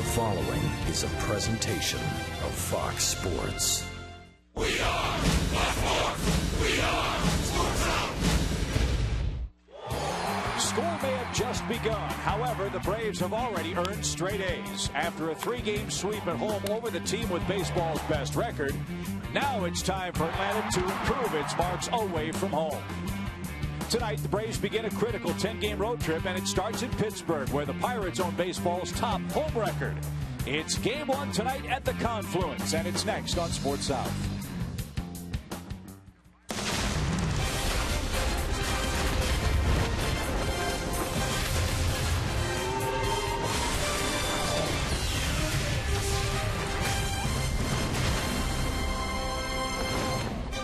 The following is a presentation of Fox Sports. We are Baltimore. We are Sports Zone. School may have just begun. However, the Braves have already earned straight A's. After a 3-game sweep at home over the team with baseball's best record, now it's time for Atlanta to improve its marks away from home. Tonight, the Braves begin a critical 10-game road trip, and it starts in Pittsburgh, where the Pirates own baseball's top home record. It's Game 1 tonight at the Confluence, and it's next on Sports South.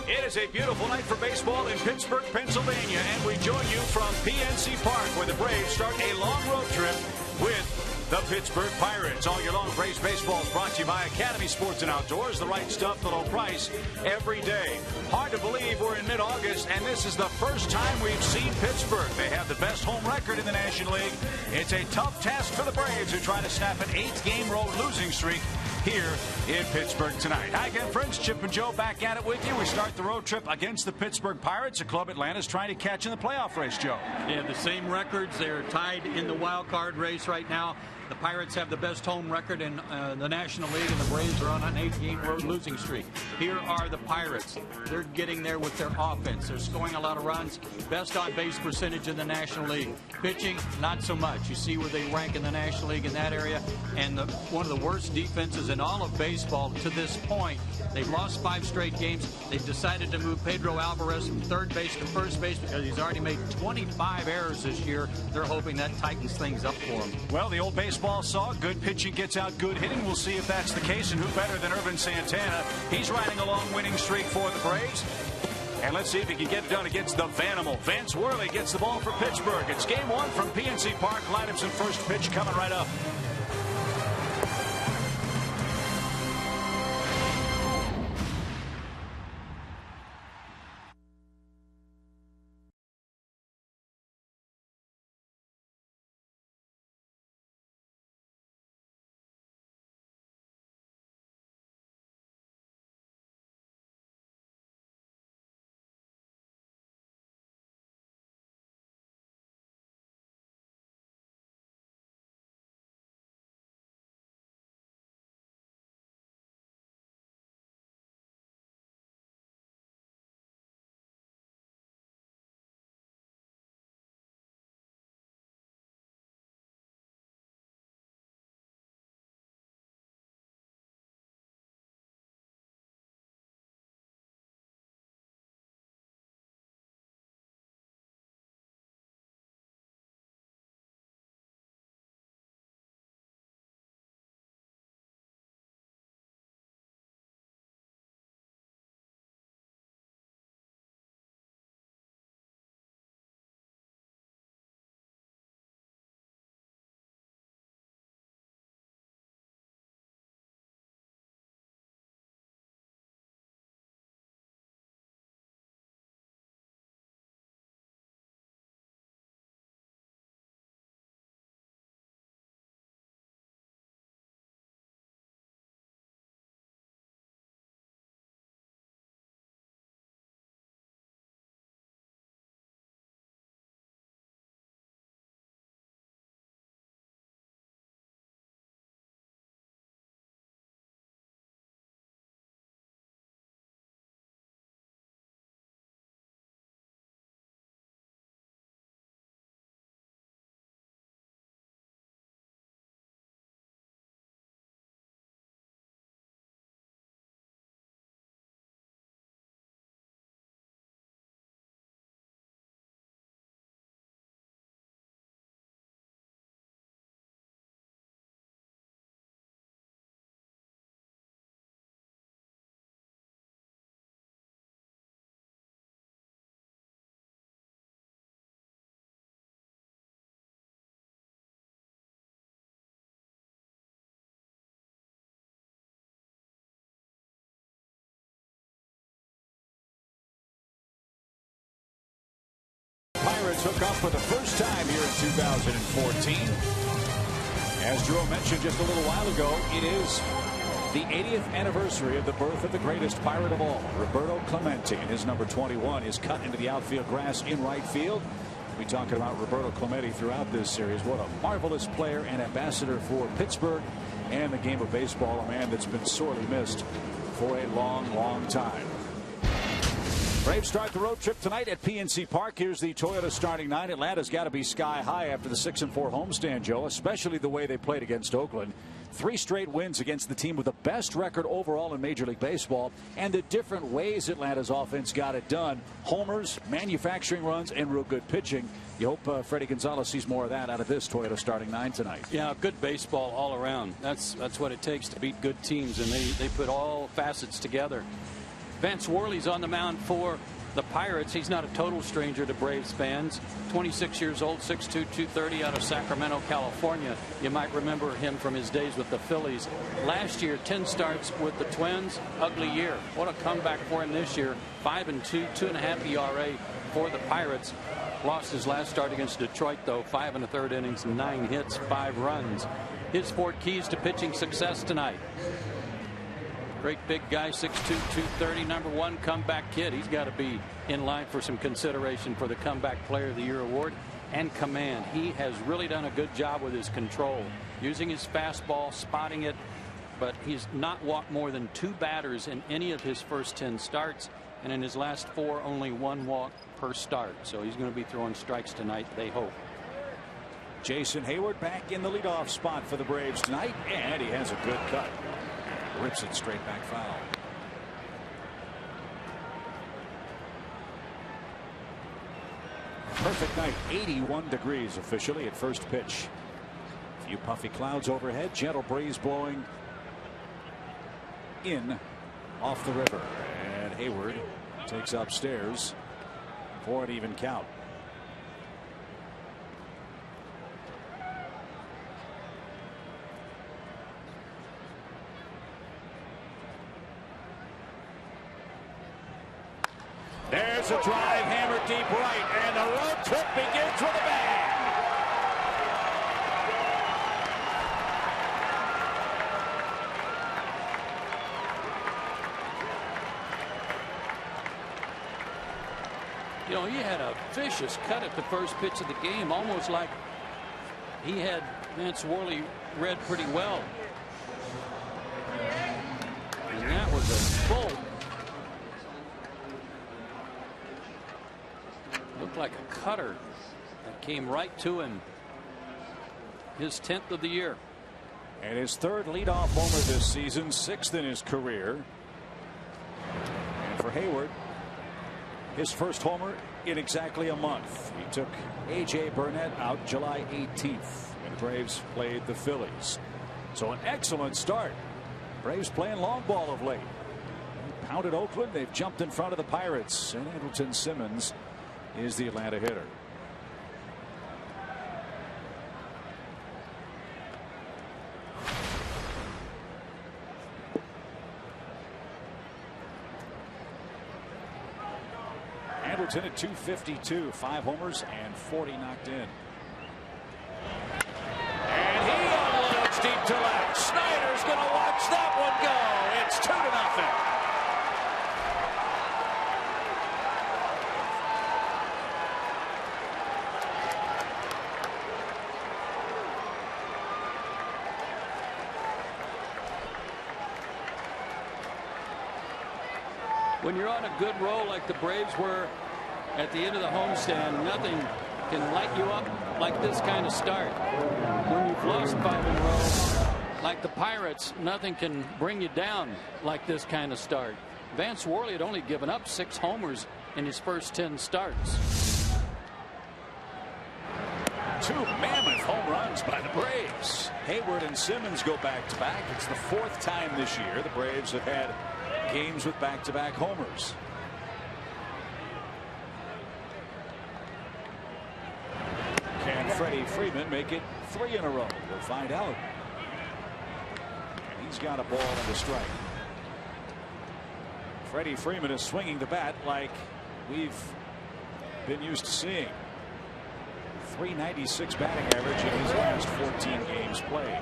It is a beautiful night for baseball in Pittsburgh, Pennsylvania, and we join you from PNC Park, where the Braves start a long road trip with the Pittsburgh Pirates. All year long, Braves baseball is brought to you by Academy Sports and Outdoors, the right stuff, the low price, every day. Hard to believe we're in mid-August, and this is the first time we've seen Pittsburgh. They have the best home record in the National League. It's a tough task for the Braves, who try to snap an 8-game road losing streak here in Pittsburgh tonight. Hi again, friends. Chip and Joe back at it with you. We start the road trip against the Pittsburgh Pirates, a club Atlanta's trying to catch in the playoff race, Joe. Yeah, the same records. They're tied in the wild card race right now. The Pirates have the best home record in the National League, and the Braves are on an 8-game road losing streak. Here are the Pirates. They're getting there with their offense. They're scoring a lot of runs. Best on-base percentage in the National League. Pitching, not so much. You see where they rank in the National League in that area. And one of the worst defenses in all of baseball to this point. They've lost 5 straight games. They've decided to move Pedro Alvarez from third base to first base because he's already made 25 errors this year. They're hoping that tightens things up for him. Well, the old baseball saw, good pitching gets out good hitting. We'll see if that's the case, and who better than Irvin Santana. He's riding a long winning streak for the Braves. And let's see if he can get it done against the Vanimal. Vance Worley gets the ball for Pittsburgh. It's Game 1 from PNC Park. Lineups and first pitch coming right up. Pirates hook up for the first time here in 2014. As Jerome mentioned just a little while ago, it is the 80th anniversary of the birth of the greatest Pirate of all, Roberto Clemente, and his number 21 is cut into the outfield grass in right field. We'll be talking about Roberto Clemente throughout this series. What a marvelous player and ambassador for Pittsburgh and the game of baseball, a man that's been sorely missed for a long time. Braves start the road trip tonight at PNC Park. Here's the Toyota starting nine. Atlanta's got to be sky high after the 6-4 homestand, Joe, especially the way they played against Oakland. 3 straight wins against the team with the best record overall in Major League Baseball, and the different ways Atlanta's offense got it done. Homers, manufacturing runs, and real good pitching. You hope Freddie Gonzalez sees more of that out of this Toyota starting nine tonight. Yeah, good baseball all around. That's what it takes to beat good teams, and they put all facets together. Vance Worley's on the mound for the Pirates. He's not a total stranger to Braves fans. 26 years old, 6'2", 230 out of Sacramento, California. You might remember him from his days with the Phillies. Last year, 10 starts with the Twins. Ugly year. What a comeback for him this year. 5-2, 2.5 ERA for the Pirates. Lost his last start against Detroit, though. 5 1/3 innings, 9 hits, 5 runs. His 4 keys to pitching success tonight. Great big guy, 6'2", 230, number 1 comeback kid. He's got to be in line for some consideration for the Comeback Player of the Year award. And command. He has really done a good job with his control, using his fastball, spotting it, but he's not walked more than 2 batters in any of his first 10 starts, and in his last 4, only 1 walk per start. So he's going to be throwing strikes tonight, they hope. Jason Hayward back in the leadoff spot for the Braves tonight, and he has a good cut. Rips it straight back foul. Perfect night. 81 degrees officially at first pitch. A few puffy clouds overhead. Gentle breeze blowing in off the river. And Hayward takes upstairs for an even count. There's a drive hammered deep right, and the road trip begins with a bang. You know, he had a vicious cut at the first pitch of the game, almost like he had Vance Worley read pretty well. And that was a bolt. Looked like a cutter that came right to him. His 10th of the year. And his 3rd leadoff homer this season, 6th in his career. And for Hayward, his first homer in exactly a month. He took A.J. Burnett out July 18th when the Braves played the Phillies. So an excellent start. Braves playing long ball of late. They pounded Oakland. They've jumped in front of the Pirates. And Andrelton Simmons is the Atlanta hitter. Andrelton at 252, 5 homers and 40 knocked in. And he unloads deep to left. Snyder's going to watch that one go. It's 2-0. When you're on a good roll like the Braves were at the end of the homestand, nothing can light you up like this kind of start. When you've lost 5 in a row like the Pirates, nothing can bring you down like this kind of start. Vance Worley had only given up 6 homers in his first 10 starts. 2 mammoth home runs by the Braves. Hayward and Simmons go back-to-back. It's the 4th time this year the Braves have had games with back-to-back homers. Can Freddie Freeman make it 3 in a row? We'll find out. And he's got a ball and a strike. Freddie Freeman is swinging the bat like we've been used to seeing. .396 batting average in his last 14 games played.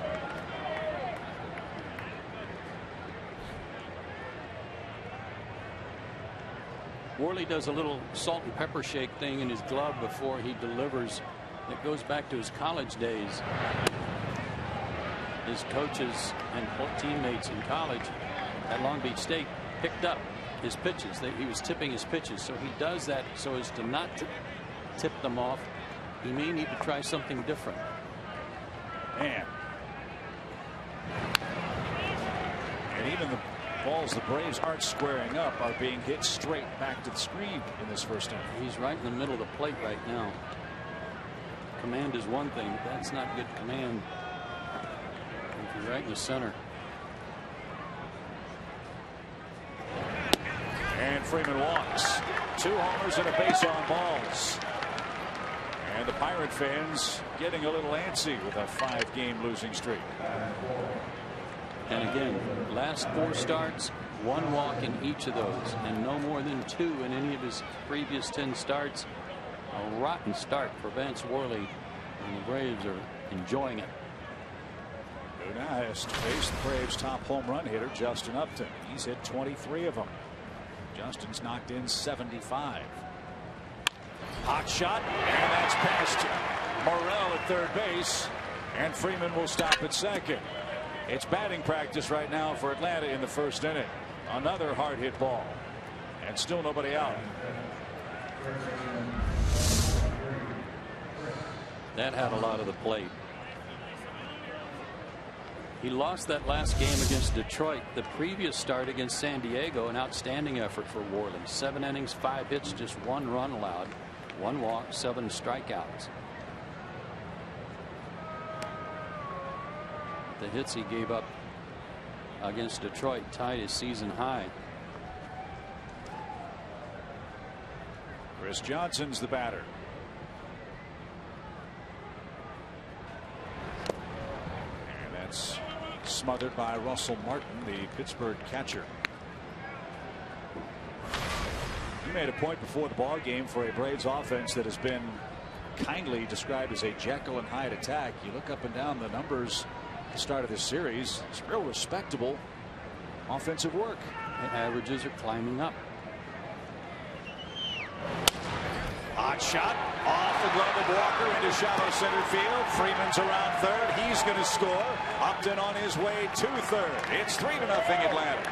Worley does a little salt and pepper shake thing in his glove before he delivers. It goes back to his college days. His coaches and teammates in college at Long Beach State picked up his pitches. He was tipping his pitches, so he does that so as to not tip them off. He may need to try something different. And even the balls the Braves aren't squaring up are being hit straight back to the screen in this first inning. He's right in the middle of the plate right now. Command is one thing, but that's not good command if you're right in the center. And Freeman walks. 2 homers and a base on balls. And the Pirate fans getting a little antsy with a 5-game losing streak. And again, last 4 starts, 1 walk in each of those, and no more than 2 in any of his previous 10 starts. A rotten start for Vance Worley, and the Braves are enjoying it. Who now has to face the Braves' top home run hitter, Justin Upton. He's hit 23 of them. Justin's knocked in 75. Hot shot, and that's past Morrell at third base, and Freeman will stop at second. It's batting practice right now for Atlanta in the first inning. Another hard hit ball, and still nobody out. That had a lot of the plate. He lost that last game against Detroit. The previous start against San Diego, an outstanding effort for Worley. 7 innings, 5 hits, just 1 run allowed, 1 walk, 7 strikeouts. The hits he gave up against Detroit tied his season high. Chris Johnson's the batter. And that's smothered by Russell Martin, the Pittsburgh catcher. You made a point before the ball game for a Braves offense that has been kindly described as a Jekyll and Hyde attack. You look up and down the numbers at the start of this series. It's real respectable offensive work. The averages are climbing up. Hot shot off the glove of Walker into shallow center field. Freeman's around third. He's going to score. Upton on his way to third. It's 3-0 Atlanta.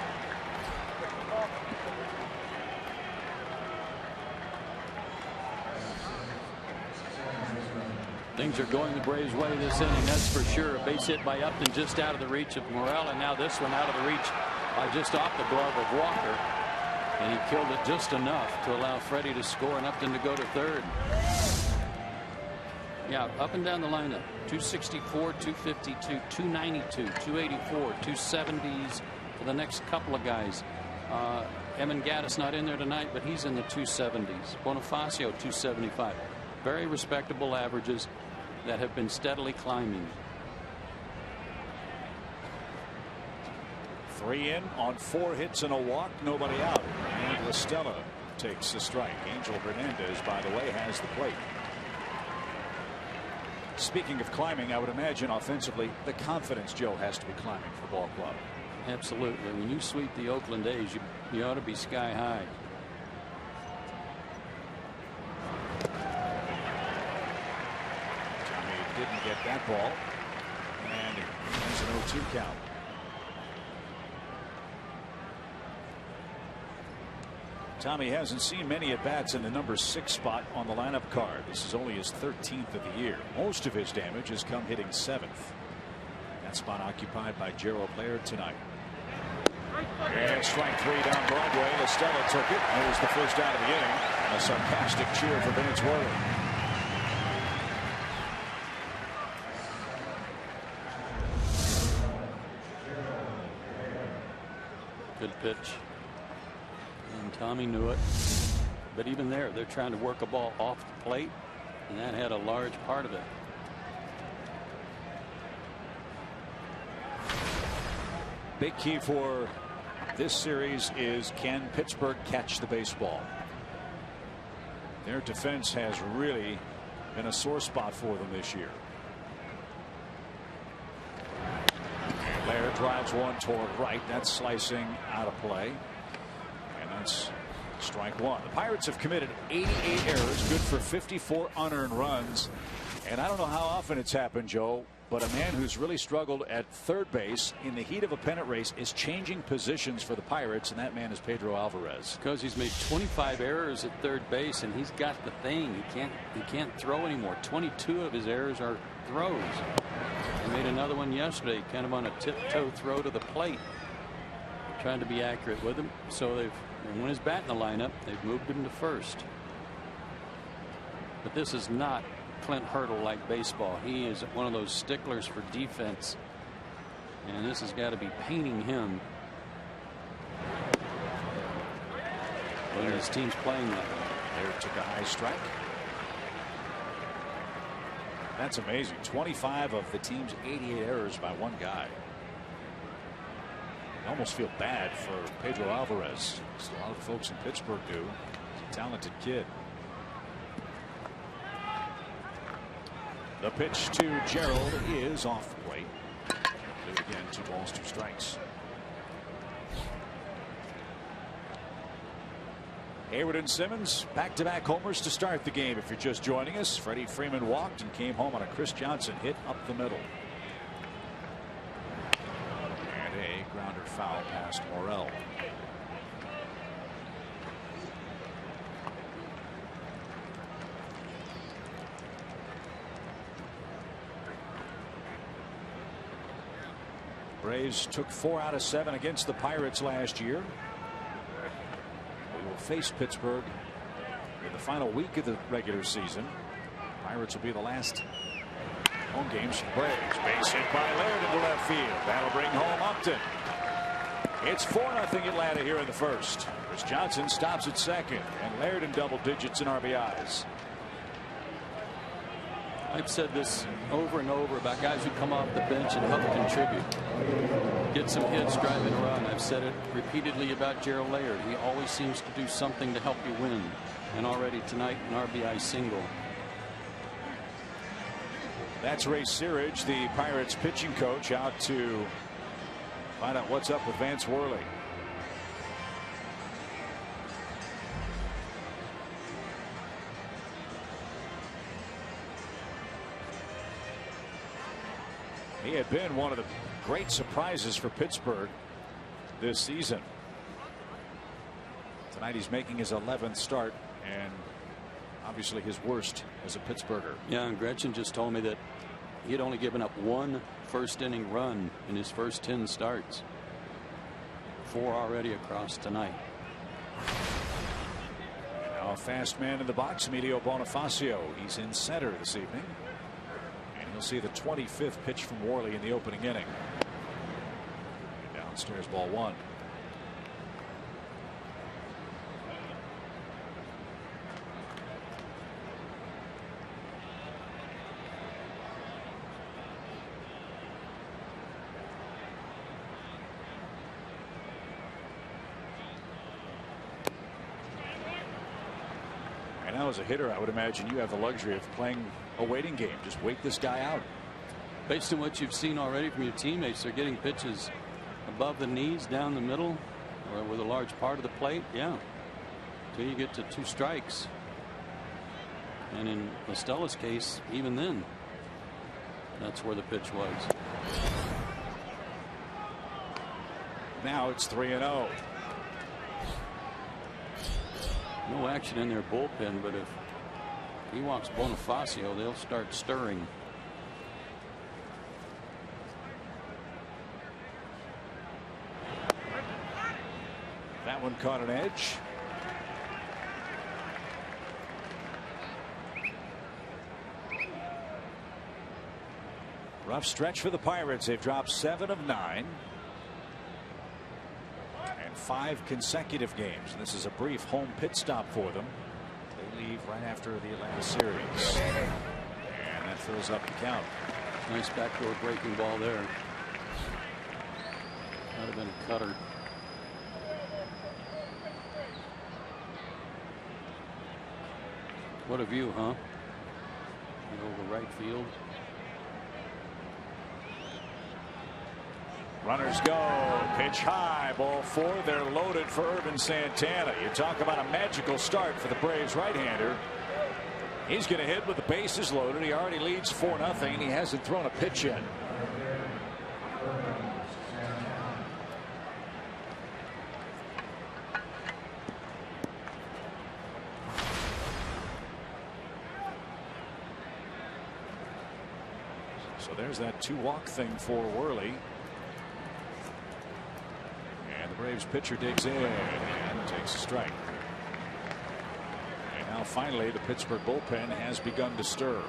Things are going the Braves' way this inning, that's for sure. A base hit by Upton just out of the reach of Morrell, and now this one out of the reach by just off the glove of Walker. And he killed it just enough to allow Freddie to score and Upton to go to third. Yeah, up and down the lineup. 264, 252, 292, 284, 270s for the next couple of guys. Evan Gattis not in there tonight, but he's in the 270s. Bonifacio 275. Very respectable averages that have been steadily climbing. 3 in on 4 hits and a walk, nobody out. And Listella takes the strike. Angel Hernandez, by the way, has the plate. Speaking of climbing, I would imagine offensively the confidence Joe has to be climbing for ball club. Absolutely. When you sweep the Oakland A's, you ought to be sky high. Tommy didn't get that ball, and there's an 0-2 count. Tommy hasn't seen many at-bats in the number 6 spot on the lineup card. This is only his 13th of the year. Most of his damage has come hitting 7th. That spot occupied by Gerald Laird tonight. And strike 3 down Broadway. Listella took it. It was the first out of the inning. A sarcastic cheer for Vance Worley. Good pitch. And Tommy knew it. But even there, they're trying to work a ball off the plate, and that had a large part of it. Big key for this series is, can Pittsburgh catch the baseball? Their defense has really been a sore spot for them this year. Laird drives one toward right. That's slicing out of play. And that's strike one. The Pirates have committed 88 errors, good for 54 unearned runs. And I don't know how often it's happened, Joe, but a man who's really struggled at third base in the heat of a pennant race is changing positions for the Pirates, and that man is Pedro Alvarez. Because he's made 25 errors at third base, and he's got the thing. He can't throw anymore. 22 of his errors are throws. He made another one yesterday, kind of on a tiptoe throw to the plate. Trying to be accurate with him. So when he's batting the lineup, they've moved him to first. But this is not Clint Hurdle like baseball. He is one of those sticklers for defense, and this has got to be paining him when his team's playing that way. There took a high strike. That's amazing. 25 of the team's 88 errors by one guy. I almost feel bad for Pedro Alvarez. A lot of folks in Pittsburgh do. He's a talented kid. The pitch to Gerald is off the plate. Do it again. 2 balls, 2 strikes. Hayward and Simmons back-to-back homers to start the game. If you're just joining us, Freddie Freeman walked and came home on a Chris Johnson hit up the middle. And a grounder foul past Morel. Braves took 4 out of 7 against the Pirates last year. We will face Pittsburgh in the final week of the regular season. Pirates will be the last home games for Braves. Base hit by Laird into left field. That'll bring home Upton. It's 4-0 Atlanta here in the first. Chris Johnson stops at second, and Laird in double digits in RBIs. I've said this over and over about guys who come off the bench and help contribute. Get some hits, drive and run. I've said it repeatedly about Gerald Laird. He always seems to do something to help you win. And already tonight, an RBI single. That's Ray Searage, the Pirates pitching coach, out to find out what's up with Vance Worley. He had been one of the great surprises for Pittsburgh this season. Tonight he's making his 11th start, and obviously his worst as a Pittsburgher. Yeah, and Gretchen just told me that he had only given up 1 first-inning run in his first 10 starts. 4 already across tonight. Now a fast man in the box, Emilio Bonifacio. He's in center this evening. You'll see the 25th pitch from Worley in the opening inning. Downstairs, ball 1. And now as a hitter, I would imagine you have the luxury of playing a waiting game. Just wait this guy out. Based on what you've seen already from your teammates, they're getting pitches above the knees, down the middle, or with a large part of the plate. Yeah. Until you get to 2 strikes. And in Estella's case, even then, that's where the pitch was. Now it's 3-0. No action in their bullpen, but if he walks Bonifacio, they'll start stirring. That one caught an edge. Rough stretch for the Pirates. They've dropped 7 of 9. And 5 consecutive games. And this is a brief home pit stop for them. They leave right after the Atlanta series. And that fills up the count. Nice backdoor breaking ball there. Might have been a cutter. What a view, huh? over right field. Runners go. Pitch high. Ball 4. They're loaded for Irvin Santana. You talk about a magical start for the Braves right-hander. He's going to hit with the bases loaded. He already leads 4-0. He hasn't thrown a pitch yet. So there's that 2-walk thing for Worley. And the Braves pitcher digs in and takes a strike. And now finally the Pittsburgh bullpen has begun to stir.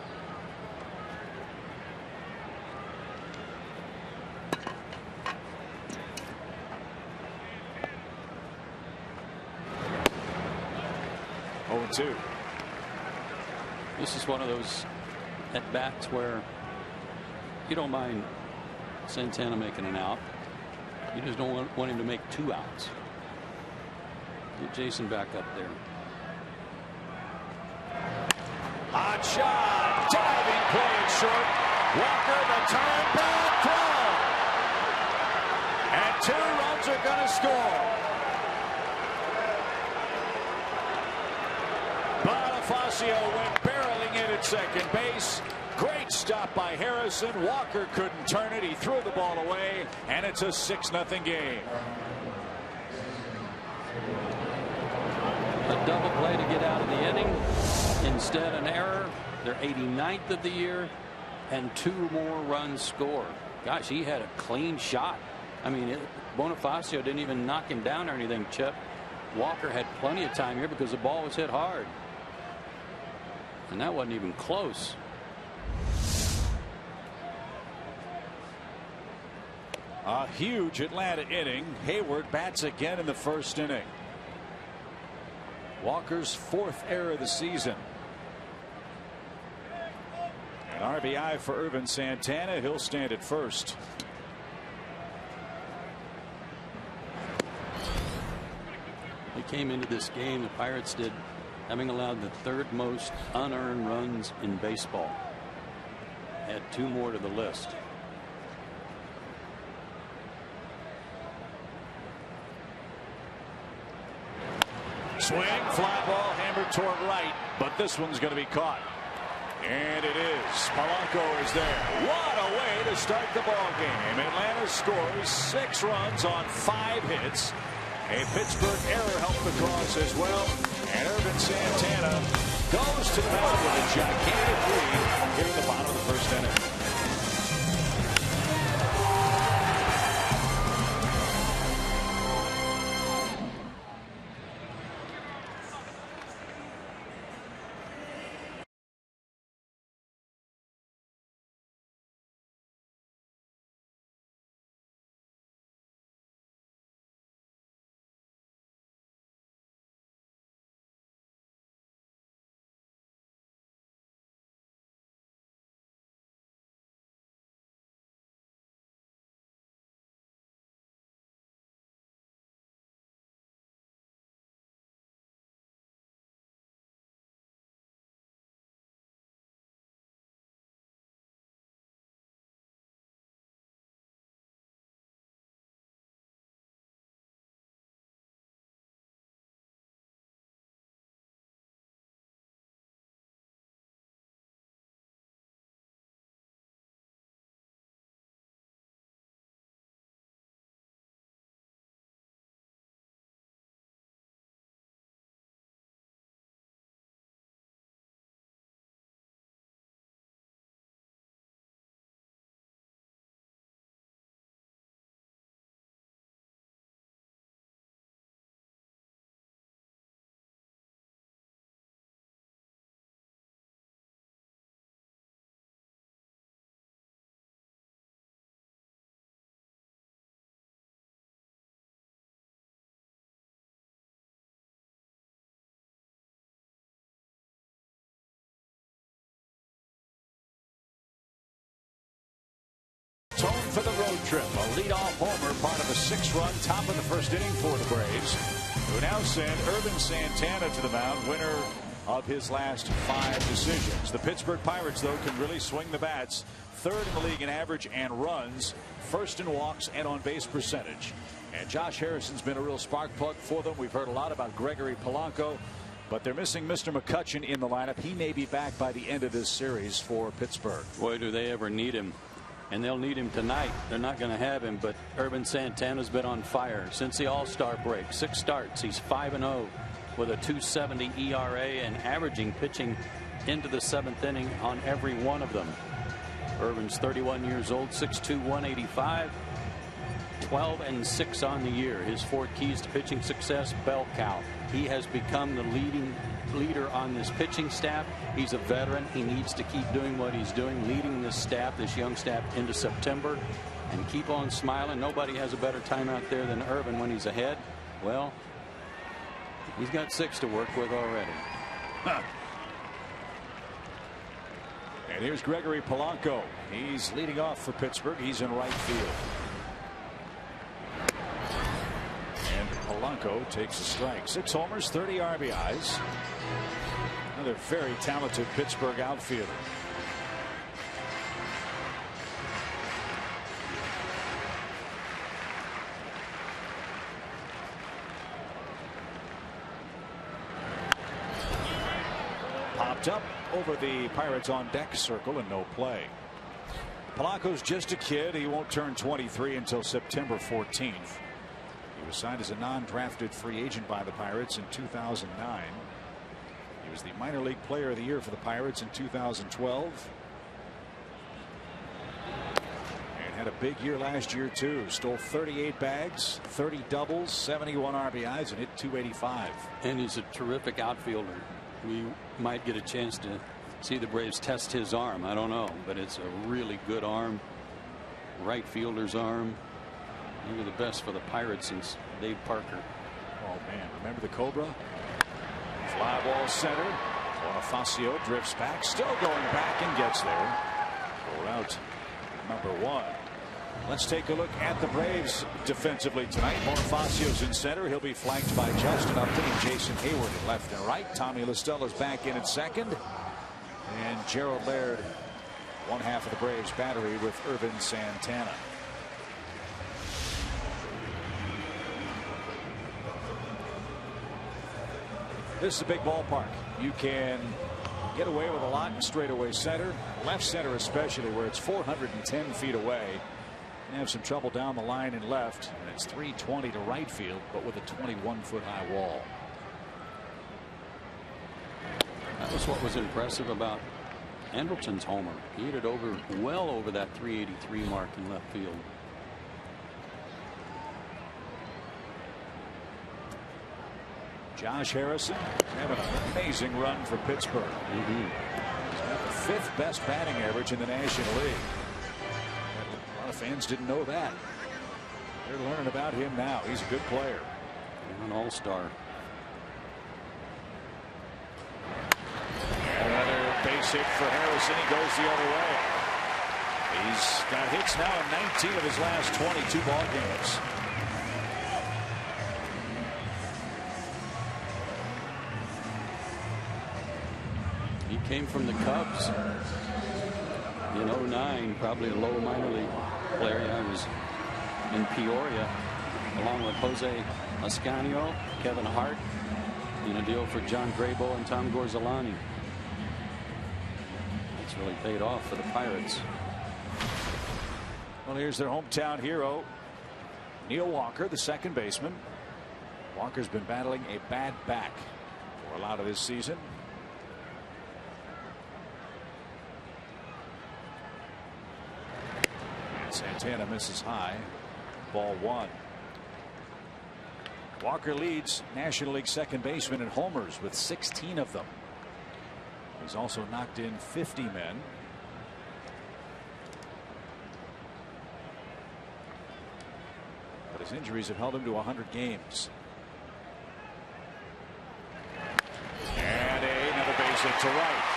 Oh, 2. This is one of those at bats where you don't mind Santana making an out. You just don't want him to make 2 outs. Get Jason back up there. Hot shot. Diving play it short. Walker the turn back throw. And 2 runs are going to score. Bonifacio went barreling in at second base. Great stop by Harrison. Walker couldn't turn it. He threw the ball away, and it's a 6-0 game. A double play to get out of the inning. Instead, an error. They're 89th of the year, and 2 more runs scored. Gosh, he had a clean shot. I mean, Bonifacio didn't even knock him down or anything, Chip. Walker had plenty of time here because the ball was hit hard. And that wasn't even close. A huge Atlanta inning. Hayward bats again in the first inning. Walker's 4th error of the season. An RBI for Irvin Santana. He'll stand at first. They came into this game, the Pirates did, having allowed the 3rd most unearned runs in baseball. Add 2 more to the list. Swing, fly ball hammered toward right, but this one's going to be caught. And it is. Polanco is there. What a way to start the ball game. Atlanta scores 6 runs on 5 hits. A Pittsburgh error helped the cause as well. And Irvin Santana goes to the mound with a gigantic lead here in the bottom of the first inning. Tone for the road trip. A leadoff homer, part of a 6-run top of the first inning for the Braves, who now send Irvin Santana to the mound. Winner of his last 5 decisions. The Pittsburgh Pirates, though, can really swing the bats. 3rd in the league in average and runs, 1st in walks and on base percentage. And Josh Harrison's been a real spark plug for them. We've heard a lot about Gregory Polanco, but they're missing Mr. McCutchen in the lineup. He may be back by the end of this series for Pittsburgh. Boy, do they ever need him. And they'll need him tonight. They're not going to have him, but Ervin Santana's been on fire since the All-Star break. 6 starts. He's 5-0 with a .270 ERA and averaging pitching into the 7th inning on every one of them. Ervin's 31 years old, 6'2", 185, 12-6 on the year. His 4 keys to pitching success: bell cow. He has become the leader on this pitching staff. He's a veteran. He needs to keep doing what he's doing, leading this staff, this young staff, into September, and keep on smiling. Nobody has a better time out there than Ervin when he's ahead. Well, he's got 6 to work with already. And here's Gregory Polanco. He's leading off for Pittsburgh. He's in right field. And Polanco takes a strike. 6 homers, 30 RBIs. Another very talented Pittsburgh outfielder. Popped up over the Pirates on deck circle and no play. Polanco's just a kid. He won't turn 23 until September 14th. He was signed as a non-drafted free agent by the Pirates in 2009. He was the minor league player of the year for the Pirates in 2012. And had a big year last year too. Stole 38 bags, 30 doubles, 71 RBIs, and hit .285. And he's a terrific outfielder. We might get a chance to see the Braves test his arm. I don't know, but it's a really good arm. Right fielder's arm. Maybe the best for the Pirates since Dave Parker. Oh man, remember the Cobra? Fly ball center. Bonifacio drifts back, still going back and gets there. For out number 1. Let's take a look at the Braves defensively tonight. Bonifacio's in center. He'll be flanked by Justin Upton and Jason Hayward in left and right. Tommy LaStella's back in at second. And Gerald Laird, one half of the Braves battery with Ervin Santana. This is a big ballpark. You can get away with a lot in straightaway center, left center especially, where it's 410 feet away. And have some trouble down the line in left, and it's 320 to right field, but with a 21-foot high wall. That was what was impressive about Andrelton's homer. He hit it over, well over that 383 mark in left field. Josh Harrison having an amazing run for Pittsburgh. He's got the 5th best batting average in the National League. A lot of fans didn't know that. They're learning about him now. He's a good player. An all-star. Another base hit for Harrison. He goes the other way. He's got hits now in 19 of his last 22 ball games. He came from the Cubs in '09, probably a low minor league player. I was in Peoria along with Jose Ascanio, Kevin Hart, in a deal for John Graybo and Tom Gorzolani. It's really paid off for the Pirates. Well, here's their hometown hero, Neil Walker, the second baseman. Walker's been battling a bad back for a lot of this season. Santana misses high. Ball 1. Walker leads National League second baseman in homers with 16 of them. He's also knocked in 50 men. But his injuries have held him to 100 games. And another base hit to right.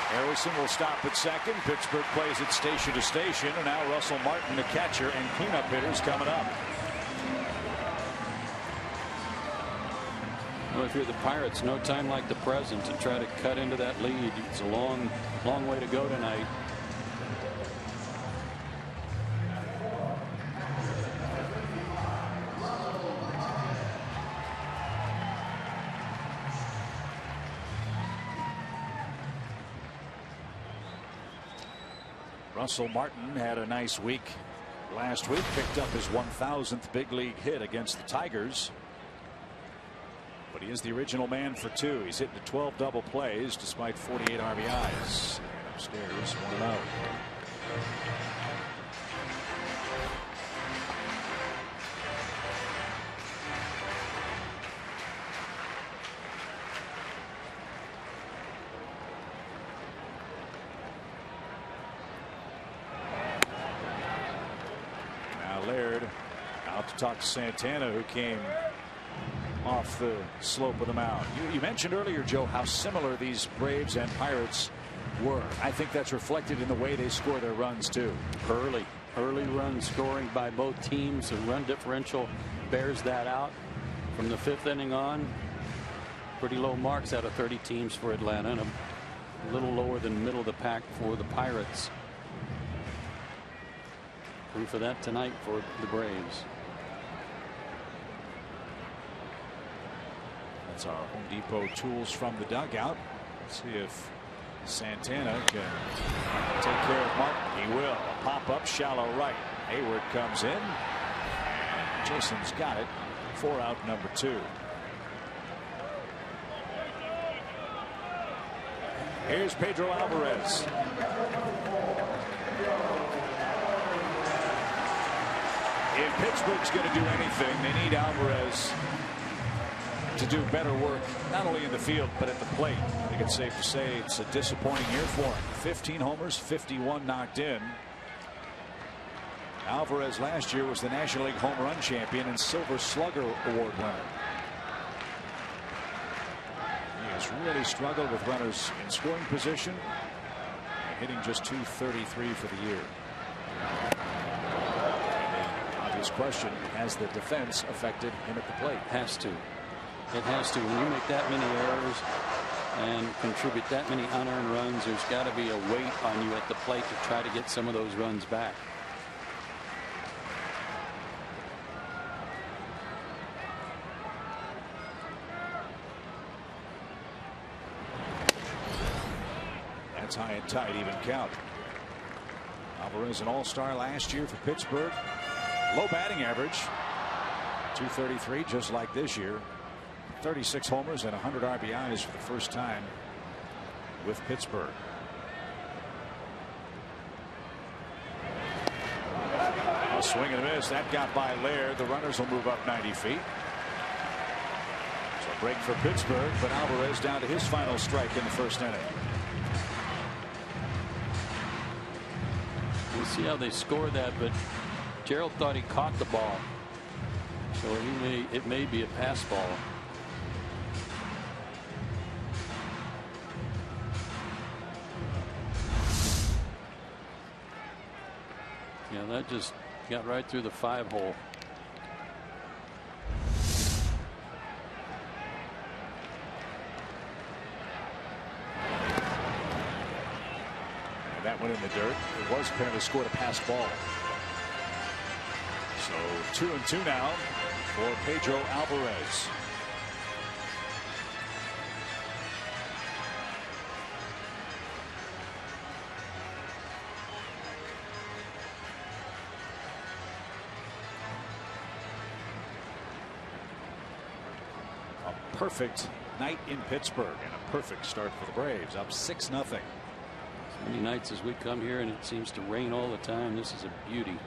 Harrison will stop at second. Pittsburgh plays it station to station. And now Russell Martin, the catcher, and cleanup hitters coming up. Well, if you're the Pirates, no time like the present to try to cut into that lead. It's a long way to go tonight. Russell Martin had a nice week last week. Picked up his 1,000th big league hit against the Tigers. But he is the original man for 2. He's hitting 12 double plays despite 48 RBIs. Upstairs, 1-0. Now Laird out to talk to Santana, who came off the slope of the mound. You mentioned earlier, Joe, how similar these Braves and Pirates were. I think that's reflected in the way they score their runs too. Early run scoring by both teams. The run differential bears that out. From the 5th inning on, pretty low marks out of 30 teams for Atlanta, and a little lower than middle of the pack for the Pirates. Proof of that tonight for the Braves. That's our Home Depot tools from the dugout. Let's see if Santana can take care of Martin. He will. A pop up shallow right. Hayward comes in. Jason's got it. 4 out, number 2. Here's Pedro Alvarez. If Pittsburgh's going to do anything, they need Alvarez to do better work, not only in the field but at the plate. I think it's safe to say it's a disappointing year for him. 15 homers, 51 knocked in. Alvarez last year was the National League home run champion and Silver Slugger Award winner. He has really struggled with runners in scoring position, hitting just .233 for the year. And the obvious question, has the defense affected him at the plate? Has to. It has to. When you make that many errors and contribute that many unearned runs, there's got to be a weight on you at the plate to try to get some of those runs back. That's high and tight, even count. Alvarez, an all-star last year for Pittsburgh. Low batting average, .233, just like this year. 36 homers and 100 RBIs for the first time with Pittsburgh. A swing and a miss. That got by Laird. The runners will move up 90 feet. So a break for Pittsburgh, but Alvarez down to his final strike in the first inning. We'll see how they score that, but Gerald thought he caught the ball. So it may be a pass ball. Yeah, that just got right through the 5-hole. And that went in the dirt. It was apparently scored a pass ball. So 2-2 now for Pedro Alvarez. Perfect night in Pittsburgh and a perfect start for the Braves, up 6-0. So many nights as we come here and it seems to rain all the time. This is a beauty.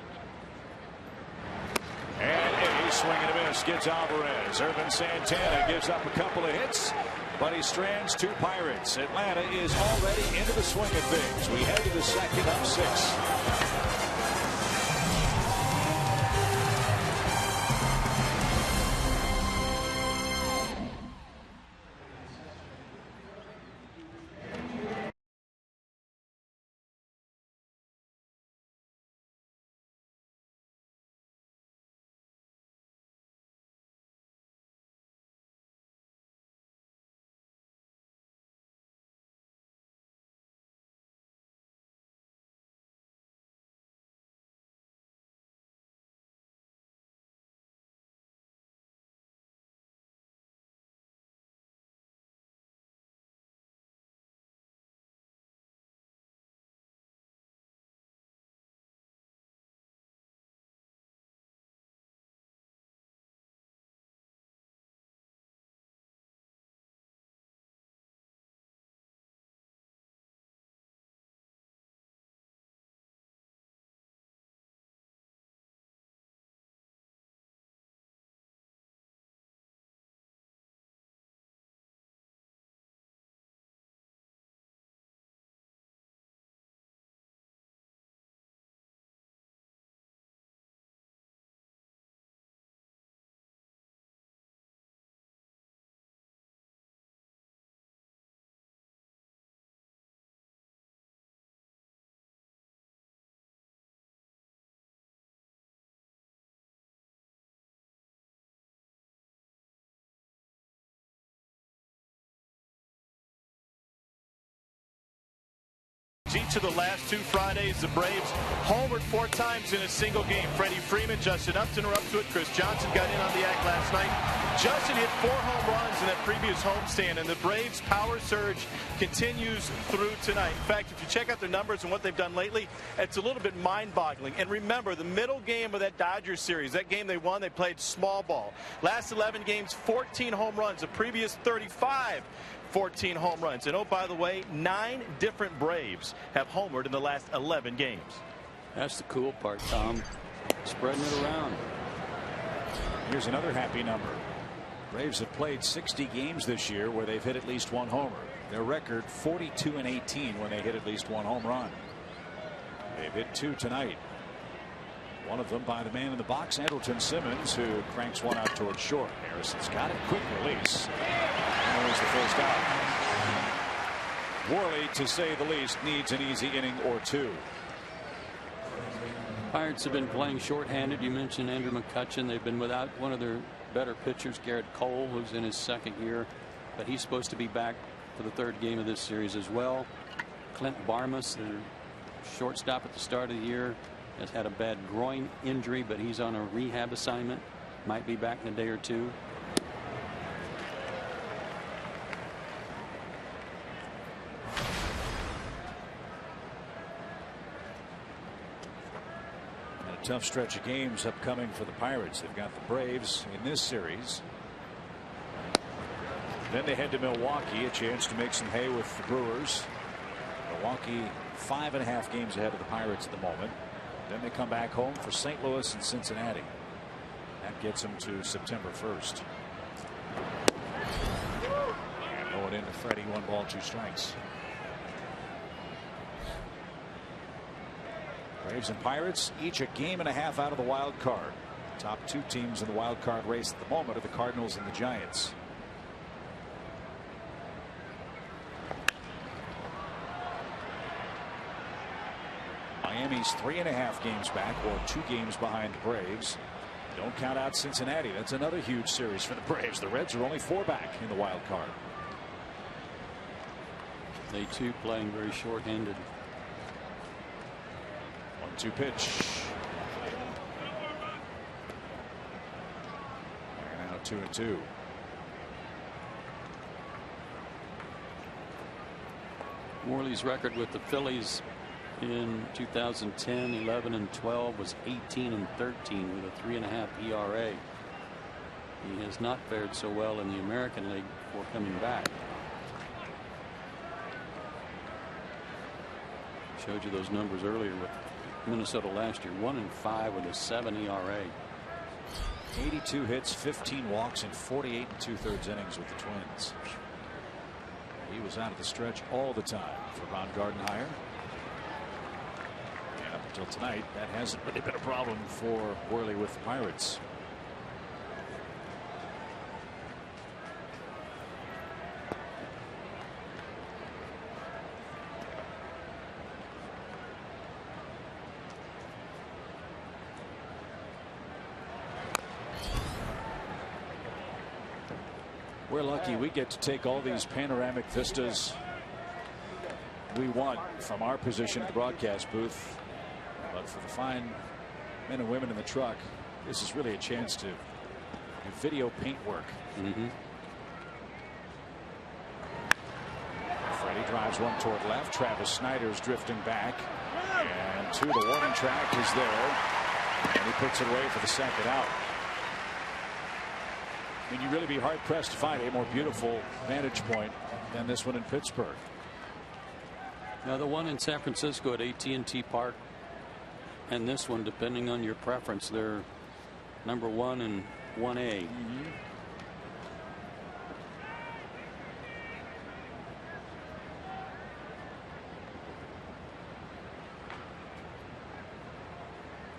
And a swing and a miss gets Alvarez. Irvin Santana gives up a couple of hits, but he strands 2 Pirates. Atlanta is already into the swing of things. We head to the second, up 6. Each of the last 2 Fridays, the Braves homered 4 times in a single game. Freddie Freeman, Justin Upton are up to it. Chris Johnson got in on the act last night. Justin hit 4 home runs in that previous homestand, and the Braves' power surge continues through tonight. In fact, if you check out their numbers and what they've done lately, it's a little bit mind-boggling. And remember, the middle game of that Dodgers series, that game they won, they played small ball. Last 11 games, 14 home runs. The previous 35, 14 home runs. And oh, by the way, 9 different Braves have homered in the last 11 games. That's the cool part, Tom. Spreading it around. Here's another happy number. Braves have played 60 games this year where they've hit at least 1 homer. Their record 42-18 when they hit at least 1 home run. They've hit 2 tonight. One of them by the man in the box, Andrelton Simmons, who cranks one out towards short. Harrison's got it. Quick release. And there's the first out. Worley, to say the least, needs an easy inning or 2. Pirates have been playing shorthanded. You mentioned Andrew McCutchen. They've been without one of their better pitchers, Garrett Cole, who's in his 2nd year, but he's supposed to be back for the 3rd game of this series as well. Clint Barmas, their shortstop at the start of the year, has had a bad groin injury, but he's on a rehab assignment. Might be back in a day or 2. Tough stretch of games upcoming for the Pirates. They've got the Braves in this series. Then they head to Milwaukee, a chance to make some hay with the Brewers. Milwaukee 5.5 games ahead of the Pirates at the moment. Then they come back home for St. Louis and Cincinnati. That gets them to September 1st. And going into Freddie, 1 ball, 2 strikes. Braves and Pirates each a game and a half out of the wild card. Top 2 teams in the wild card race at the moment are the Cardinals and the Giants. Miami's 3.5 games back, or 2 games behind the Braves. Don't count out Cincinnati. That's another huge series for the Braves. The Reds are only 4 back in the wild card. They too playing very short-handed. 1-2 pitch. And now 2-2. Morley's record with the Phillies in 2010, 11 and 12 was 18 and 13 with a 3.5 ERA. He has not fared so well in the American League before coming back. Showed you those numbers earlier with Minnesota last year. 1 and 5 with a 7 ERA. 82 hits, 15 walks, and 48 2/3 innings with the Twins. He was out of the stretch all the time for Ron Gardenhire. And up until tonight, that hasn't really been a problem for Worley with the Pirates. We're lucky we get to take all these panoramic vistas we want from our position at the broadcast booth. But for the fine men and women in the truck, this is really a chance to do video paintwork. Freddie drives one toward left. Travis Snyder's drifting back. And the warning track is there. And he puts it away for the 2nd out. I mean, you'd really be hard-pressed to find a more beautiful vantage point than this one in Pittsburgh. Now, the one in San Francisco at AT&T Park and this one, depending on your preference, they're number 1 and 1A.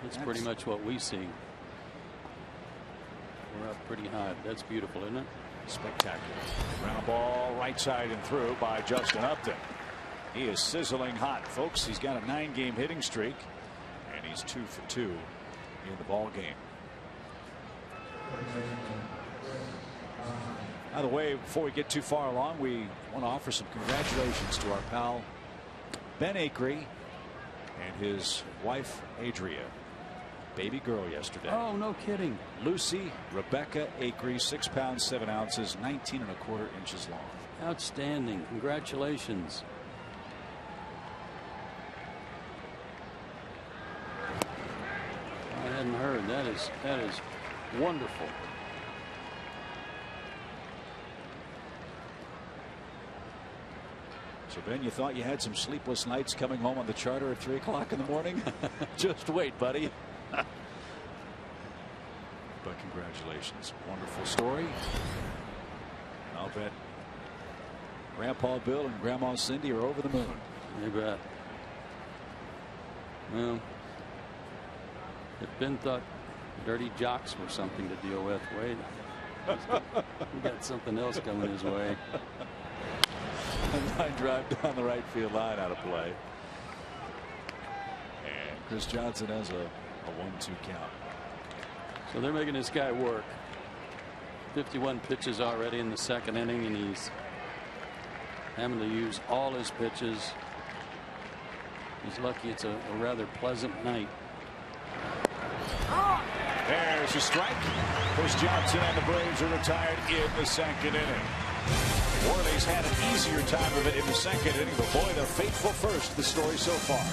That's pretty much what we see. We're up pretty high. That's beautiful, isn't it? Spectacular. Ground ball right side and through by Justin Upton. He is sizzling hot, folks. He's got a 9-game hitting streak, and he's 2 for 2 in the ball game. By the way, before we get too far along, we want to offer some congratulations to our pal Ben Acree and his wife Adria. Baby girl yesterday. Oh, no kidding. Lucy Rebecca Acree, 6 pounds 7 ounces, 19 1/4 inches long. Outstanding. Congratulations. I hadn't heard. That is wonderful. So Ben, you thought you had some sleepless nights coming home on the charter at 3 o'clock in the morning? Just wait, buddy. But congratulations. Wonderful story. I'll bet Grandpa Bill and Grandma Cindy are over the moon. You bet. Well, if Ben thought dirty jocks were something to deal with, wait. We got something else coming his way. A line drive down the right field line out of play. And Chris Johnson has a 1-2 count. So they're making this guy work. 51 pitches already in the second inning, and he's having to use all his pitches. He's lucky it's a rather pleasant night. There's a strike. Chris Johnson and the Braves are retired in the second inning. Orioles had an easier time of it in the second inning, but boy, the faithful first, the story so far.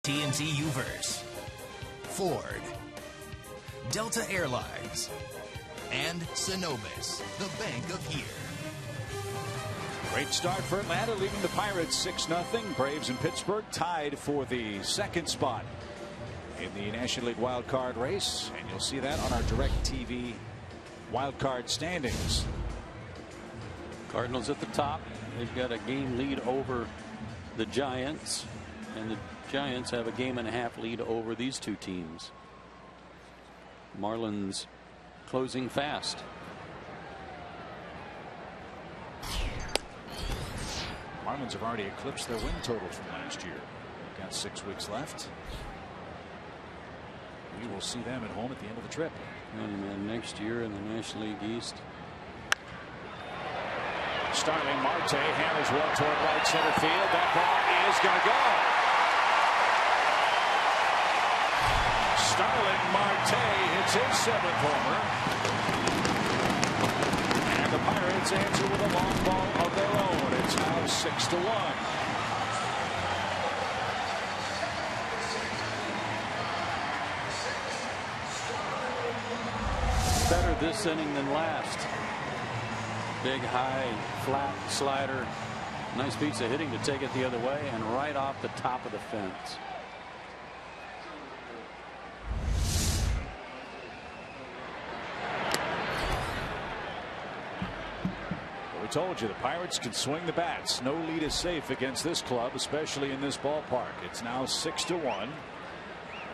TNT Uverse, Ford, Delta Airlines, and Synovus, the Bank of Here. Great start for Atlanta, leading the Pirates 6-0. Braves and Pittsburgh tied for the second spot in the National League wild card race, and you'll see that on our DirecTV wild card standings. Cardinals at the top. They've got a game lead over the Giants, and the Giants have a 1.5 game lead over these two teams. Marlins closing fast. Marlins have already eclipsed their win total from last year. Got 6 weeks left. We will see them at home at the end of the trip. And next year in the National League East. Starling Marte hammers one toward right center field. That ball is going to go. Starling Marte hits his 7th homer. And the Pirates answer with a long ball of their own. It's now 6-1. Better this inning than last. Big, high, flat slider. Nice piece of hitting to take it the other way and right off the top of the fence. We told you the Pirates can swing the bats. No lead is safe against this club, especially in this ballpark. It's now 6-1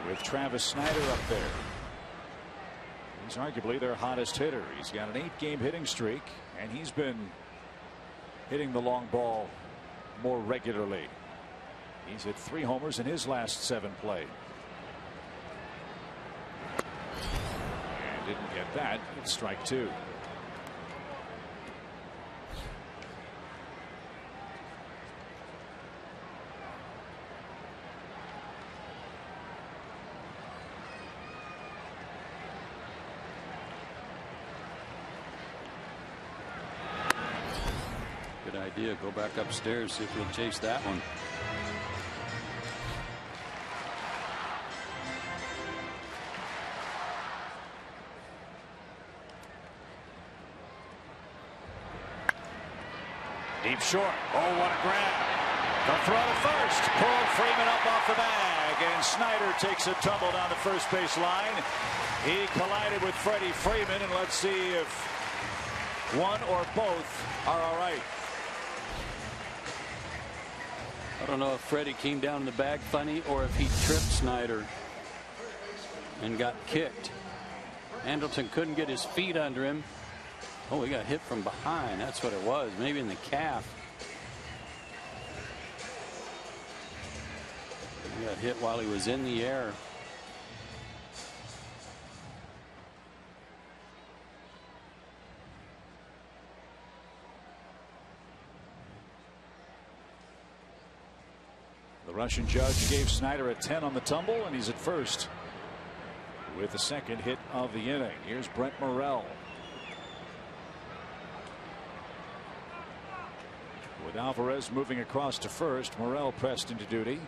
with Travis Snyder up there. He's arguably their hottest hitter. He's got an 8-game hitting streak, and he's been hitting the long ball more regularly. He's hit 3 homers in his last 7 played. And didn't get that. It's strike 2. Good idea. Go back upstairs, see if he'll chase that one. Deep short. Oh, what a grab. The throw to first. Pulled Freeman up off the bag, and Snyder takes a tumble down the first base line. He collided with Freddie Freeman, and let's see if one or both are all right. I don't know if Freddie came down in the bag funny or if he tripped Snyder and got kicked. Andrelton couldn't get his feet under him. Oh, he got hit from behind. That's what it was. Maybe in the calf. He got hit while he was in the air. The Russian judge gave Snyder a 10 on the tumble, and he's at first with the second hit of the inning. Here's Brent Morrell. With Alvarez moving across to first, Morrell pressed into duty.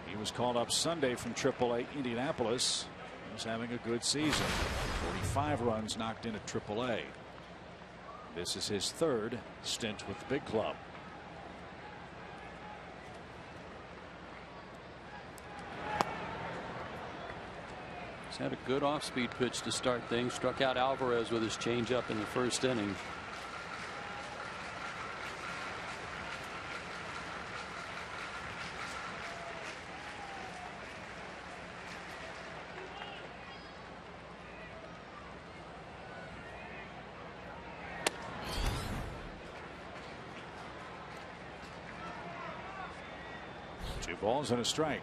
He was called up Sunday from AAA Indianapolis. He was having a good season. 45 runs knocked in at AAA. This is his 3rd stint with the big club. He's had a good off-speed pitch to start things. Struck out Alvarez with his changeup in the first inning. Two balls and a strike.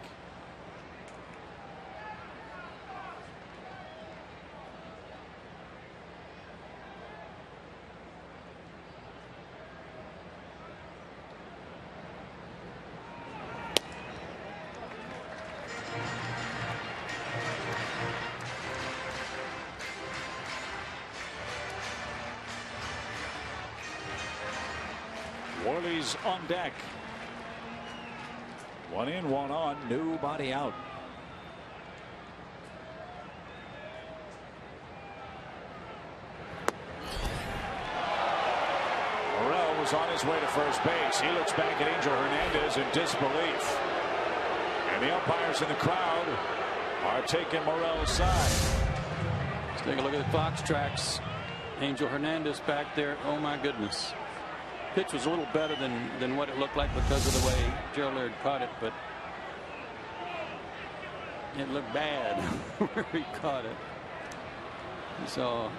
Worley's on deck. 1 in, 1 on, nobody out. Morrell was on his way to first base. He looks back at Angel Hernandez in disbelief. And the umpires in the crowd are taking Morrell's side. Let's take a look at the box tracks. Angel Hernandez back there. Oh my goodness. Pitch was a little better than what it looked like because of the way Gerald Laird caught it, but it looked bad where he caught it. You saw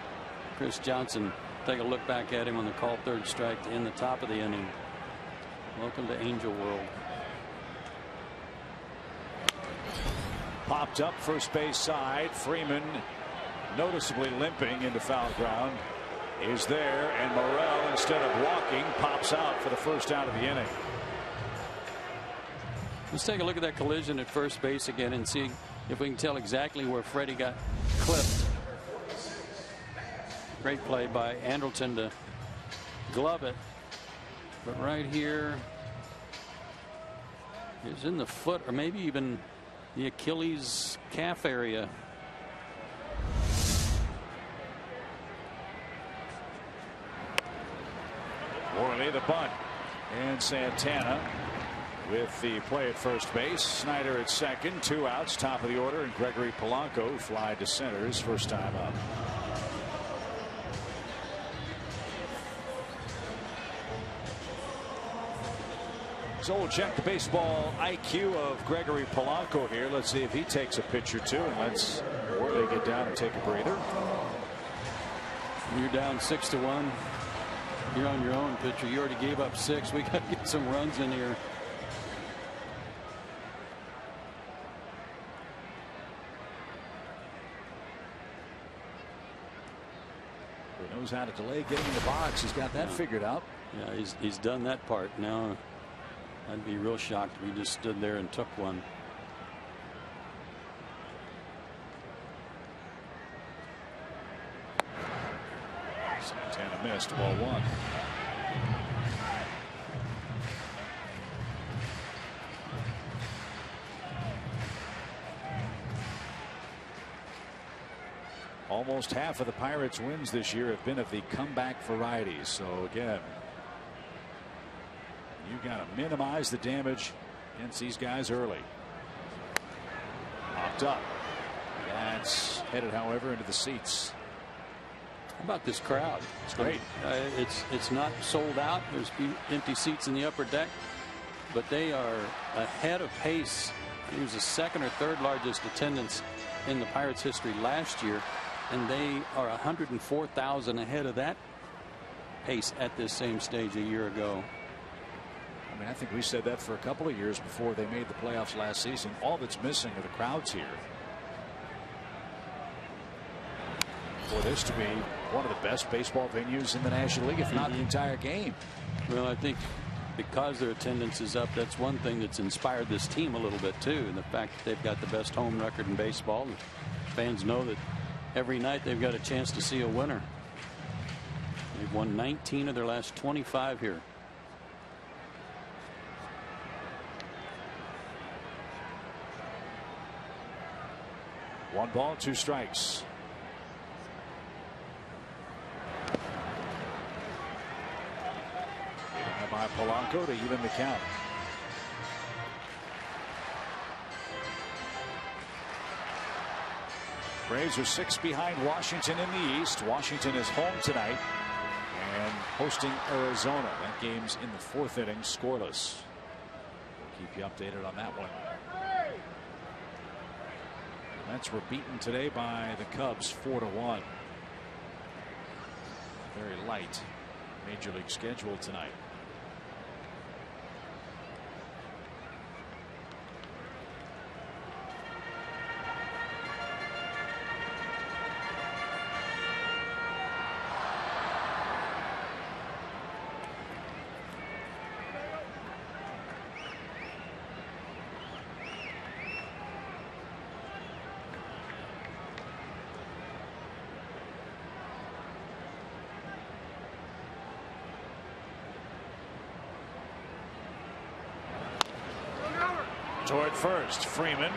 Chris Johnson take a look back at him on the called 3rd strike to end the top of the inning. Welcome to Angel World. Popped up first base side. Freeman noticeably limping into foul ground. Is there, and Morrell, instead of walking, pops out for the first out of the inning. Let's take a look at that collision at first base again and see if we can tell exactly where Freddie got clipped. Great play by Andrelton to glove it, but right here is in the foot or maybe even the Achilles calf area. Worley the bunt, and Santana with the play at first base. Snyder at second, 2 outs, top of the order, and Gregory Polanco fly to center his first time up. So we'll check the baseball IQ of Gregory Polanco here. Let's see if he takes a pitch or two, and let's Worley get down and take a breather. You're down 6-1. You're on your own, pitcher. You already gave up 6. We got to get some runs in here. He knows how to delay getting in the box. He's got that figured out. Yeah, he's done that part. Now I'd be real shocked if he just stood there and took one. Santana missed, ball 1. Almost half of the Pirates' wins this year have been of the comeback variety. So again, you got to minimize the damage against these guys early. Popped up. That's headed, however, into the seats. How about this crowd? It's great. It's not sold out. There's empty seats in the upper deck, but they are ahead of pace. It was the second or third largest attendance in the Pirates' history last year, and they are 104,000 ahead of that pace at this same stage a year ago. I mean, I think we said that for a couple of years before they made the playoffs last season. All that's missing are the crowds here. For this to be one of the best baseball venues in the National League, if not the entire game. Well, I think because their attendance is up, that's one thing that's inspired this team a little bit too. And the fact that they've got the best home record in baseball. And fans know that every night they've got a chance to see a winner. They've won 19 of their last 25 here. One ball, 2 strikes. By Polanco to even the count. Braves are 6 behind Washington in the East. Washington is home tonight and hosting Arizona. That game's in the 4th inning, scoreless. We'll keep you updated on that one. The Mets were beaten today by the Cubs 4-1. Very light Major League schedule tonight. Toward first, Freeman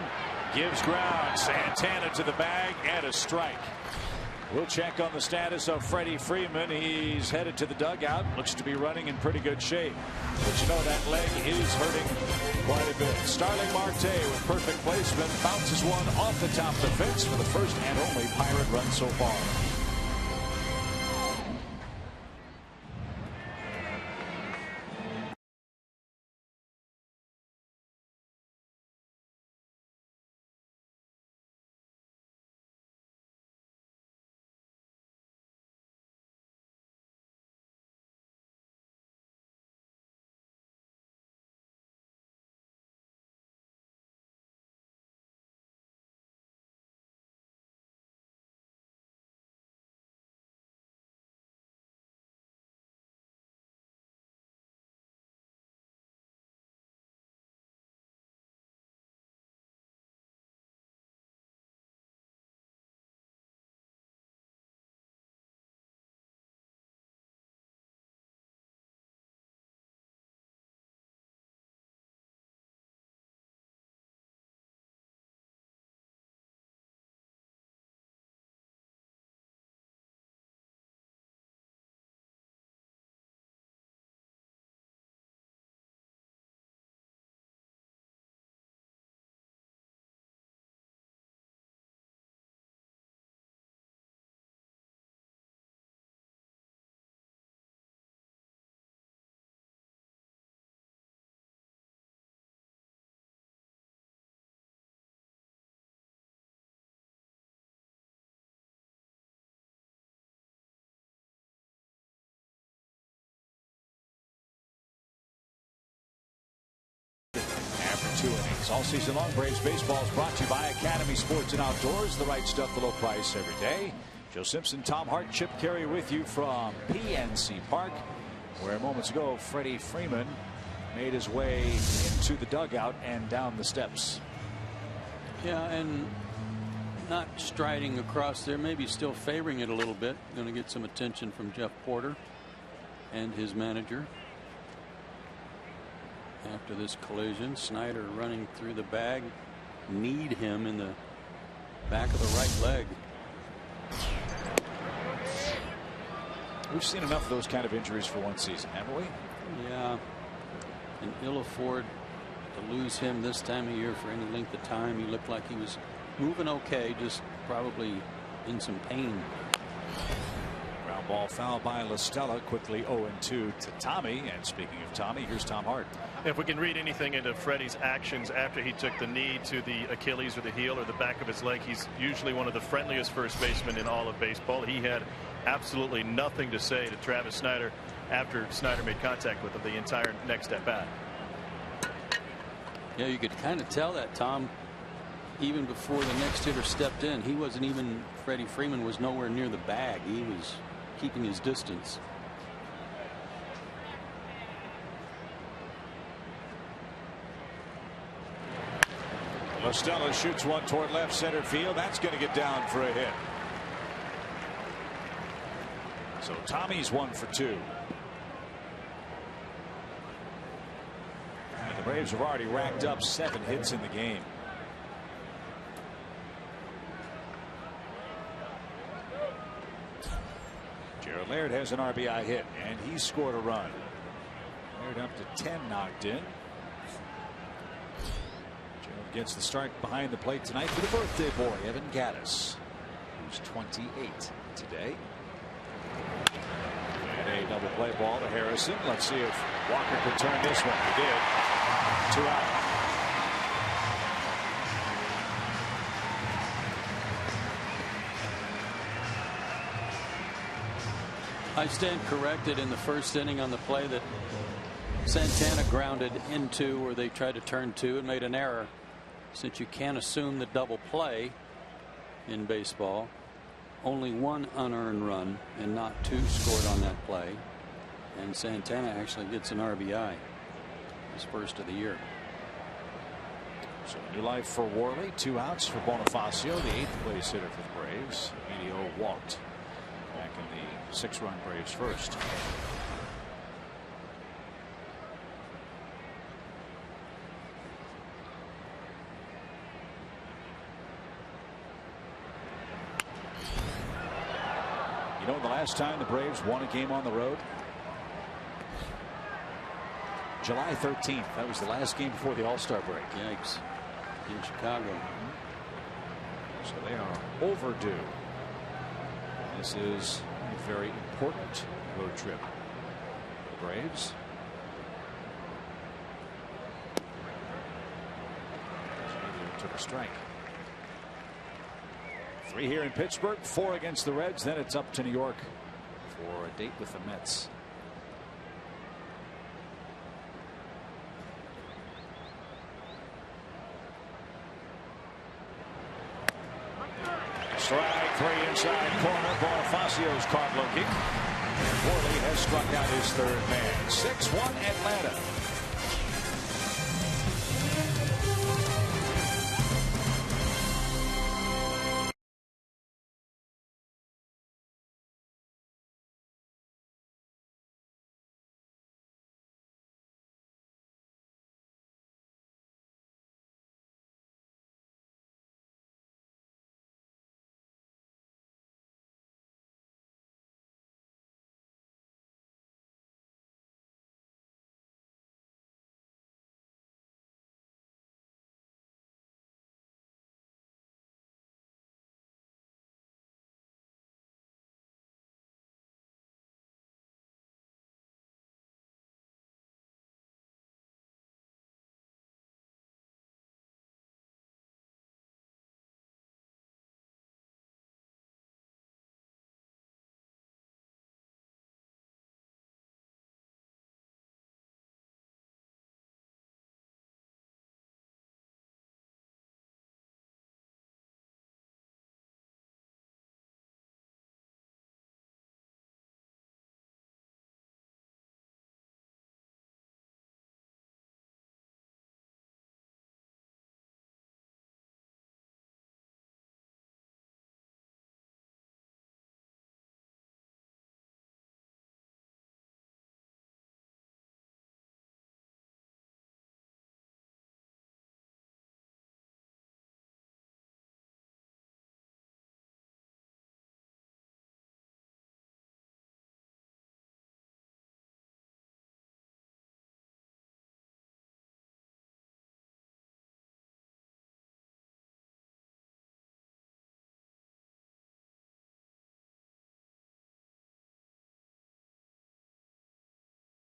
gives ground. Santana to the bag and a strike. We'll check on the status of Freddie Freeman. He's headed to the dugout. Looks to be running in pretty good shape. But you know that leg is hurting quite a bit. Starling Marte with perfect placement bounces one off the top of the fence for the first and only Pirate run so far. All season long, Braves baseball is brought to you by Academy Sports and Outdoors. The right stuff, the low price every day. Joe Simpson, Tom Hart, Chip Carey with you from PNC Park, where moments ago Freddie Freeman made his way into the dugout and down the steps. Yeah, and not striding across there, maybe still favoring it a little bit. Going to get some attention from Jeff Porter and his manager. After this collision, Snyder running through the bag, kneed him in the back of the right leg. We've seen enough of those kind of injuries for one season, haven't we? Yeah, and ill afford to lose him this time of year for any length of time. He looked like he was moving okay, just probably in some pain. Ground ball foul by La Stella, quickly 0-2 to Tommy. And speaking of Tommy, here's Tom Hart. If we can read anything into Freddie's actions after he took the knee to the Achilles or the heel or the back of his leg, he's usually one of the friendliest first basemen in all of baseball. He had absolutely nothing to say to Travis Snyder after Snyder made contact with him the entire next at bat. Yeah, you could kind of tell that, Tom, even before the next hitter stepped in. He wasn't even, Freddie Freeman was nowhere near the bag. He was keeping his distance. La Stella shoots one toward left center field. That's going to get down for a hit. So Tommy's 1 for 2. And the Braves have already racked up 7 hits in the game. Gerald Laird has an RBI hit, and he scored a run. Laird up to 10 knocked in. Gerald gets the start behind the plate tonight for the birthday boy, Evan Gattis, who's 28 today. And a double play ball to Harrison. Let's see if Walker could turn this one. He did. 2 out. I stand corrected in the first inning on the play that Santana grounded into, or they tried to turn to and made an error. Since you can't assume the double play in baseball, only 1 unearned run and not 2 scored on that play, and Santana actually gets an RBI, his first of the year. So new life for Worley. 2 outs for Bonifacio, the 8th place hitter for the Braves. Emilio walked back in the 6-run Braves first. You know, the last time the Braves won a game on the road? July 13th. That was the last game before the All-Star break. Yikes. In Chicago. So they are overdue. This is a very important road trip for the Braves. Took a strike. 3 here in Pittsburgh, 4 against the Reds. Then it's up to New York for a date with the Mets. Strike 3 inside corner. Bonifacio's caught looking. And Worley has struck out his 3rd man. 6-1 Atlanta.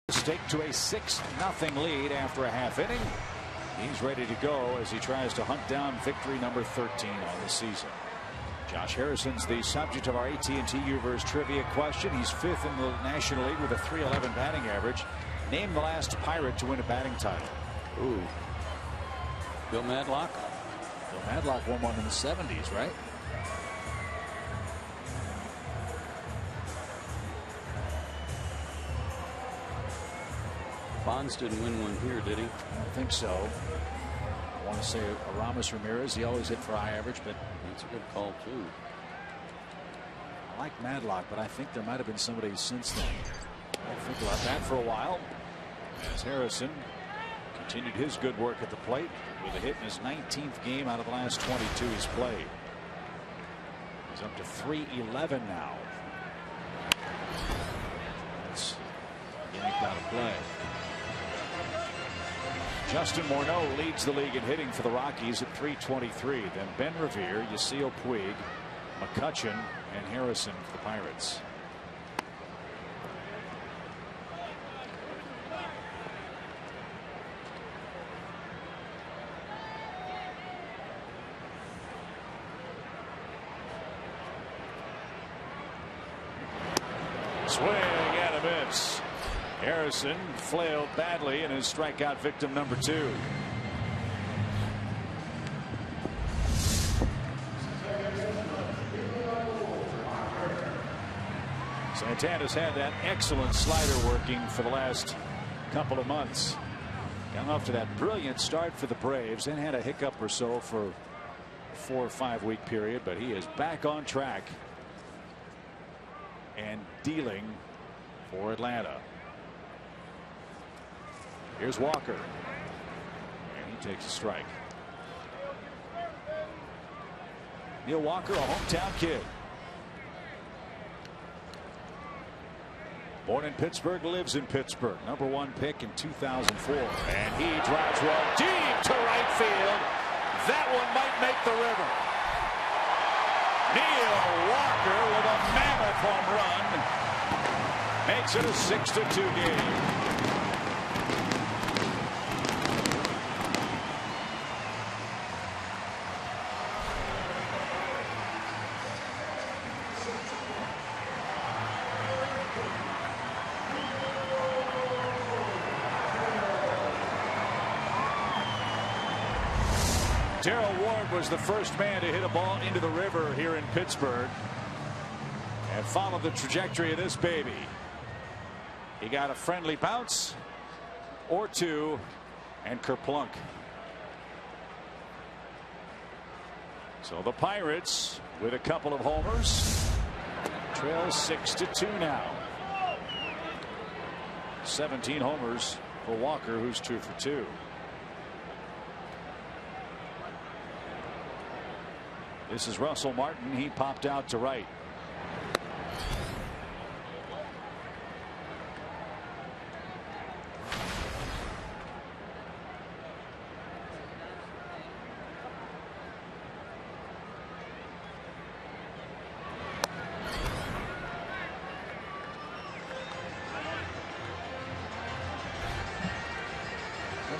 Stake to a 6-0 lead after a half inning. He's ready to go as he tries to hunt down victory number 13 on the season. Josh Harrison's the subject of our AT&T Uverse trivia question. He's 5th in the National League with a .311 batting average. Name the last Pirate to win a batting title. Ooh. Bill Madlock. Bill Madlock won one in the 70s, right? Bonds didn't win one here, did he? I don't think so. I want to say Aramis Ramirez. He always hit for high average, but that's a good call too. I like Madlock, but I think there might have been somebody since then. I'll think about that for a while. As Harrison continued his good work at the plate with a hit in his 19th game out of the last 22 he's played. He's up to .311 now. That's yanked out of play. Justin Morneau leads the league in hitting for the Rockies at .323. Then Ben Revere, Yasiel Puig, McCutchen, and Harrison for the Pirates. Swing and a miss. Harrison flailed badly and is strikeout victim number 2. Santana's had that excellent slider working for the last couple of months. Got off to that brilliant start for the Braves and had a hiccup or so for a 4 or 5 week period, but he is back on track and dealing for Atlanta. Here's Walker, and he takes a strike. Neil Walker, a hometown kid. Born in Pittsburgh, lives in Pittsburgh. #1 pick in 2004. And he drives one deep to right field. That one might make the river. Neil Walker with a mammoth home run makes it a 6-2 game. Darrell Ward was the first man to hit a ball into the river here in Pittsburgh and follow the trajectory of this baby. He got a friendly bounce or two and kerplunk. So the Pirates with a couple of homers trail 6-2 now. 17 homers for Walker, who's 2 for 2. This is Russell Martin. He popped out to right.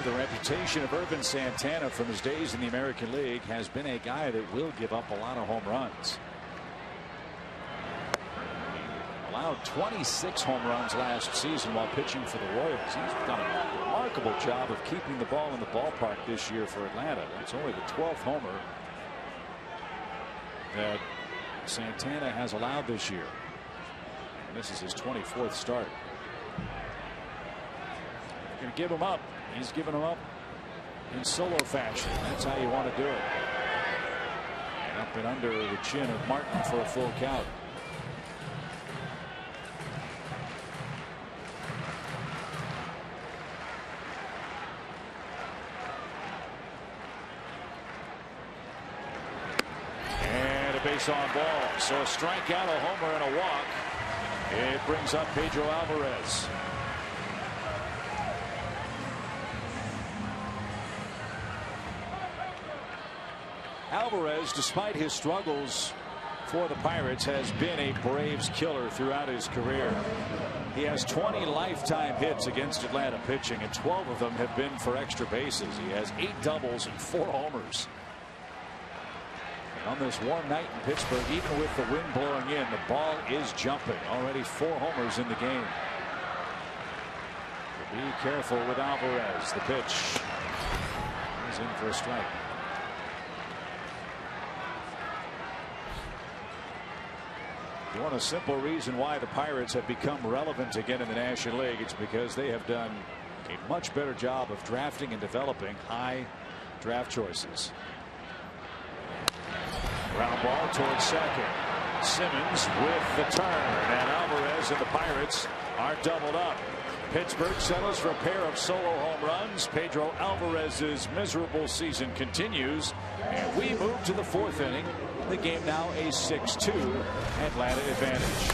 The reputation of Irvin Santana from his days in the American League has been a guy that will give up a lot of home runs. Allowed 26 home runs last season while pitching for the Royals. He's done a remarkable job of keeping the ball in the ballpark this year for Atlanta. That's only the 12th homer that Santana has allowed this year. And this is his 24th start. They're going to give him up. He's giving them up in solo fashion. That's how you want to do it. And up and under the chin of Martin for a full count. And a base on ball. So a strikeout, a homer, and a walk. It brings up Pedro Alvarez. Alvarez, despite his struggles for the Pirates has been a Braves killer throughout his career. He has 20 lifetime hits against Atlanta pitching, and 12 of them have been for extra bases. He has 8 doubles and 4 homers. And on this warm night in Pittsburgh, even with the wind blowing in, the ball is jumping. Already 4 homers in the game. Be careful with Alvarez. The pitch. He's in for a strike. You want a simple reason why the Pirates have become relevant again in the National League? It's because they have done a much better job of drafting and developing high draft choices. Ground ball towards second. Simmons with the turn, and Alvarez and the Pirates are doubled up. Pittsburgh settles for a pair of solo home runs. Pedro Alvarez's miserable season continues, and we move to the 4th inning. The game now a 6-2 Atlanta advantage.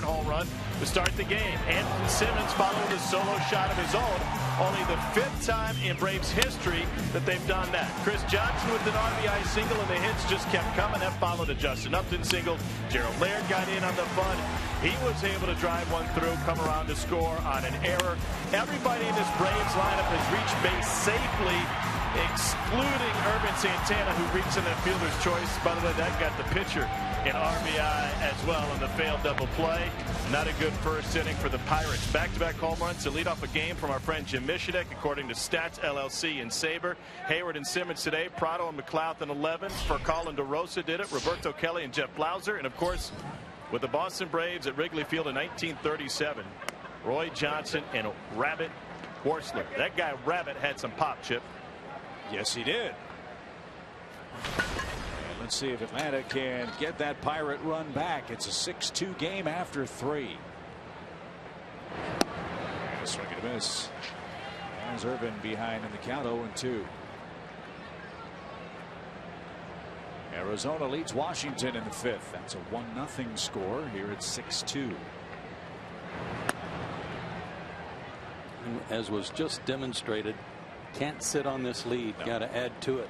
Home run to start the game. Anderson Simmons followed a solo shot of his own. Only the 5th time in Braves history that they've done that. Chris Johnson with an RBI single, and the hits just kept coming. That followed a Justin Upton single. Gerald Laird got in on the bunt. He was able to drive one through, come around to score on an error. Everybody in this Braves lineup has reached base safely, excluding Urban Santana, who reached in the fielder's choice. By the way, that got the pitcher an RBI as well on the failed double play. Not a good first inning for the Pirates. Back-to-back home runs to lead off a game from our friend Jim Mishinek, according to Stats LLC and Saber. Hayward and Simmons today. Prado and McLeod in 11. Furcal and DeRosa did it. Roberto Kelly and Jeff Blauser. And, of course, with the Boston Braves at Wrigley Field in 1937, Roy Johnson and Rabbit Horsler. That guy Rabbit had some pop, Chip. Yes, he did. And let's see if Atlanta can get that Pirate run back. It's a 6-2 game after 3. Swing and a miss. As Irvin behind in the count, 0-2. Arizona leads Washington in the 5th. That's a 1-0 score. Here it's 6-2. As was just demonstrated, can't sit on this lead. No. Got to add to it.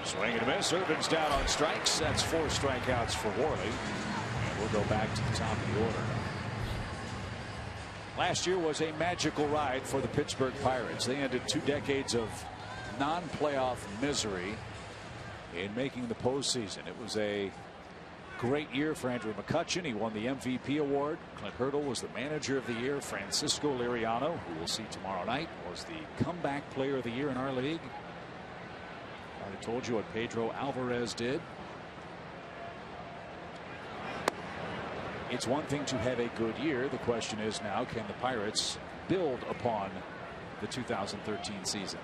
Swing and a miss. Irvin's down on strikes. That's 4 strikeouts for Worley. And we'll go back to the top of the order. Last year was a magical ride for the Pittsburgh Pirates. They ended 2 decades of non-playoff misery in making the postseason. It was a great year for Andrew McCutchen. He won the MVP award. Clint Hurdle was the manager of the year. Francisco Liriano, who we'll see tomorrow night, was the comeback player of the year in our league. I told you what Pedro Alvarez did. It's one thing to have a good year. The question is now, can the Pirates build upon the 2013 season?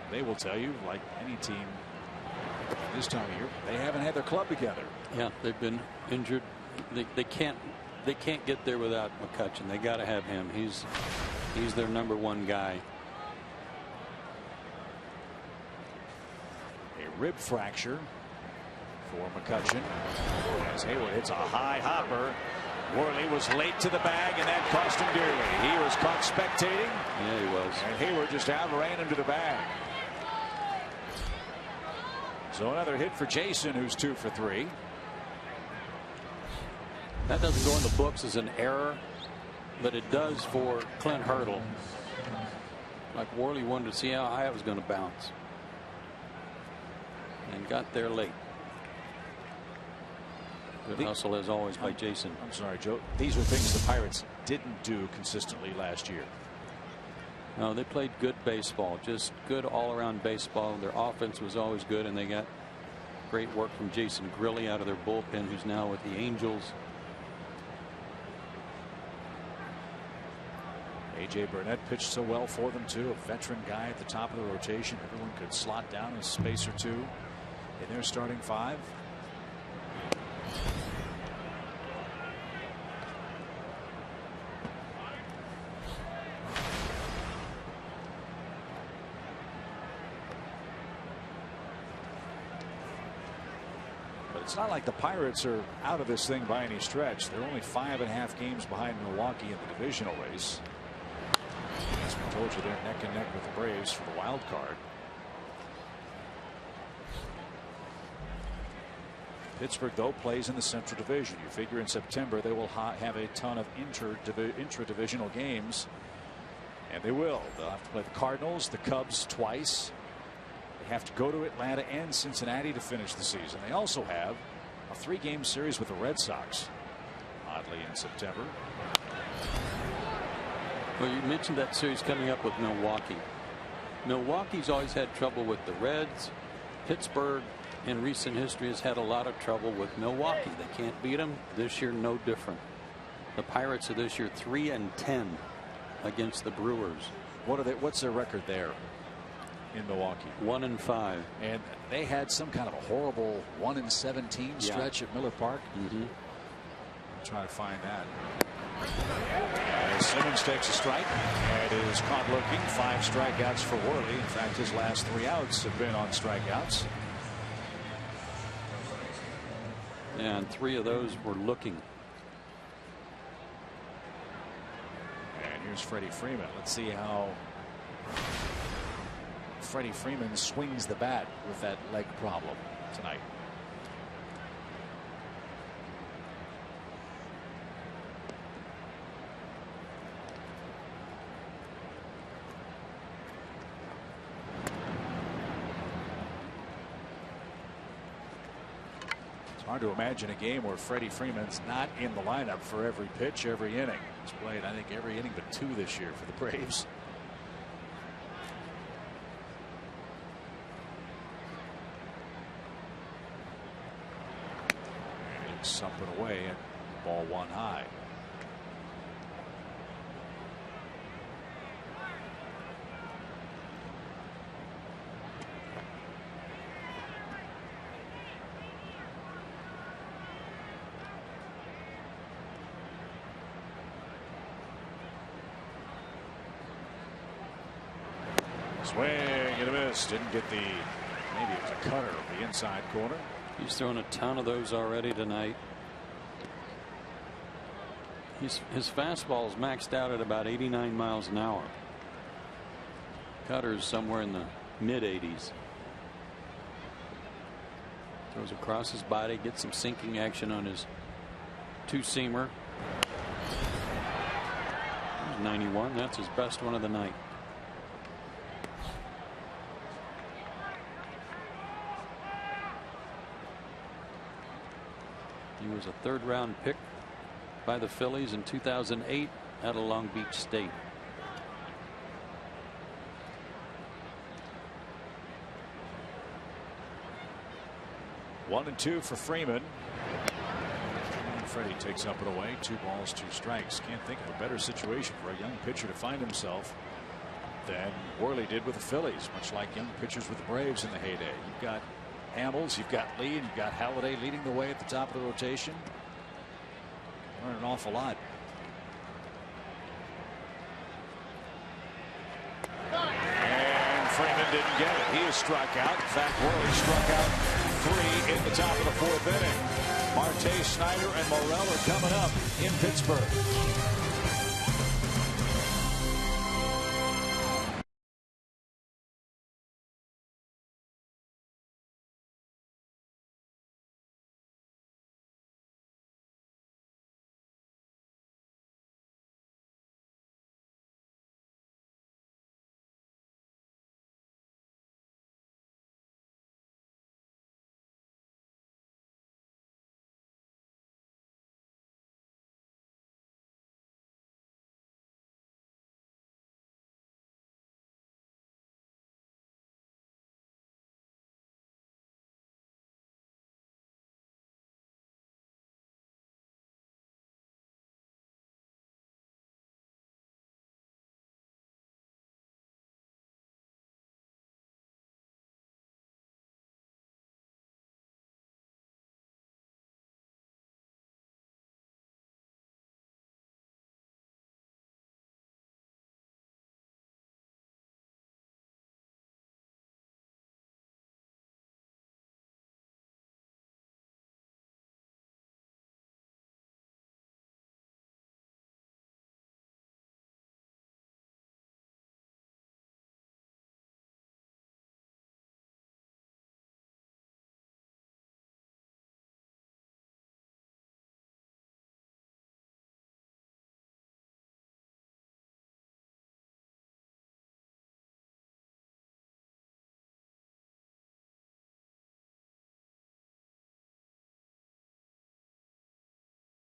They will tell you, like any team this time of year, they haven't had their club together. Yeah, they've been injured. They can't get there without McCutchen. They got to have him. He's their #1 guy. A rib fracture for McCutchen as Hayward hits a high hopper. Worley was late to the bag, and that cost him dearly. He was caught spectating. Yeah, he was. And Hayward just outran him to the bag. So another hit for Jason, who's 2 for 3. That doesn't go in the books as an error, but it does for Clint Hurdle. Like Worley wanted to see how high it was going to bounce, and got there late. Good hustle as always by Jason. I'm sorry, Joe. These are things the Pirates didn't do consistently last year. No, they played good baseball, just good all-around baseball. Their offense was always good, and they got great work from Jason Grilli out of their bullpen, who's now with the Angels. A.J. Burnett pitched so well for them, too. A veteran guy at the top of the rotation. Everyone could slot down a space or two in their starting 5. But it's not like the Pirates are out of this thing by any stretch. They're only 5.5 games behind Milwaukee in the divisional race. As we told you, they're neck and neck with the Braves for the wild card. Pittsburgh, though, plays in the Central Division. You figure in September they will have a ton of intra-divisional games, and they will. They'll have to play the Cardinals, the Cubs twice. They have to go to Atlanta and Cincinnati to finish the season. They also have a 3-game series with the Red Sox, oddly, in September. Well, you mentioned that series coming up with Milwaukee. Milwaukee's always had trouble with the Reds. Pittsburgh in recent history has had a lot of trouble with Milwaukee. They can't beat them. This year, no different. The Pirates are this year 3-10 against the Brewers. What's their record there in Milwaukee? 1-5. And they had some kind of a horrible 1-17 stretch at Miller Park. Mm-hmm. I'll try to find that. Simmons takes a strike and is caught looking. 5 strikeouts for Worley. In fact, his last 3 outs have been on strikeouts. And 3 of those were looking. And here's Freddie Freeman. Let's see how Freddie Freeman swings the bat with that leg problem tonight. Hard to imagine a game where Freddie Freeman's not in the lineup for every pitch, every inning. He's played, I think, every inning but 2 this year for the Braves. And he's something away and ball 1 high. Swing and a miss. Didn't get maybe it was a cutter of the inside corner. He's thrown a ton of those already tonight. His fastball is maxed out at about 89 miles an hour. Cutter's somewhere in the mid-80s. Throws across his body, gets some sinking action on his 2-seamer. 91. That's his best one of the night. He was a 3rd-round pick by the Phillies in 2008 out of Long Beach State. 1-2 for Freeman. And Freddie takes up and away. 2 balls, 2 strikes. Can't think of a better situation for a young pitcher to find himself than Worley did with the Phillies, much like young pitchers with the Braves in the heyday. You've got Hamels, you've got Lee, and you've got Halladay leading the way at the top of the rotation. Learn an awful lot. And Freeman didn't get it. He is struck out. In fact, Worley struck out 3 in the top of the 4th inning. Marte, Snyder, and Morel are coming up in Pittsburgh.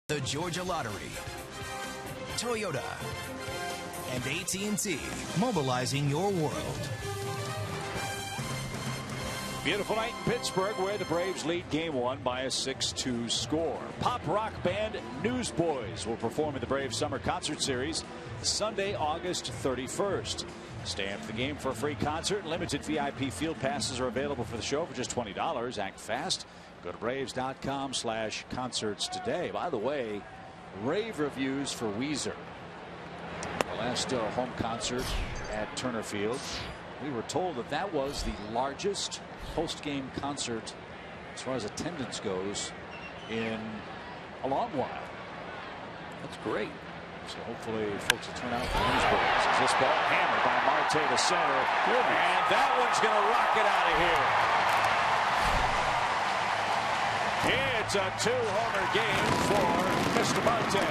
The Georgia Lottery, Toyota, and AT&T, mobilizing your world. Beautiful night in Pittsburgh, where the Braves lead Game 1 by a 6-2 score. Pop rock band Newsboys will perform in the Braves Summer Concert Series Sunday, August 31st. Stay after the game for a free concert. Limited VIP field passes are available for the show for just $20. Act fast. Go to Braves.com/concerts today. By the way, rave reviews for Weezer. The last home concert at Turner Field. We were told that that was the largest post-game concert as far as attendance goes in a long while. That's great. So hopefully folks will turn out for Newsboys. As this ball hammered by Marte to center. And that one's going to rocket out of here. It's a 2-homer game for Mr. Marte.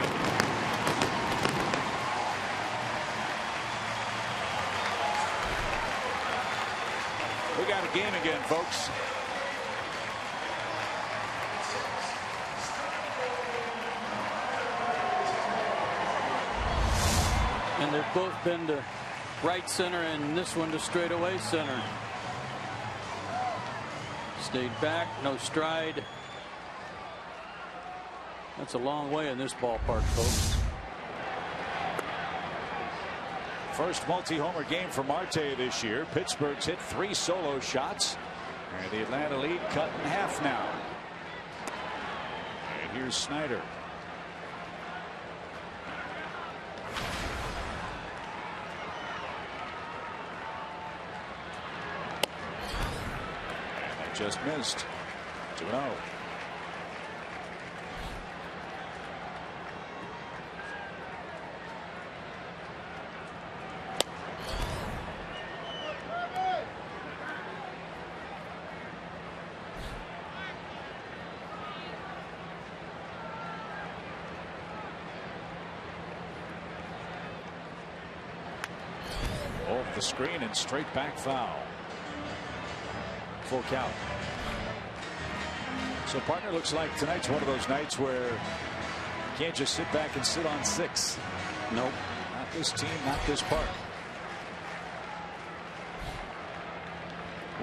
We got a game again, folks. And they've both been to right center, and this one to straightaway center. Stayed back, no stride. That's a long way in this ballpark, folks. First multi-homer game for Marte this year. Pittsburgh's hit 3 solo shots. And the Atlanta lead cut in half now. And here's Snyder. And that just missed. 2-0. The screen and straight back foul. Full count. So, partner, looks like tonight's one of those nights where you can't just sit back and sit on 6. Nope. Not this team, not this park.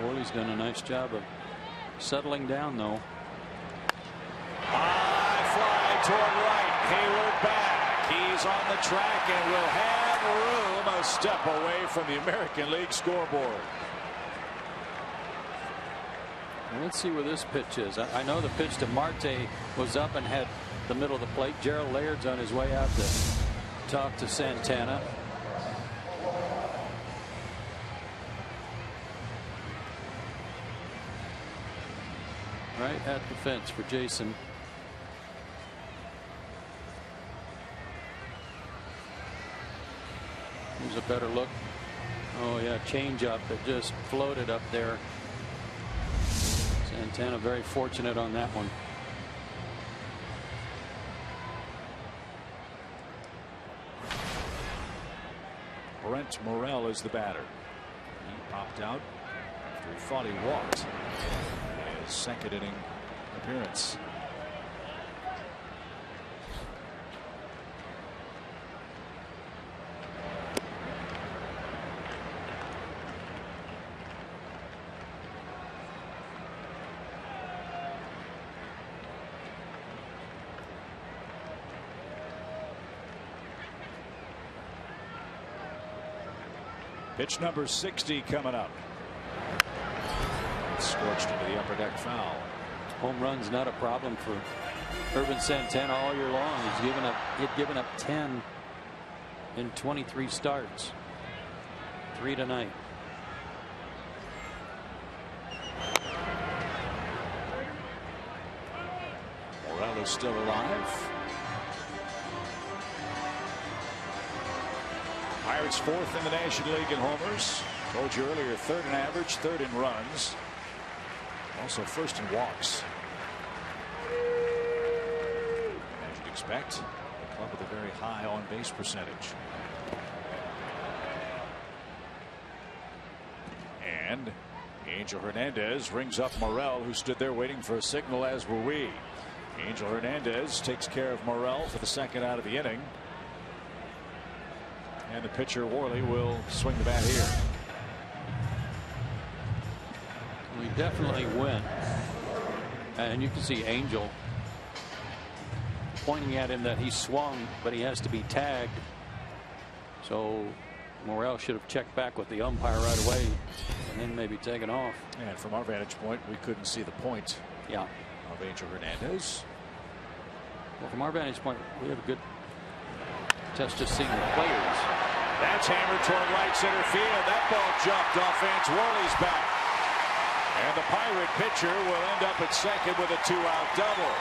Worley's done a nice job of settling down, though. toward right. Hayward back. He's on the track and will have room a step away from the American League scoreboard. Let's see where this pitch is. I know the pitch to Marte was up and had the middle of the plate. Gerald Laird's on his way out to talk to Santana. Right at the fence for Jason. Here's a better look. Oh yeah, change up that just floated up there. Santana very fortunate on that one. Brent Morel is the batter. He popped out after he thought he walked. His second inning appearance. Pitch number 60 coming up. Scorched into the upper deck foul. Home run's not a problem for Irvin Santana all year long. He'd given up 10 in 23 starts. 3 tonight. Morel is still alive. Pirates fourth in the National League in homers. Told you earlier, third in average, third in runs. Also first in walks. As you'd expect, a club with a very high on base percentage. And Angel Hernandez rings up Morel, who stood there waiting for a signal, as were we. Angel Hernandez takes care of Morel for the second out of the inning. And the pitcher Worley will swing the bat here. We definitely win. And you can see Angel pointing at him that he swung, but he has to be tagged. So Morel should have checked back with the umpire right away and then maybe taken off. And from our vantage point, we couldn't see the point of Angel Hernandez. Well, from our vantage point, we have a good test just seeing the players. That's hammered toward right center field. That ball jumped off Vance Worley's back. And the Pirate pitcher will end up at second with a 2-out double.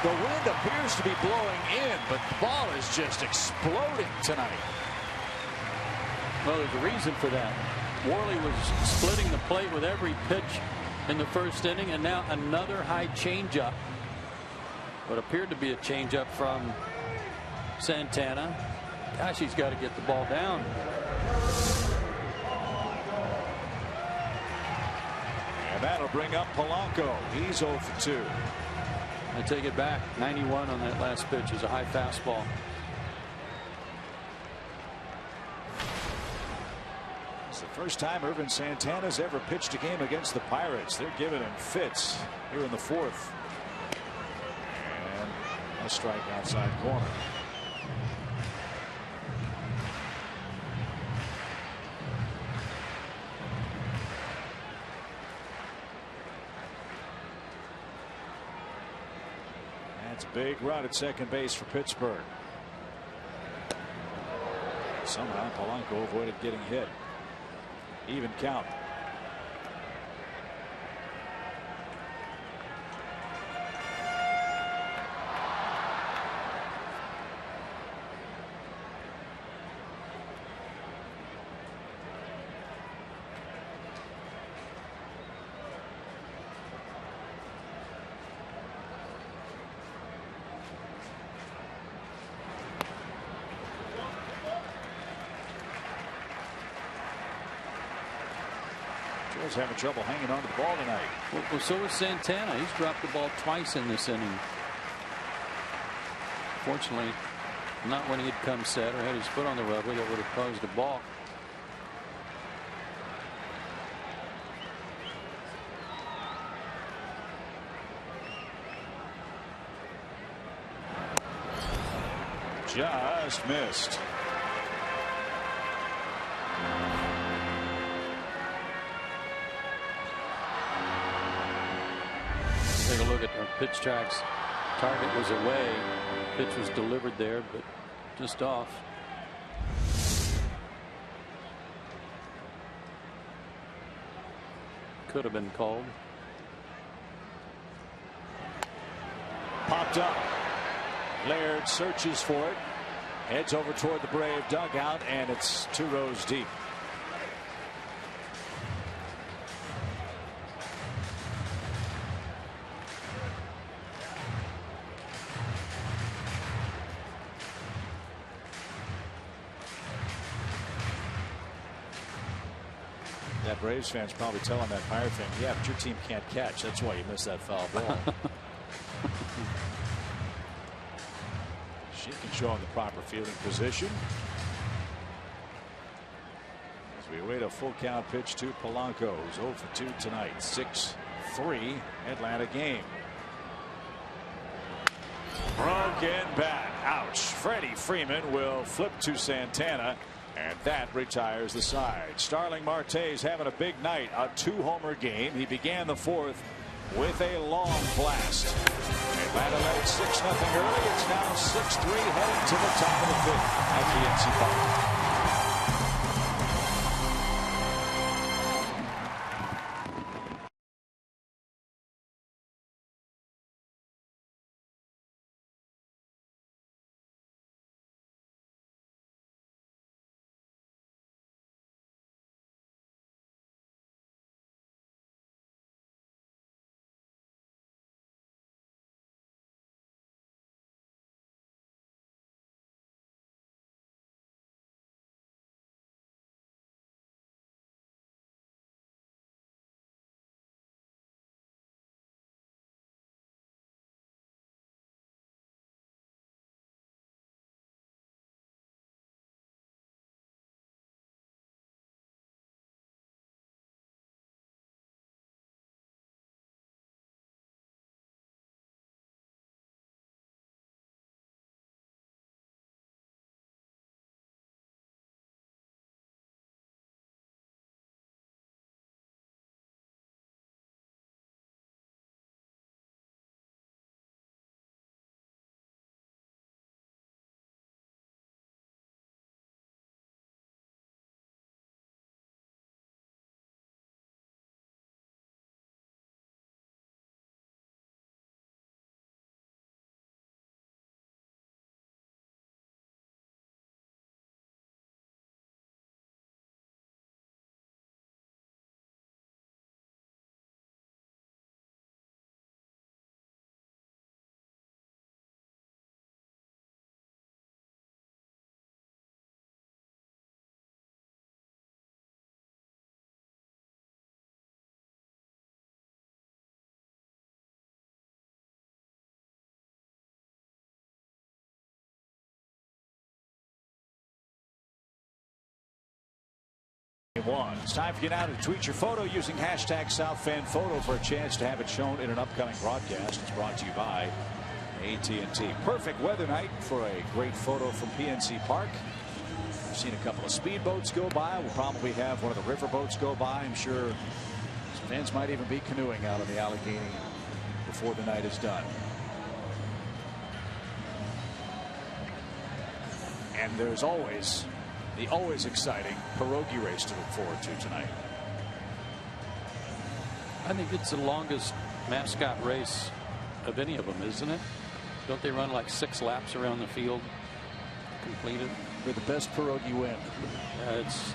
The wind appears to be blowing in, but the ball is just exploding tonight. Well, there's a reason for that. Worley was splitting the plate with every pitch in the first inning, and now another high changeup. What appeared to be a changeup from Santana. Gosh, he's got to get the ball down. And that'll bring up Polanco. He's 0 for 2. I take it back. 91 on that last pitch is a high fastball. It's the first time Irvin Santana's ever pitched a game against the Pirates. They're giving him fits here in the fourth. And a strike outside corner. That's a big run at second base for Pittsburgh. Somehow Polanco avoided getting hit. Even count. Having trouble hanging on to the ball tonight. Well, so is Santana. He's dropped the ball twice in this inning. Fortunately, not when he'd come set or had his foot on the rubber that would have caused a balk. Just missed. Take a look at our pitch tracks. Target was away. Pitch was delivered there, but just off. Could have been called. Popped up. Laird searches for it. Heads over toward the Brave dugout, and it's 2 rows deep. That Braves fan's probably telling that Pirate fan, yeah, but your team can't catch. That's why you missed that foul ball. She can show him the proper fielding position. As we await a full count pitch to Polanco, who's 0 for 2 tonight. 6-3 Atlanta game. Broken bat. Ouch. Freddie Freeman will flip to Santana, and that retires the side. Starling Marte's having a big night. A 2-homer game. He began the 4th with a long blast. Atlanta led 6-0 early. It's now 6-3 heading to the top of the 5th at PNC Park. It's time for you now to tweet your photo using hashtag SouthFanPhoto for a chance to have it shown in an upcoming broadcast. It's brought to you by AT&T. Perfect weather night for a great photo from PNC Park. We've seen a couple of speedboats go by. We'll probably have one of the river boats go by. I'm sure some fans might even be canoeing out on the Allegheny before the night is done. And there's always the always exciting pierogi race to look forward to tonight. I think it's the longest mascot race of any of them, isn't it? Don't they run like 6 laps around the field completed? For the best pierogi win.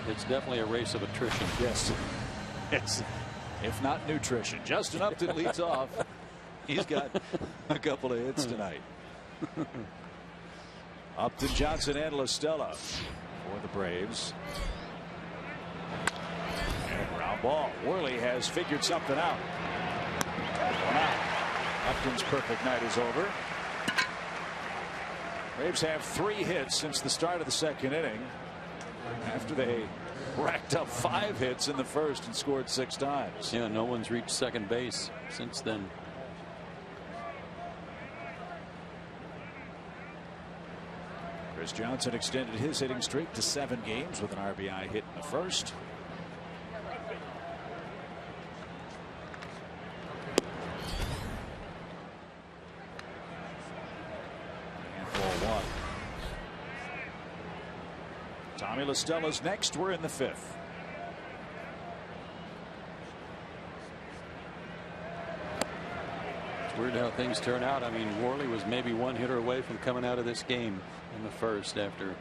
It's definitely a race of attrition. Yes, it's if not nutrition. Justin Upton leads off. He's got a couple of hits tonight. Upton, Johnson, and La Stella for the Braves. And a ground ball. Worley has figured something out. One out. Upton's perfect night is over. Braves have 3 hits since the start of the 2nd inning, after they racked up 5 hits in the 1st and scored 6 times. Yeah, no one's reached second base since then. Chris Johnson extended his hitting streak to 7 games with an RBI hit in the first. And ball 1. Tommy La Stella's next. We're in the 5th. It's weird how things turn out. I mean, Worley was maybe 1 hitter away from coming out of this game in the first after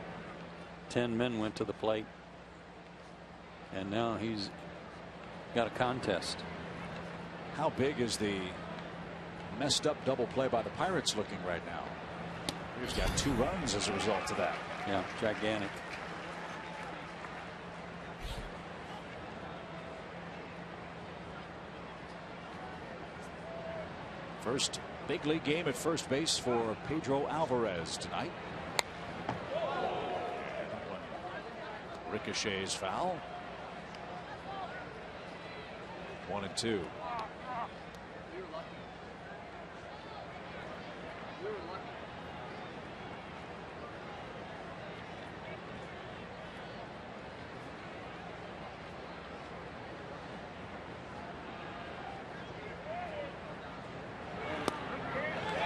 10 men went to the plate. And now he's got a contest. How big is the messed up double play by the Pirates looking right now? He's got 2 runs as a result of that. Yeah, gigantic. First big league game at first base for Pedro Alvarez tonight. Ricochets foul. 1-2.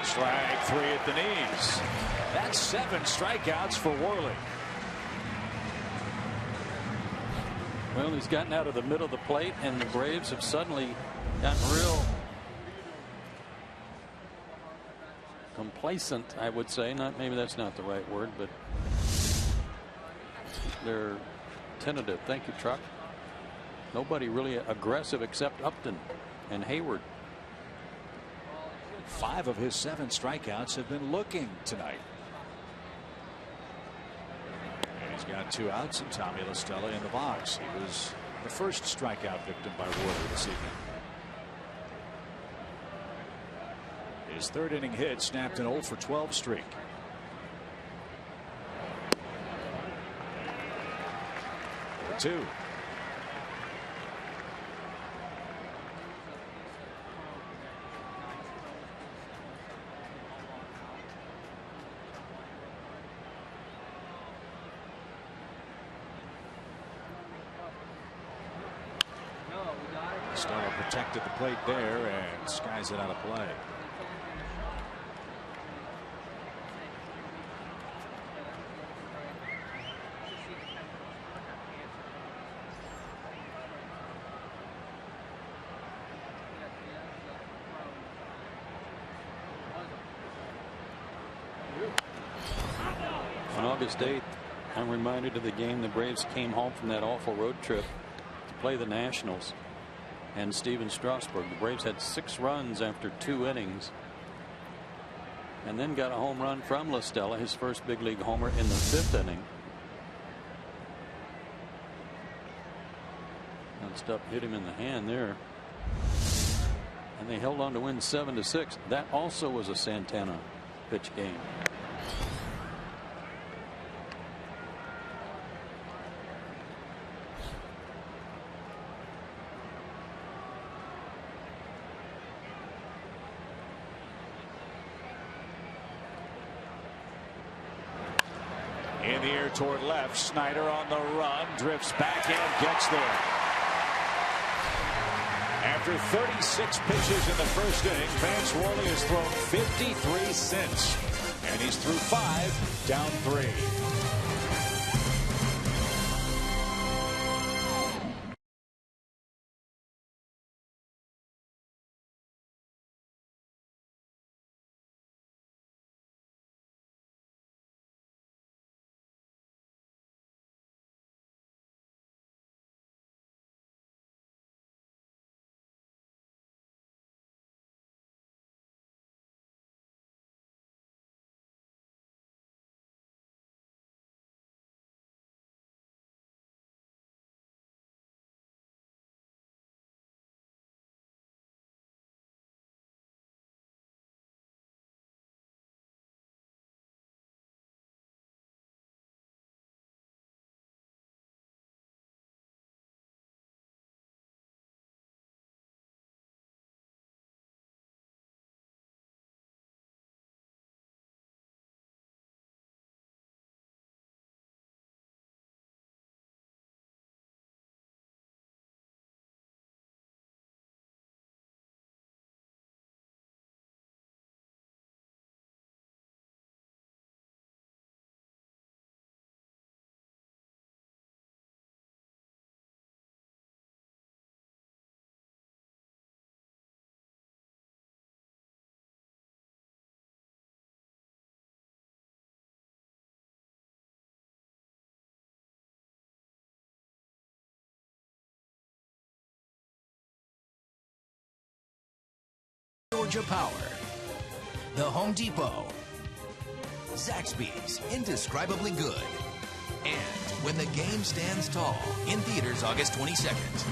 Strike 3 at the knees. That's 7 strikeouts for Worley. Well, he's gotten out of the middle of the plate, and the Braves have suddenly gotten real complacent, I would say. Maybe that's not the right word, but they're tentative. Thank you, Truck. Nobody really aggressive except Upton and Hayward. 5 of his 7 strikeouts have been looking tonight. And he's got 2 outs, and Tommy La Stella in the box. He was the first strikeout victim by Worley this evening. His 3rd inning hit snapped an 0 for 12 streak. Two. Stella protected the plate there and skies it out of play. On August 8th, I'm reminded of the game the Braves came home from that awful road trip to play the Nationals and Steven Strasburg. The Braves had 6 runs after 2 innings and then got a home run from La Stella, his first big league homer, in the 5th inning. That stuff hit him in the hand there, and they held on to win 7-6. That also was a Santana pitch game. In the air toward left. Snyder on the run, drifts back and gets there. After 36 pitches in the first inning, Vance Worley has thrown 53 since, and he's through 5, down 3. Georgia Power, The Home Depot, Zaxby's Indescribably Good, and When the Game Stands Tall, in theaters August 22nd.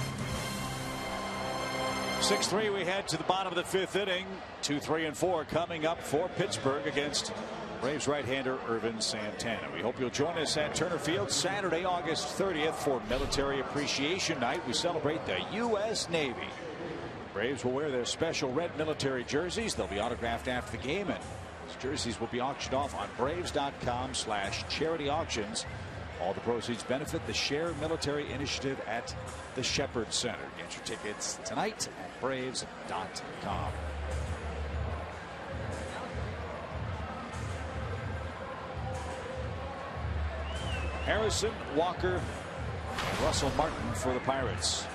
6-3, we head to the bottom of the fifth inning. 2, 3, and 4 coming up for Pittsburgh against Braves right-hander Ervin Santana. We hope you'll join us at Turner Field Saturday, August 30th for Military Appreciation Night. We celebrate the U.S. Navy. Braves will wear their special red military jerseys. They'll be autographed after the game, and these jerseys will be auctioned off on Braves.com/charity auctions. All the proceeds benefit the Share Military Initiative at the Shepherd Center. Get your tickets tonight at Braves.com. Harrison, Walker, and Russell Martin for the Pirates.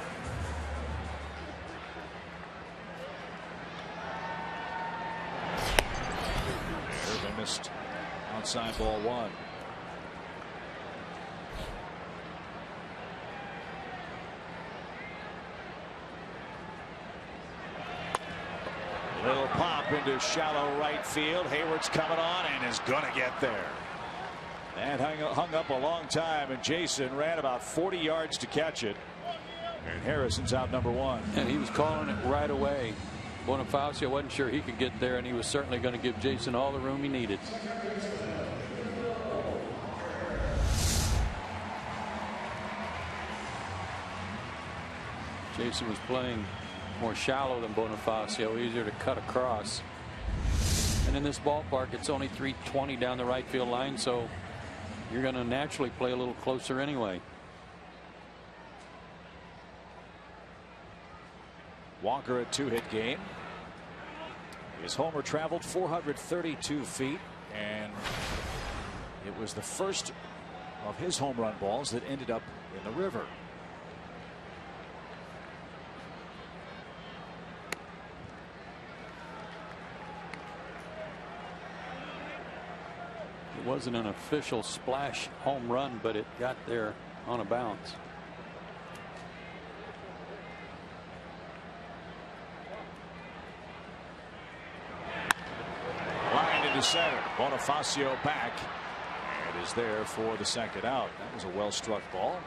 Irvin missed outside ball 1. Little pop into shallow right field. Hayward's coming on and is going to get there. That hung up a long time, and Jason ran about 40 yards to catch it. And Harrison's out number 1. And he was calling it right away. Bonifacio wasn't sure he could get there, and he was certainly going to give Jason all the room he needed. Jason was playing more shallow than Bonifacio, easier to cut across. And in this ballpark, it's only 320 down the right field line, so you're going to naturally play a little closer anyway. Walker, a 2-hit game. His homer traveled 432 feet, and it was the first of his home run balls that ended up in the river. It wasn't an official splash home run, but it got there on a bounce. Line into center. Bonifacio back and is there for the second out. That was a well-struck ball.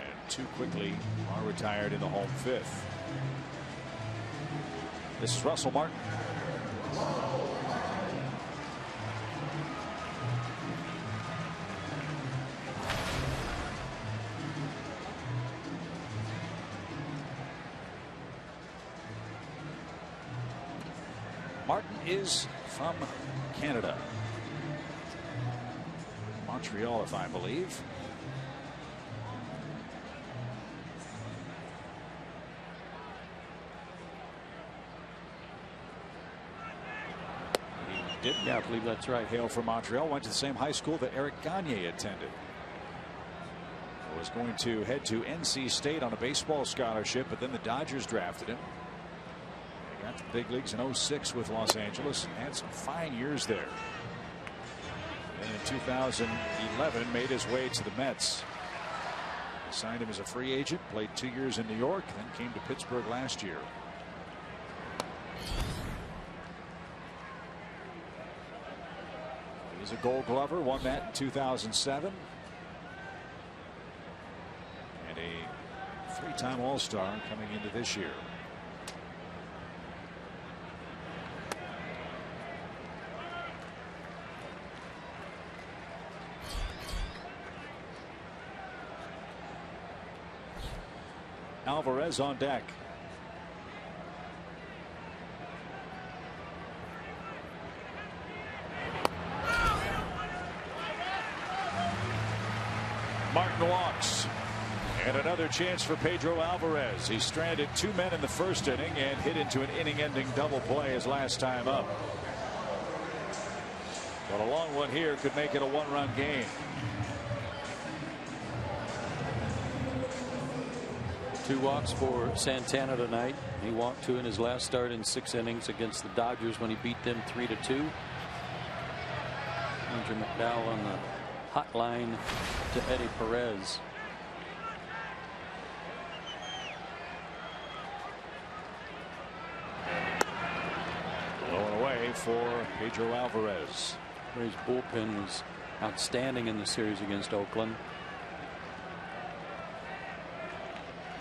And 2 quickly are retired in the home fifth. This is Russell Martin. Martin is from Canada. Montreal, if I believe. He did, yeah, I believe that's right. Hail from Montreal. Went to the same high school that Eric Gagne attended. Was going to head to NC State on a baseball scholarship, but then the Dodgers drafted him. Got to the big leagues in 06 with Los Angeles. Had some fine years there. And in 2011 made his way to the Mets. They signed him as a free agent. Played 2 years in New York. Then came to Pittsburgh last year. He's a Gold Glover. Won that in 2007. And a 3-time All-Star coming into this year. Alvarez on deck. Martin walks. And another chance for Pedro Alvarez. He stranded 2 men in the first inning and hit into an inning-ending double play his last time up. But a long one here could make it a 1-run game. 2 walks for Santana tonight. He walked 2 in his last start in 6 innings against the Dodgers when he beat them 3-2. Andrew McDowell on the hotline to Eddie Perez. save for Pedro Alvarez. His bullpen was outstanding in the series against Oakland.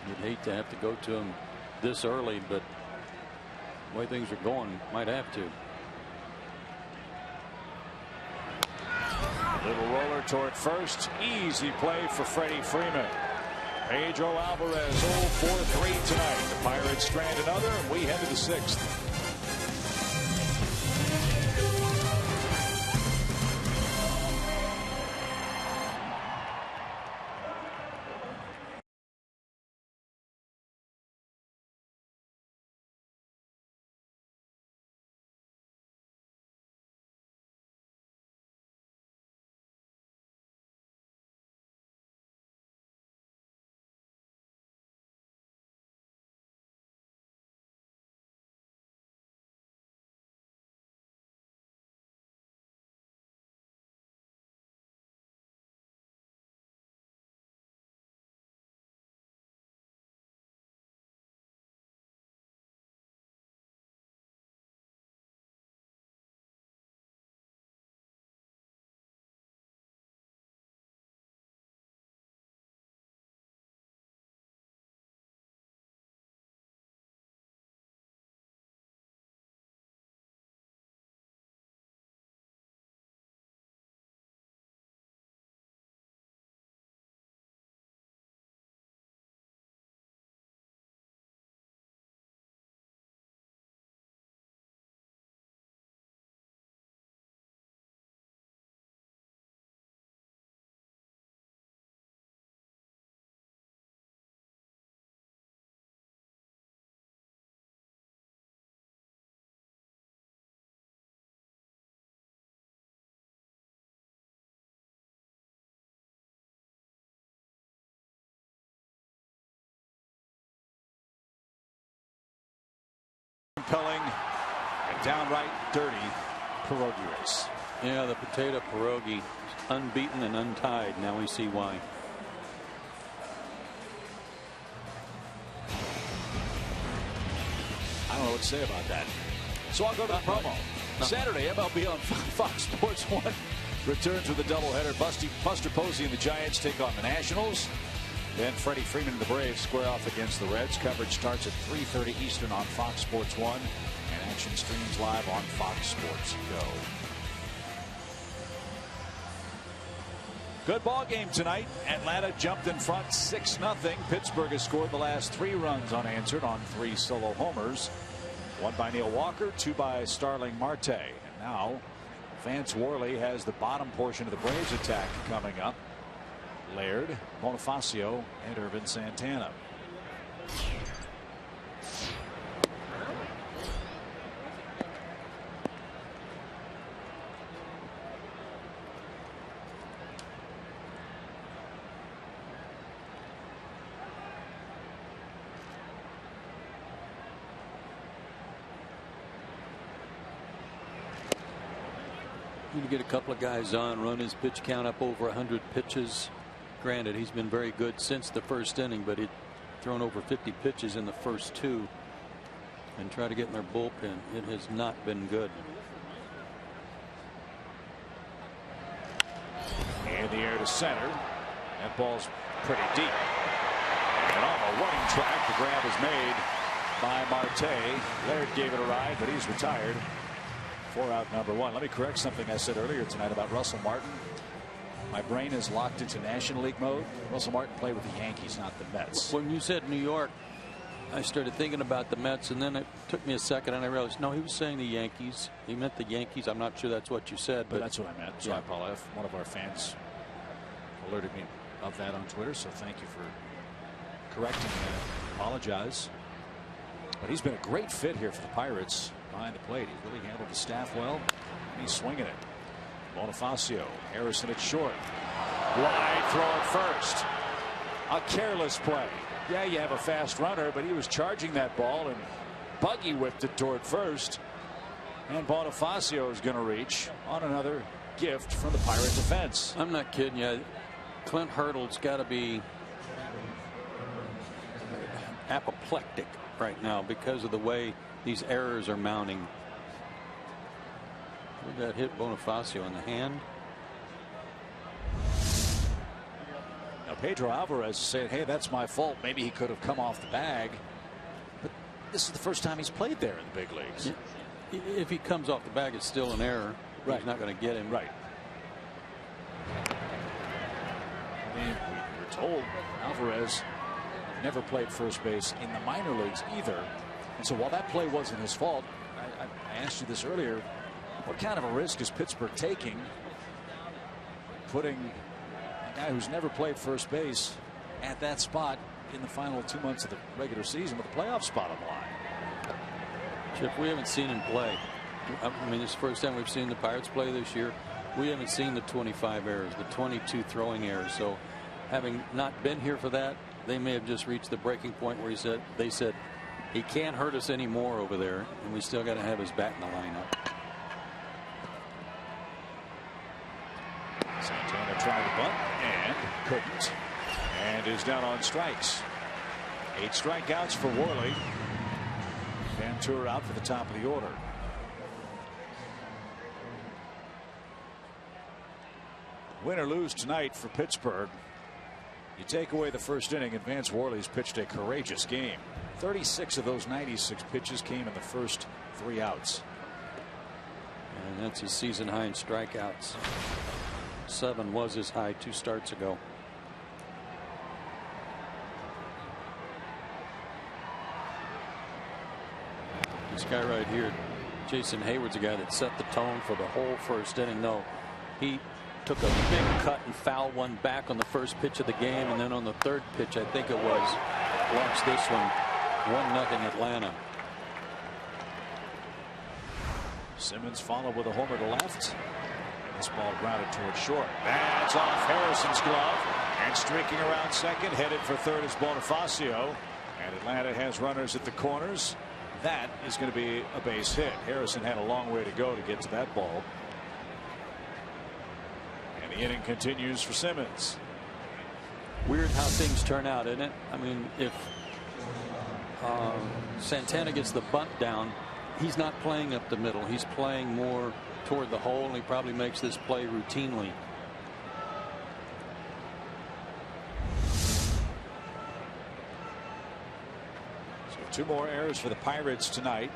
You'd hate to have to go to him this early, but the way things are going, might have to. Little roller toward first. Easy play for Freddie Freeman. Pedro Alvarez 0-for-3 tonight. The Pirates strand another, and we head to the 6th. Compelling and downright dirty pierogi race. Yeah, the potato pierogi, unbeaten and untied. Now we see why. I don't know what to say about that. So I'll go to the promo. Saturday, MLB on Fox Sports 1 returns with a doubleheader. Buster Posey and the Giants take on the Nationals. Then Freddie Freeman and the Braves square off against the Reds. Coverage starts at 3:30 Eastern on Fox Sports 1. And action streams live on Fox Sports Go. Good ball game tonight. Atlanta jumped in front 6-0. Pittsburgh has scored the last 3 runs unanswered on 3 solo homers. 1 by Neil Walker, 2 by Starling Marte. And now Vance Worley has the bottom portion of the Braves attack coming up. Laird, Bonifacio, and Irvin Santana. You get a couple of guys on, run his pitch count up over 100 pitches. Granted, he's been very good since the first inning, but he'd thrown over 50 pitches in the first 2 and try to get in their bullpen. It has not been good. In the air to center. That ball's pretty deep. And on a running track, the grab is made by Marte. Laird gave it a ride, but he's retired. 4 out number 1. Let me correct something I said earlier tonight about Russell Martin. My brain is locked into National League mode. Russell Martin played with the Yankees, not the Mets. When you said New York, I started thinking about the Mets, and then it took me a second, and I realized, no, he was saying the Yankees. He meant the Yankees. I'm not sure that's what you said. But that's what I meant. So yeah. I apologize. One of our fans alerted me of that on Twitter, so thank you for correcting that. Apologize. But he's been a great fit here for the Pirates behind the plate. He's really handled the staff well, and he's swinging it. Bonifacio, Harrison at short. Wide throw at first. A careless play. Yeah, you have a fast runner, but he was charging that ball and buggy whipped it toward first. And Bonifacio is going to reach on another gift from the Pirate defense. I'm not kidding you. Clint Hurdle's got to be apoplectic right now because of the way these errors are mounting. That hit Bonifacio in the hand. Now Pedro Alvarez said, hey, that's my fault. Maybe he could have come off the bag. But this is the first time he's played there in the big leagues. If he comes off the bag, it's still an error. Right. He's not going to get him. Right. I mean, we were told Alvarez never played first base in the minor leagues either. And so while that play wasn't his fault, I asked you this earlier, what kind of a risk is Pittsburgh taking putting a guy who's never played first base at that spot in the final 2 months of the regular season with a playoff spot on the line? Chip, we haven't seen him play. I mean, it's the first time we've seen the Pirates play this year. We haven't seen the 25 errors, the 22 throwing errors. So having not been here for that, they may have just reached the breaking point where they said he can't hurt us anymore over there, and we still got to have his bat in the lineup. Santana tried to bunt and couldn't, and is down on strikes. 8 strikeouts for Worley. Ventura out for the top of the order. Win or lose tonight for Pittsburgh. You take away the first inning, and Vance Worley's pitched a courageous game. 36 of those 96 pitches came in the first 3 outs. And that's his season high in strikeouts. 7 was his high 2 starts ago. This guy right here, Jason Hayward's a guy that set the tone for the whole first inning. No, he took a big cut and fouled one back on the first pitch of the game, and then on the 3rd pitch, I think it was, launched this one 1-0 Atlanta. Simmons followed with a homer to left. This ball grounded toward short. That's off Harrison's glove, and streaking around second, headed for third is Bonifacio, and Atlanta has runners at the corners. That is going to be a base hit. Harrison had a long way to go to get to that ball. And the inning continues for Simmons. Weird how things turn out, isn't it? I mean, if Santana gets the bunt down, he's not playing up the middle. He's playing more toward the hole, and he probably makes this play routinely. So 2 more errors for the Pirates tonight.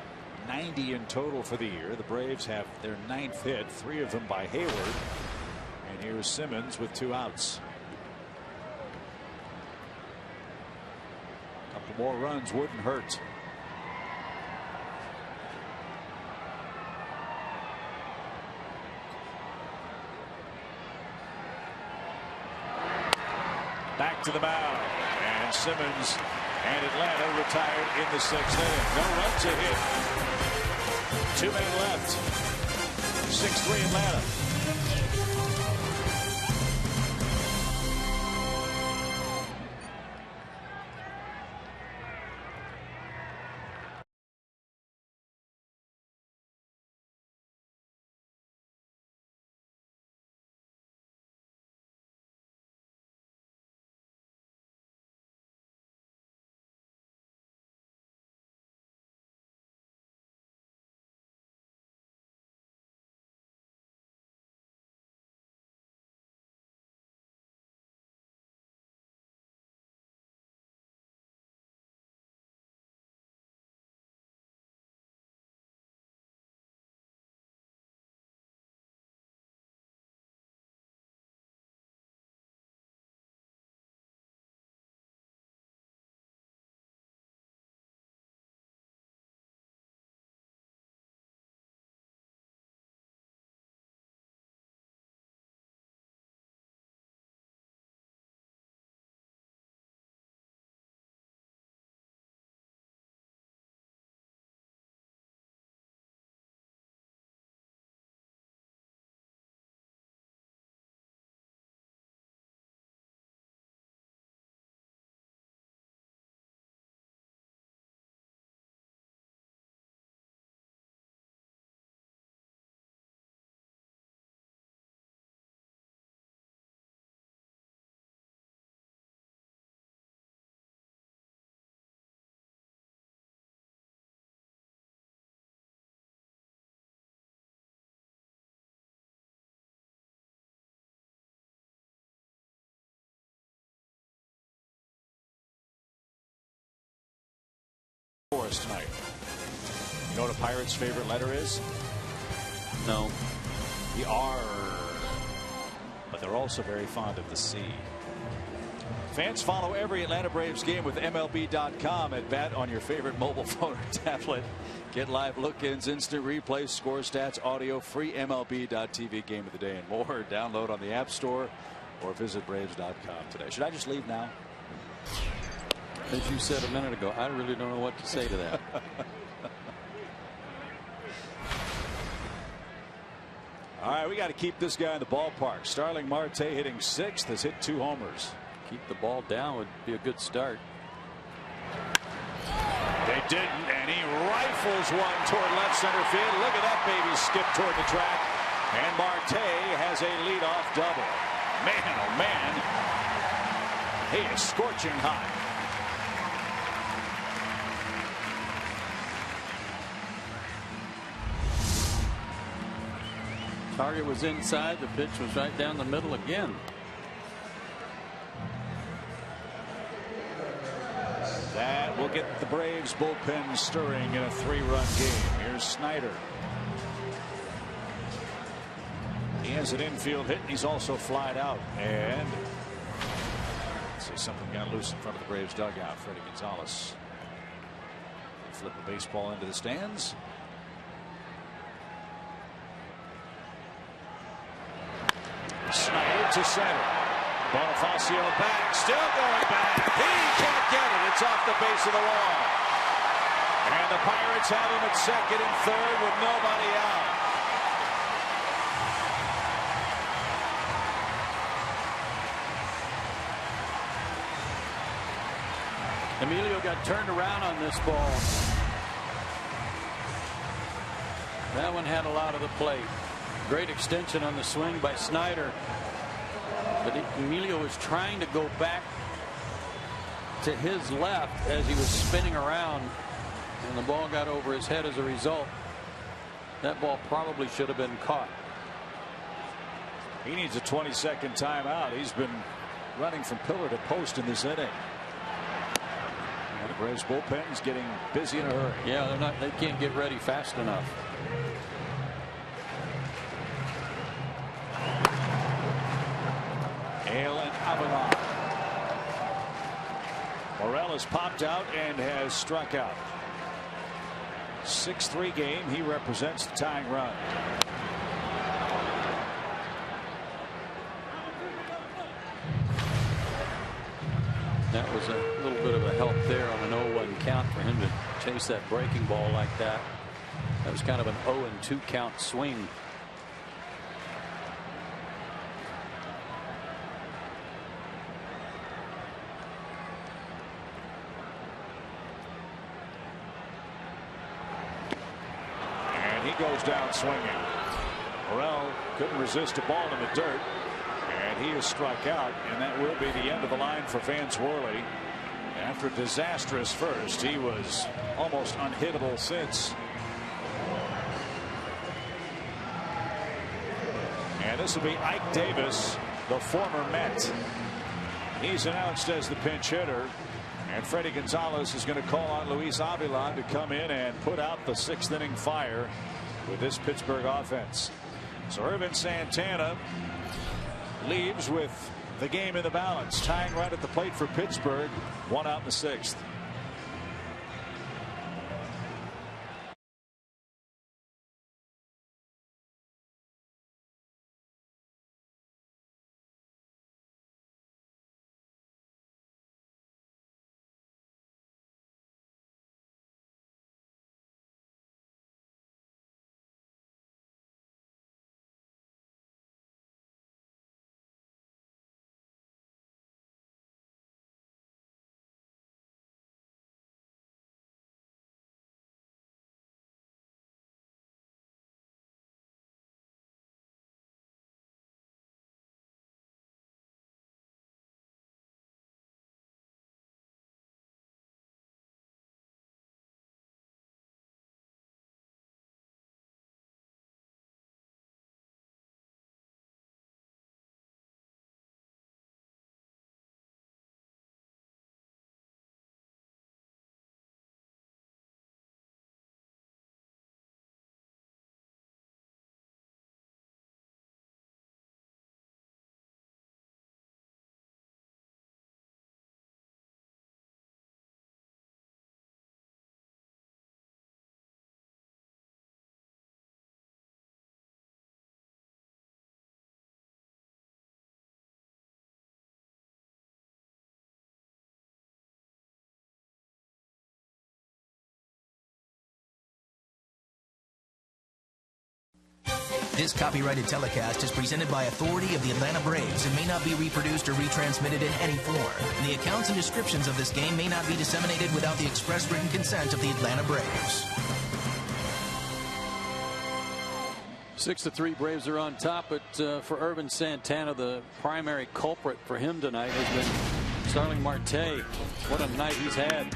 90 in total for the year. The Braves have their 9th hit, 3 of them by Hayward. And here's Simmons with 2 outs. A couple more runs wouldn't hurt. Back to the mound, and Simmons and Atlanta retired in the 6th inning. No run to hit. 2 men left. 6-3 Atlanta. us tonight. You know what a Pirate's favorite letter is? No. The R. But they're also very fond of the C. Fans follow every Atlanta Braves game with MLB.com at bat on your favorite mobile phone or tablet. Get live look-ins, instant replays, score stats, audio, free MLB.tv game of the day and more. Download on the App Store or visit Braves.com today. Should I just leave now? As you said a minute ago, I really don't know what to say to that. All right, we got to keep this guy in the ballpark. Starling Marte hitting 6th, has hit 2 homers. Keep the ball down would be a good start. They didn't, and he rifles one toward left center field. Look at that baby skip toward the track. And Marte has a leadoff double. Man, oh man, he is scorching hot. Target was inside. The pitch was right down the middle again. That will get the Braves bullpen stirring in a 3-run game. Here's Snyder. He has an infield hit, and he's also flied out. And let's see, something got loose in front of the Braves dugout. Freddie Gonzalez flip the baseball into the stands. Snyder to center. Bonifacio back, still going back. He can't get it. It's off the base of the wall. And the Pirates have him at second and third with nobody out. Emilio got turned around on this ball. That one had a lot of the plate. Great extension on the swing by Snyder. But Emilio was trying to go back to his left as he was spinning around, and the ball got over his head as a result. That ball probably should have been caught. He needs a 20-second timeout. He's been running from pillar to post in this inning. And the Braves bullpen is getting busy in a hurry. Yeah, they can't get ready fast enough. Hale and Avalon. Morel has popped out and has struck out. 6-3 game. He represents the tying run. That was a little bit of a help there on an 0-1 count for him to chase that breaking ball like that. That was kind of an 0-2 count swing. Goes down swinging. Morel couldn't resist a ball in the dirt, and he is struck out, and that will be the end of the line for Vance Worley. After a disastrous first, he was almost unhittable since. And this will be Ike Davis, the former Met. He's announced as the pinch hitter. And Freddie Gonzalez is going to call on Luis Avilan to come in and put out the 6th inning fire with this Pittsburgh offense. So Irvin Santana leaves with the game in the balance. Tying run at the plate for Pittsburgh. 1 out in the 6th. This copyrighted telecast is presented by authority of the Atlanta Braves and may not be reproduced or retransmitted in any form. The accounts and descriptions of this game may not be disseminated without the express written consent of the Atlanta Braves. 6-3 Braves are on top, but for Irvin Santana, the primary culprit for him tonight has been Starling Marte. What a night he's had.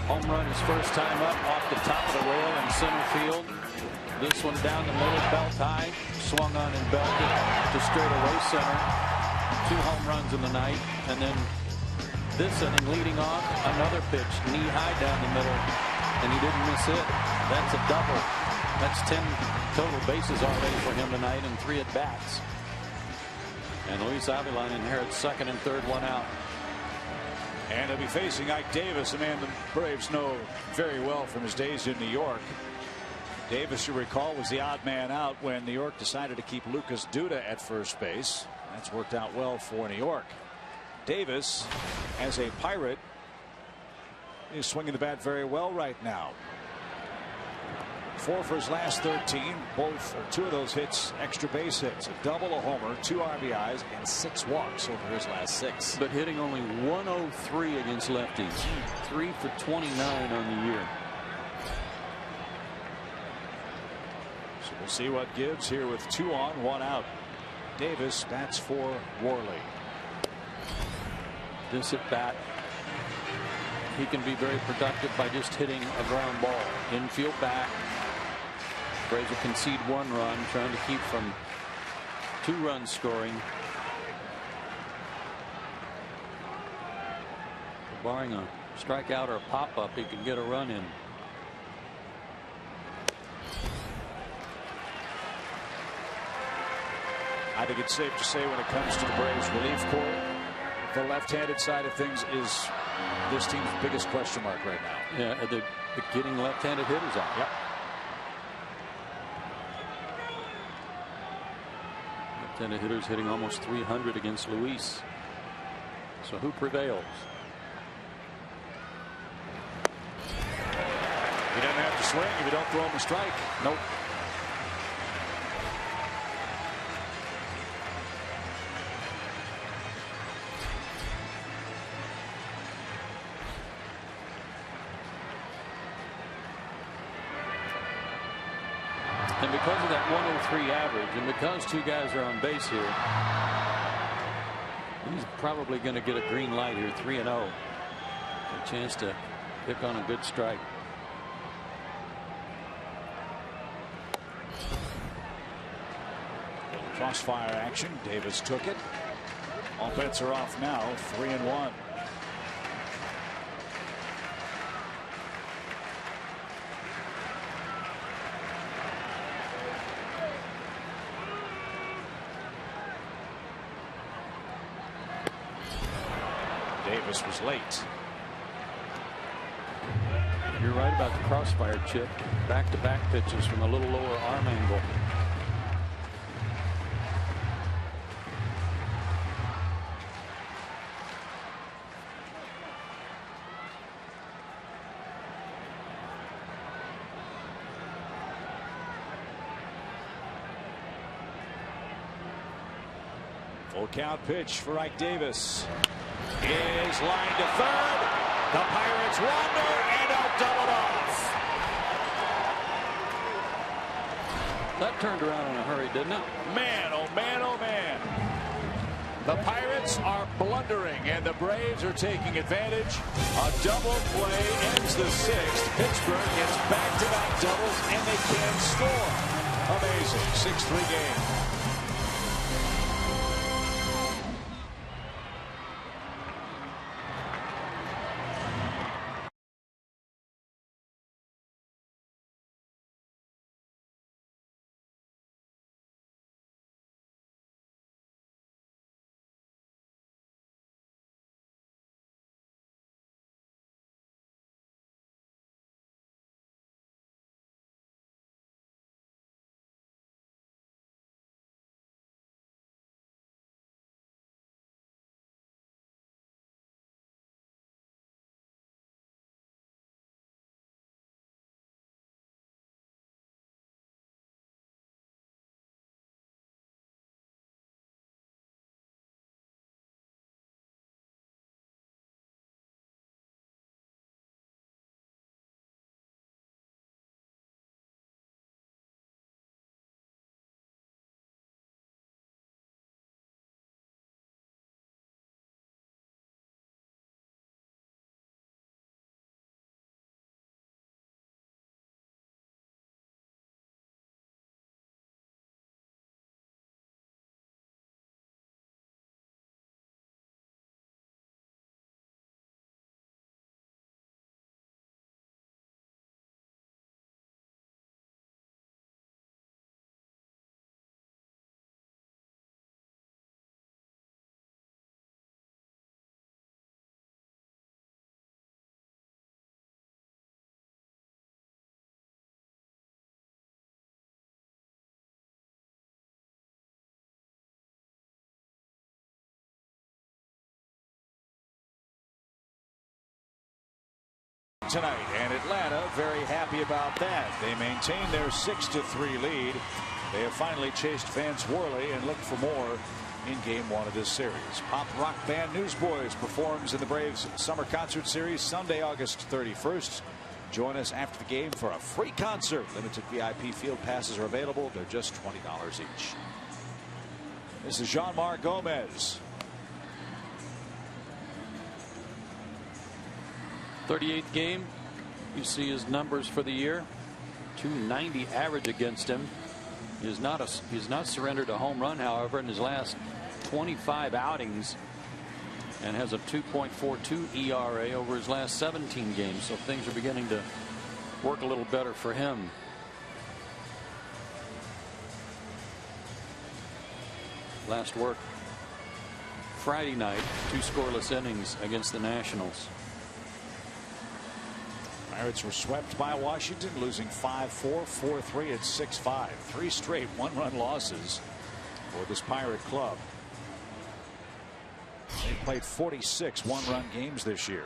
Home run his first time up off the top of the rail in center field. This one down the middle, belt high, swung on and belted to straightaway center. 2 home runs in the night, and then this inning leading off, another pitch knee high down the middle, and he didn't miss it. That's a double. That's 10 total bases already for him tonight and 3 at bats. And Luis Avilan inherits second and third, one out. And he'll be facing Ike Davis, a man the Braves know very well from his days in New York. Davis, you recall, was the odd man out when New York decided to keep Lucas Duda at first base. That's worked out well for New York. Davis, as a Pirate, is swinging the bat very well right now. 4 for his last 13, both or 2 of those hits extra base hits, a double, a homer, 2 RBIs, and 6 walks over his last 6. But hitting only 103 against lefties, 3 for 29 on the year. So we'll see what gives here with 2 on, 1 out. Davis bats for Worley. This at bat, he can be very productive by just hitting a ground ball. Infield back. Braves will concede 1 run, trying to keep from 2 runs scoring. Barring a strikeout or a pop-up, he can get a run in. I think it's safe to say when it comes to the Braves relief corps, the left-handed side of things is this team's biggest question mark right now. Yeah, they're getting left-handed hitters out. Yep. Left-handed hitters hitting almost 300 against Luis. So who prevails? He doesn't have to swing if you don't throw him a strike. Nope. And because of that 103 average, and because 2 guys are on base here, he's probably going to get a green light here, 3-0. A chance to pick on a good strike. Crossfire action. Davis took it. All bets are off now. 3-1. Davis was late. You're right about the crossfire, Chip. Back-to-back pitches from a little lower arm angle. Full count pitch for Ike Davis. Is line to third. The Pirates wander and are doubled off. That turned around in a hurry, didn't it? Man, oh man, oh man. The Pirates are blundering and the Braves are taking advantage. A double play ends the 6th. Pittsburgh gets back-to-back doubles and they can't score. Amazing. 6-3 game. tonight, and Atlanta very happy about that. They maintain their 6-3 lead. They have finally chased Vance Worley and look for more in game 1 of this series. Pop rock band Newsboys performs in the Braves summer concert series Sunday, August 31st. Join us after the game for a free concert. Limited VIP field passes are available. They're just $20 each. This is Jeanmar Gomez. 38th game. You see his numbers for the year. .290 average against him. He's not surrendered a home run, however, in his last 25 outings, and has a 2.42 ERA over his last 17 games. So things are beginning to work a little better for him. Last work Friday night, 2 scoreless innings against the Nationals. Pirates were swept by Washington, losing 5-4, 4-3, and 6-5. 3 straight one-run losses for this Pirate club. They played 46 one-run games this year.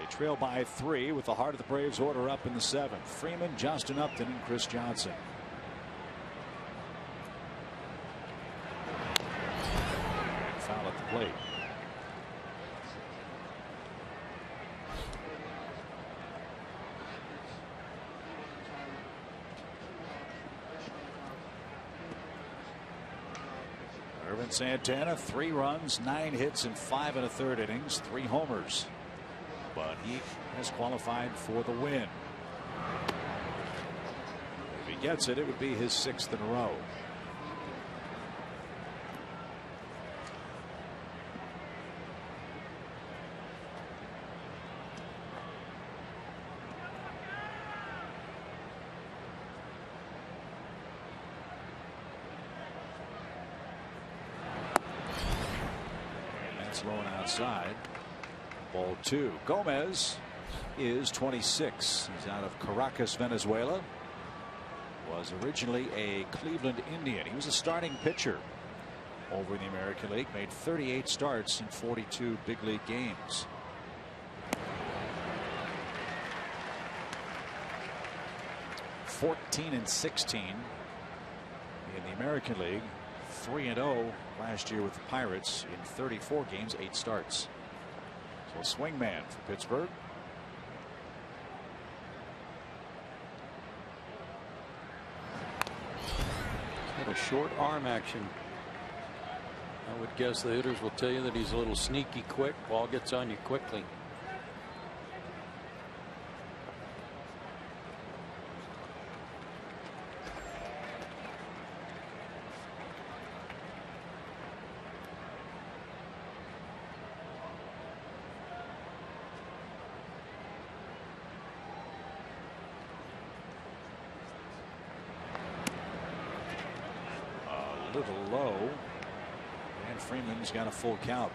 They trail by 3 with the heart of the Braves order up in the 7th. Freeman, Justin Upton, and Chris Johnson. Foul at the plate. Ervin Santana, 3 runs, 9 hits in 5 1/3 innings, 3 homers. But he has qualified for the win. If he gets it, it would be his 6th in a row. Low and outside. Ball 2. Gomez is 26. He's out of Caracas, Venezuela. Was originally a Cleveland Indian. He was a starting pitcher over in the American League. Made 38 starts in 42 big league games. (14-16) in the American League. 3-0 last year with the Pirates in 34 games, 8 starts. So a swing man for Pittsburgh. Had a short arm action. I would guess the hitters will tell you that he's a little sneaky quick. Ball gets on you quickly. Little low, and Freeman's got a full count.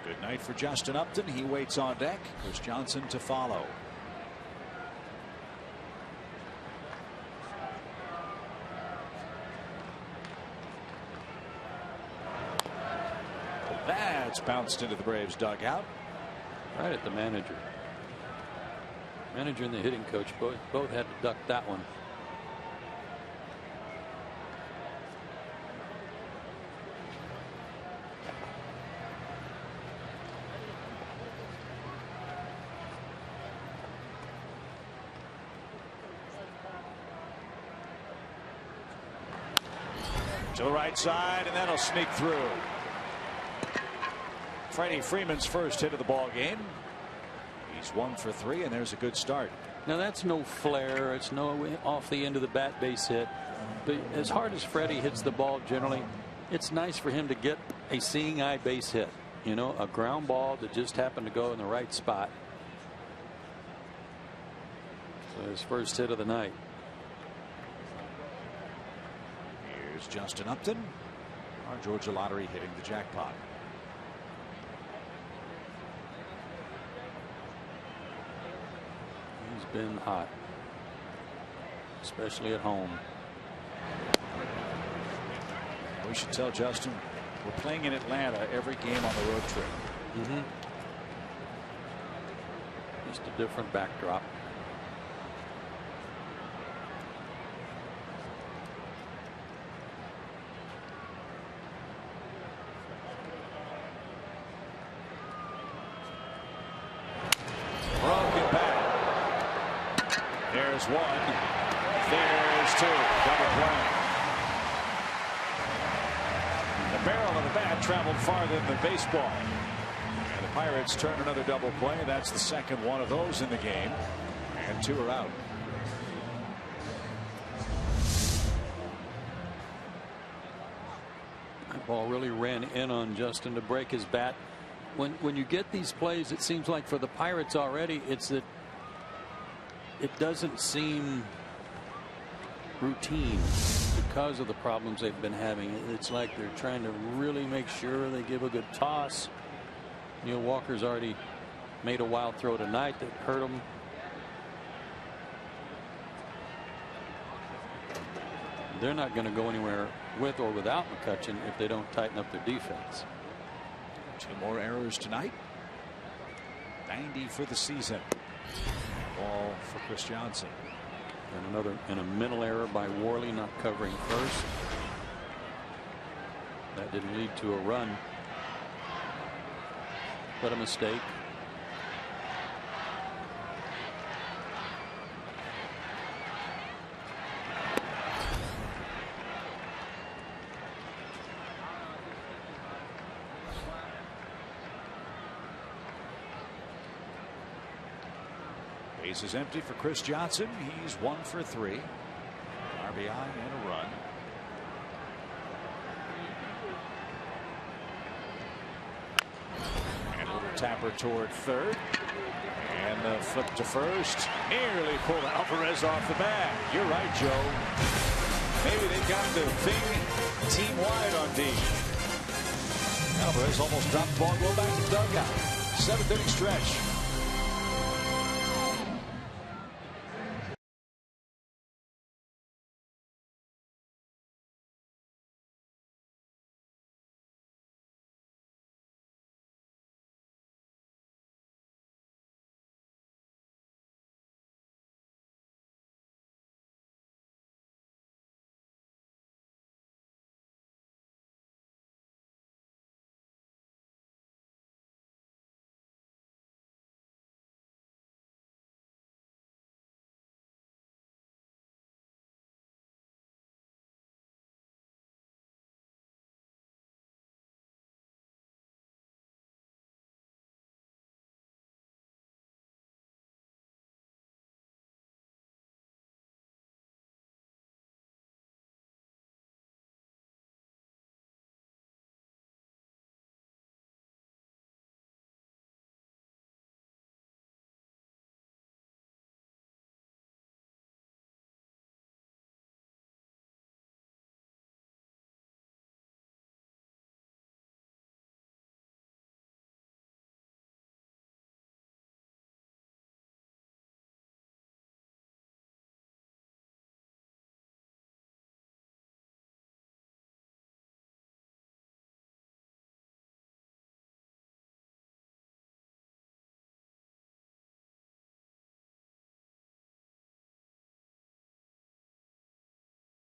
Good night for Justin Upton. He waits on deck. Chris Johnson to follow. That's bounced into the Braves dugout. Right at the manager. Manager and the hitting coach both had to duck that one. To the right side, and that'll sneak through. Freddie Freeman's first hit of the ball game. He's 1 for 3, and there's a good start. Now that's no flare. It's no off the end of the bat base hit. But as hard as Freddie hits the ball generally, it's nice for him to get a seeing eye base hit. You know, a ground ball that just happened to go in the right spot. So his first hit of the night. Here's Justin Upton. Our Georgia Lottery hitting the jackpot. He's been hot, especially at home. We should tell Justin we're playing in Atlanta every game on the road trip. Just a different backdrop. Broken back. There's one. There's two. Double play. The barrel of the bat traveled farther than the baseball. And the Pirates turn another double play. That's the second one of those in the game. And two are out. That ball really ran in on Justin to break his bat. When you get these plays, it seems like for the Pirates already, it's that it doesn't seem routine because of the problems they've been having. It's like they're trying to really make sure they give a good toss. Neil Walker's already made a wild throw tonight that hurt him. They're not going to go anywhere with or without McCutchen if they don't tighten up their defense. Two more errors tonight. 90 for the season. Ball for Chris Johnson. And a mental error by Worley not covering first. That didn't lead to a run, but a mistake. Base is empty for Chris Johnson. He's 1 for 3. RBI and a run. And a little tapper toward third. And the flip to first. Nearly pulled Alvarez off the bat. You're right, Joe. Maybe they got the thing team wide on D. Alvarez almost dropped the ball. Go back to the dugout. 7th inning stretch.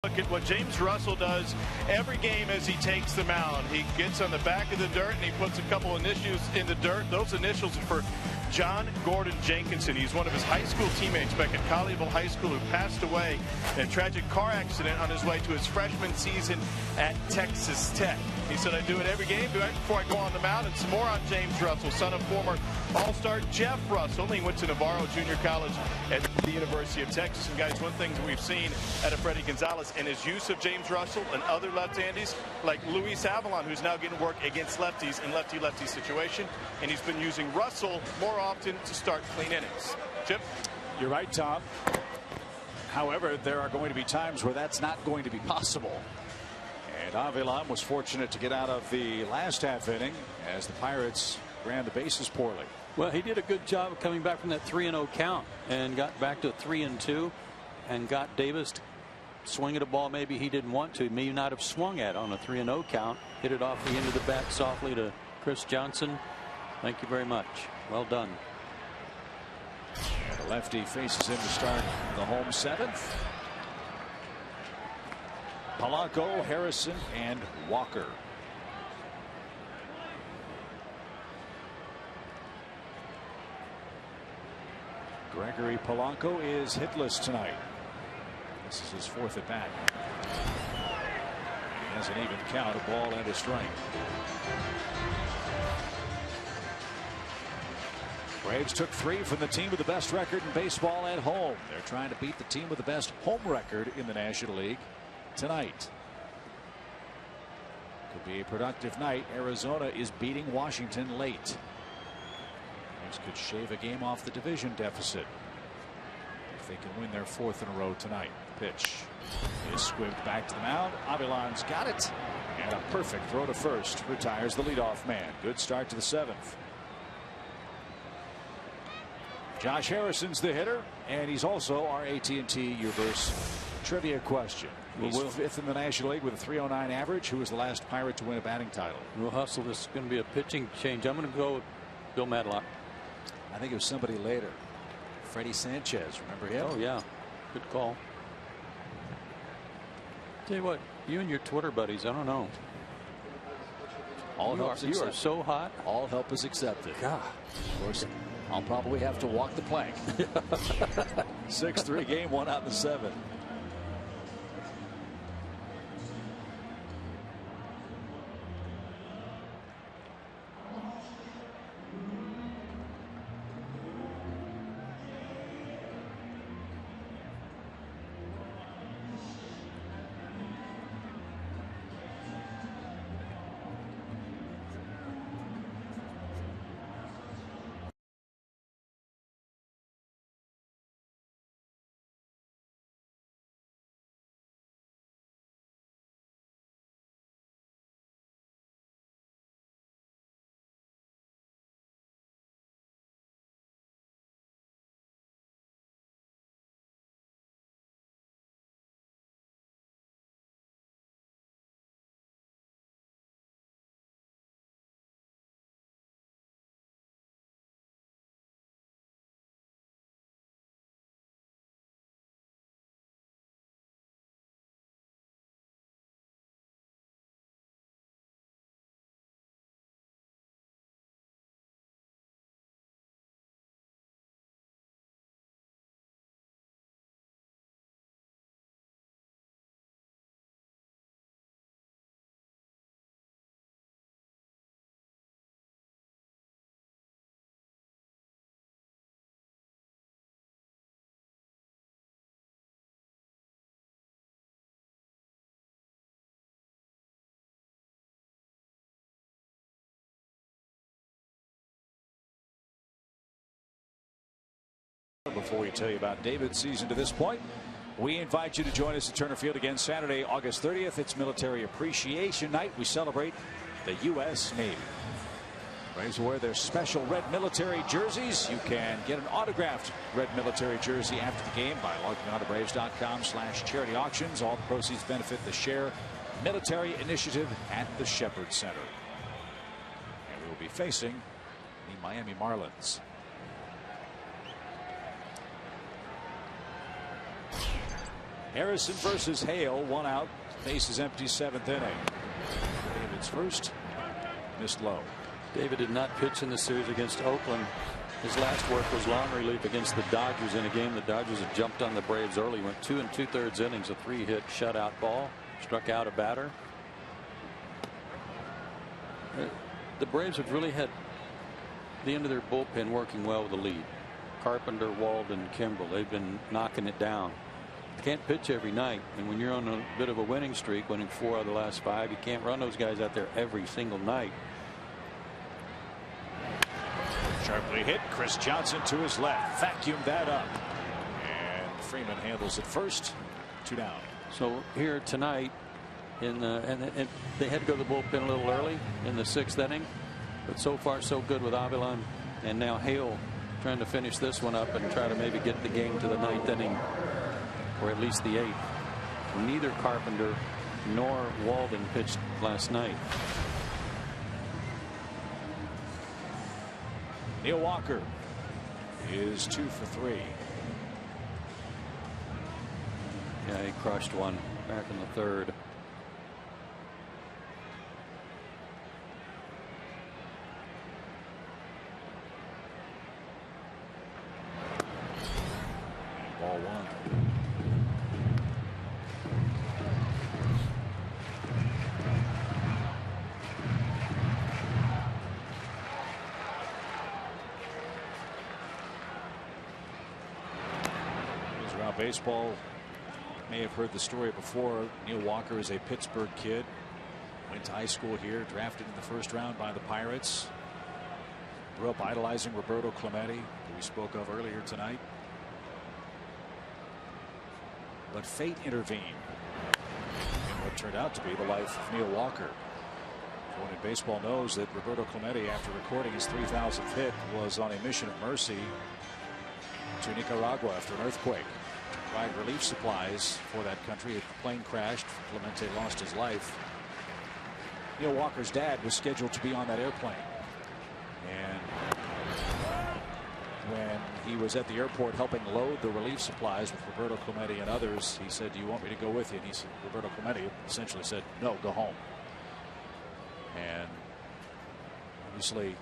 Look at what James Russell does every game as he takes the mound. He gets on the back of the dirt and he puts a couple initials in the dirt. Those initials are for John Gordon Jenkinson. He's one of his high school teammates back at Colleyville High School who passed away in a tragic car accident on his way to his freshman season at Texas Tech. He said, I do it every game before I go on the mound. And some more on James Russell, son of former All-Star Jeff Russell. He went to Navarro Junior College at the University of Texas. And guys, one thing that we've seen out of Freddie Gonzalez and his use of James Russell and other left-handers like Luis Avalon, who's now getting work against lefties in lefty-lefty situation. And he's been using Russell more often to start clean innings. Chip? You're right, Tom. However, there are going to be times where that's not going to be possible. And Avilan was fortunate to get out of the last half inning as the Pirates ran the bases poorly. Well, he did a good job of coming back from that 3-0 count and got back to 3-2 and got Davis to swing at a ball maybe he didn't want to, may not have swung at on a 3-0 count. Hit it off the end of the bat softly to Chris Johnson. Thank you very much. Well done. The lefty faces him to start the home seventh. Polanco, Harrison, and Walker. Gregory Polanco is hitless tonight. This is his fourth at bat. He has an even count, a ball and a strike. Braves took 3 from the team with the best record in baseball at home. They're trying to beat the team with the best home record in the National League tonight. Could be a productive night. Arizona is beating Washington late. Braves could shave a game off the division deficit if they can win their 4th in a row tonight. Pitch is squibbed back to the mound. Avilan's got it, and a perfect throw to first retires the leadoff man. Good start to the 7th. Josh Harrison's the hitter, and he's also our AT&T Uverse trivia question. He's 5th in the National League with a .309 average. Who was the last Pirate to win a batting title? We'll hustle. This is going to be a pitching change. I'm going to go with Bill Madlock. I think it was somebody later. Freddie Sanchez. Remember him? Oh, yeah. Good call. Tell you what, you and your Twitter buddies, I don't know. You are so hot. All help is accepted. God. Of course, I'll probably have to walk the plank. 6-3 game, 1 out in the 7th. Before we tell you about David's season to this point, we invite you to join us at Turner Field again Saturday, August 30th. It's Military Appreciation Night. We celebrate the U.S. Navy. Braves will wear their special red military jerseys. You can get an autographed red military jersey after the game by logging on to Braves.com/charity auctions. All the proceeds benefit the Share Military Initiative at the Shepherd Center. And we will be facing the Miami Marlins. Harrison versus Hale, 1 out, bases empty, 7th inning. David's first, missed low. David did not pitch in the series against Oakland. His last work was long relief against the Dodgers in a game the Dodgers had jumped on the Braves early. Went 2 2/3 innings, a 3-hit shutout ball, struck out a batter. The Braves have really had the end of their bullpen working well with the lead. Carpenter, Walden, Kimbrel, they've been knocking it down. Can't pitch every night, and when you're on a bit of a winning streak, winning 4 out of the last 5, you can't run those guys out there every single night. Sharply hit. Chris Johnson to his left, vacuumed that up, and Freeman handles it first. 2 down. So here tonight, and they had to go to the bullpen a little early in the 6th inning, but so far so good with Avilan, and now Hale trying to finish this one up and try to maybe get the game to the 9th inning. Or at least the 8th. Neither Carpenter nor Walden pitched last night. Neil Walker is 2 for 3. Yeah, he crushed one back in the third. Ball one. Around baseball, may have heard the story before. Neil Walker is a Pittsburgh kid. Went to high school here, drafted in the first round by the Pirates. Grew up idolizing Roberto Clemente, who we spoke of earlier tonight. But fate intervened in what turned out to be the life of Neil Walker. Everyone in baseball knows that Roberto Clemente, after recording his 3,000th hit, was on a mission of mercy to Nicaragua after an earthquake. Provide relief supplies for that country. The plane crashed. Clemente lost his life. Neil Walker's dad was scheduled to be on that airplane. And when he was at the airport helping load the relief supplies with Roberto Clemente and others, he said, "Do you want me to go with you?" And he said, Roberto Clemente essentially said, "No, go home." And obviously,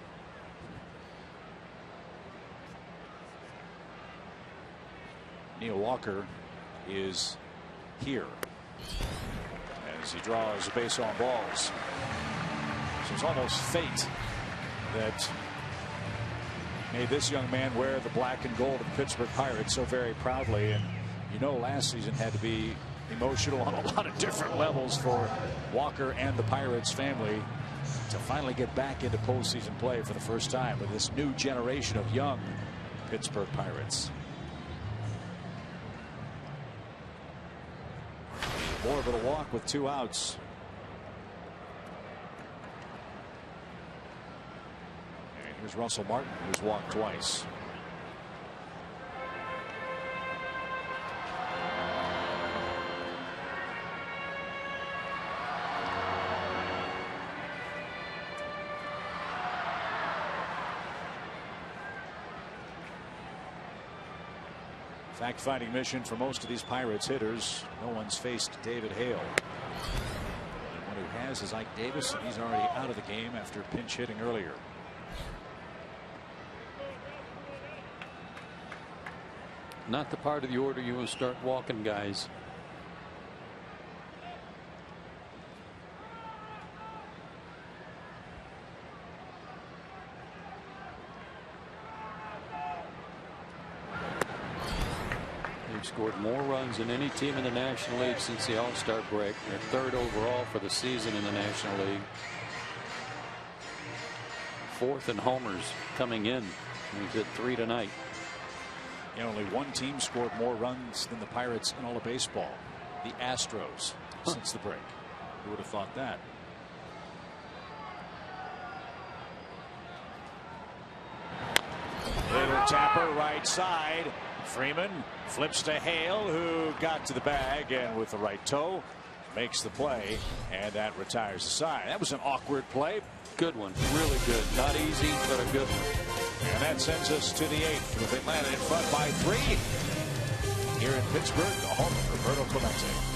Neil Walker is here as he draws a base on balls. So it's almost fate that made this young man wear the black and gold of the Pittsburgh Pirates so very proudly. And you know, last season had to be emotional on a lot of different levels for Walker and the Pirates family to finally get back into postseason play for the first time with this new generation of young Pittsburgh Pirates. More of a walk with 2 outs. And here's Russell Martin, who's walked twice. Fact-finding mission for most of these Pirates hitters. No one's faced David Hale. And one who has is Ike Davis, and he's already out of the game after pinch hitting earlier. Not the part of the order you will start walking guys. Scored more runs than any team in the National League since the All-Star break. They're 3rd overall for the season in the National League. 4th in homers coming in. He's hit 3 tonight. Only one team scored more runs than the Pirates in all of baseball. The Astros since the break. Who would have thought that? Little tapper right side. Freeman flips to Hale, who got to the bag and with the right toe makes the play, and that retires the side. That was an awkward play. Good one. Really good. Not easy, but a good one. And that sends us to the 8th with Atlanta in front by 3. Here in Pittsburgh, the home of Roberto Clemente.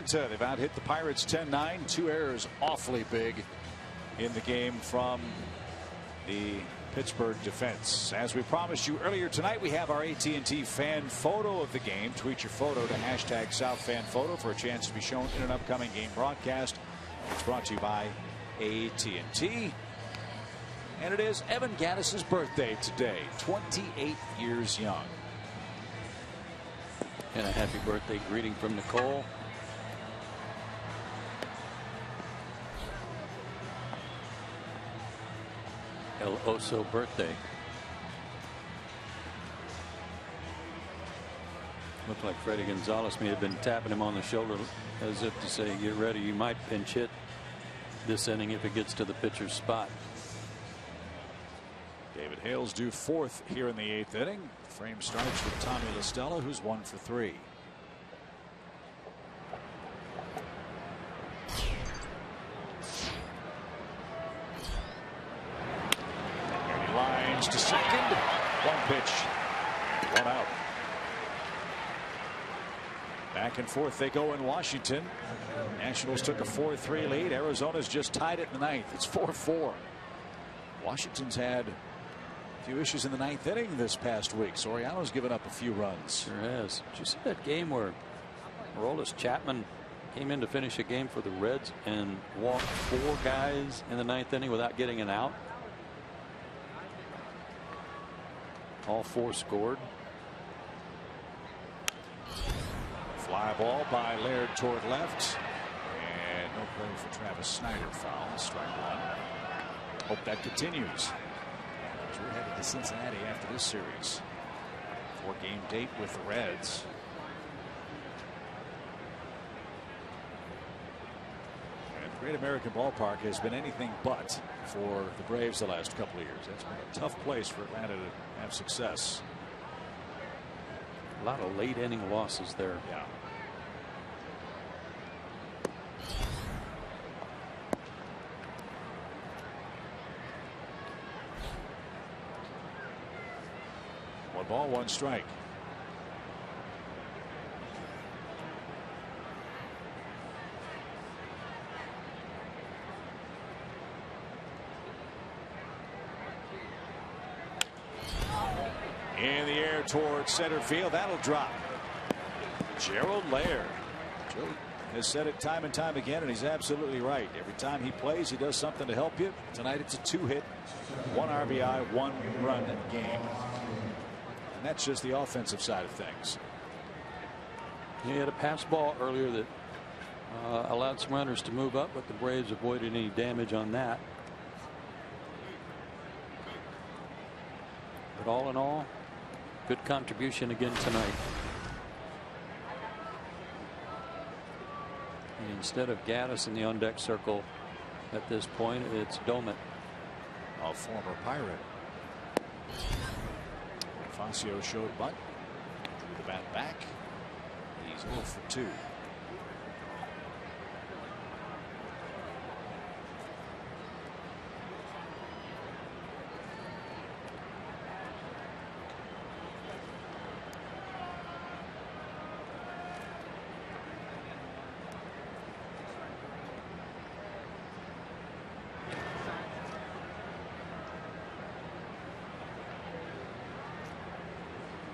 They've out-hit the Pirates 10-9. 2 errors awfully big in the game from the Pittsburgh defense. As we promised you earlier tonight, we have our AT&T fan photo of the game. Tweet your photo to #SouthFanPhoto for a chance to be shown in an upcoming game broadcast. It's brought to you by AT&T. And it is Evan Gattis's birthday today, 28 years young. And a happy birthday greeting from Nicole. El Oso birthday. Looked like Freddie Gonzalez may have been tapping him on the shoulder as if to say, get ready, you might pinch hit this inning if it gets to the pitcher's spot. David Hale's due 4th here in the 8th inning. Frame starts with Tommy La Stella, who's 1 for 3. And he lines to second. 1 pitch. 1 out. Back and forth they go in Washington. Nationals took a 4-3 lead. Arizona's just tied it in the 9th. It's 4-4. Washington's had a few issues in the 9th inning this past week. Soriano's given up a few runs. Sure has. Did you see that game where Aroldis Chapman came in to finish a game for the Reds and walked 4 guys in the 9th inning without getting an out? All 4 scored. Fly ball by Laird toward left. And no play for Travis Snyder. Foul. Strike 1. Hope that continues. As we're headed to Cincinnati after this series. 4-game date with the Reds. And the Great American Ballpark has been anything but for the Braves the last couple of years. That's been a tough place for Atlanta to have success. A lot of late inning losses there. Yeah. One ball, 1 strike. In the air towards center field. That'll drop. Gerald Laird. Joe has said it time and time again, and he's absolutely right. Every time he plays, he does something to help you. Tonight it's a 2-hit, 1 RBI, 1 run game. And that's just the offensive side of things. He had a pass ball earlier that allowed some runners to move up, but the Braves avoided any damage on that. But all in all, good contribution again tonight. And instead of Gattis in the on-deck circle at this point, it's Domet. A former Pirate. Facio showed bunt. Drew the bat back. He's 0 for 2.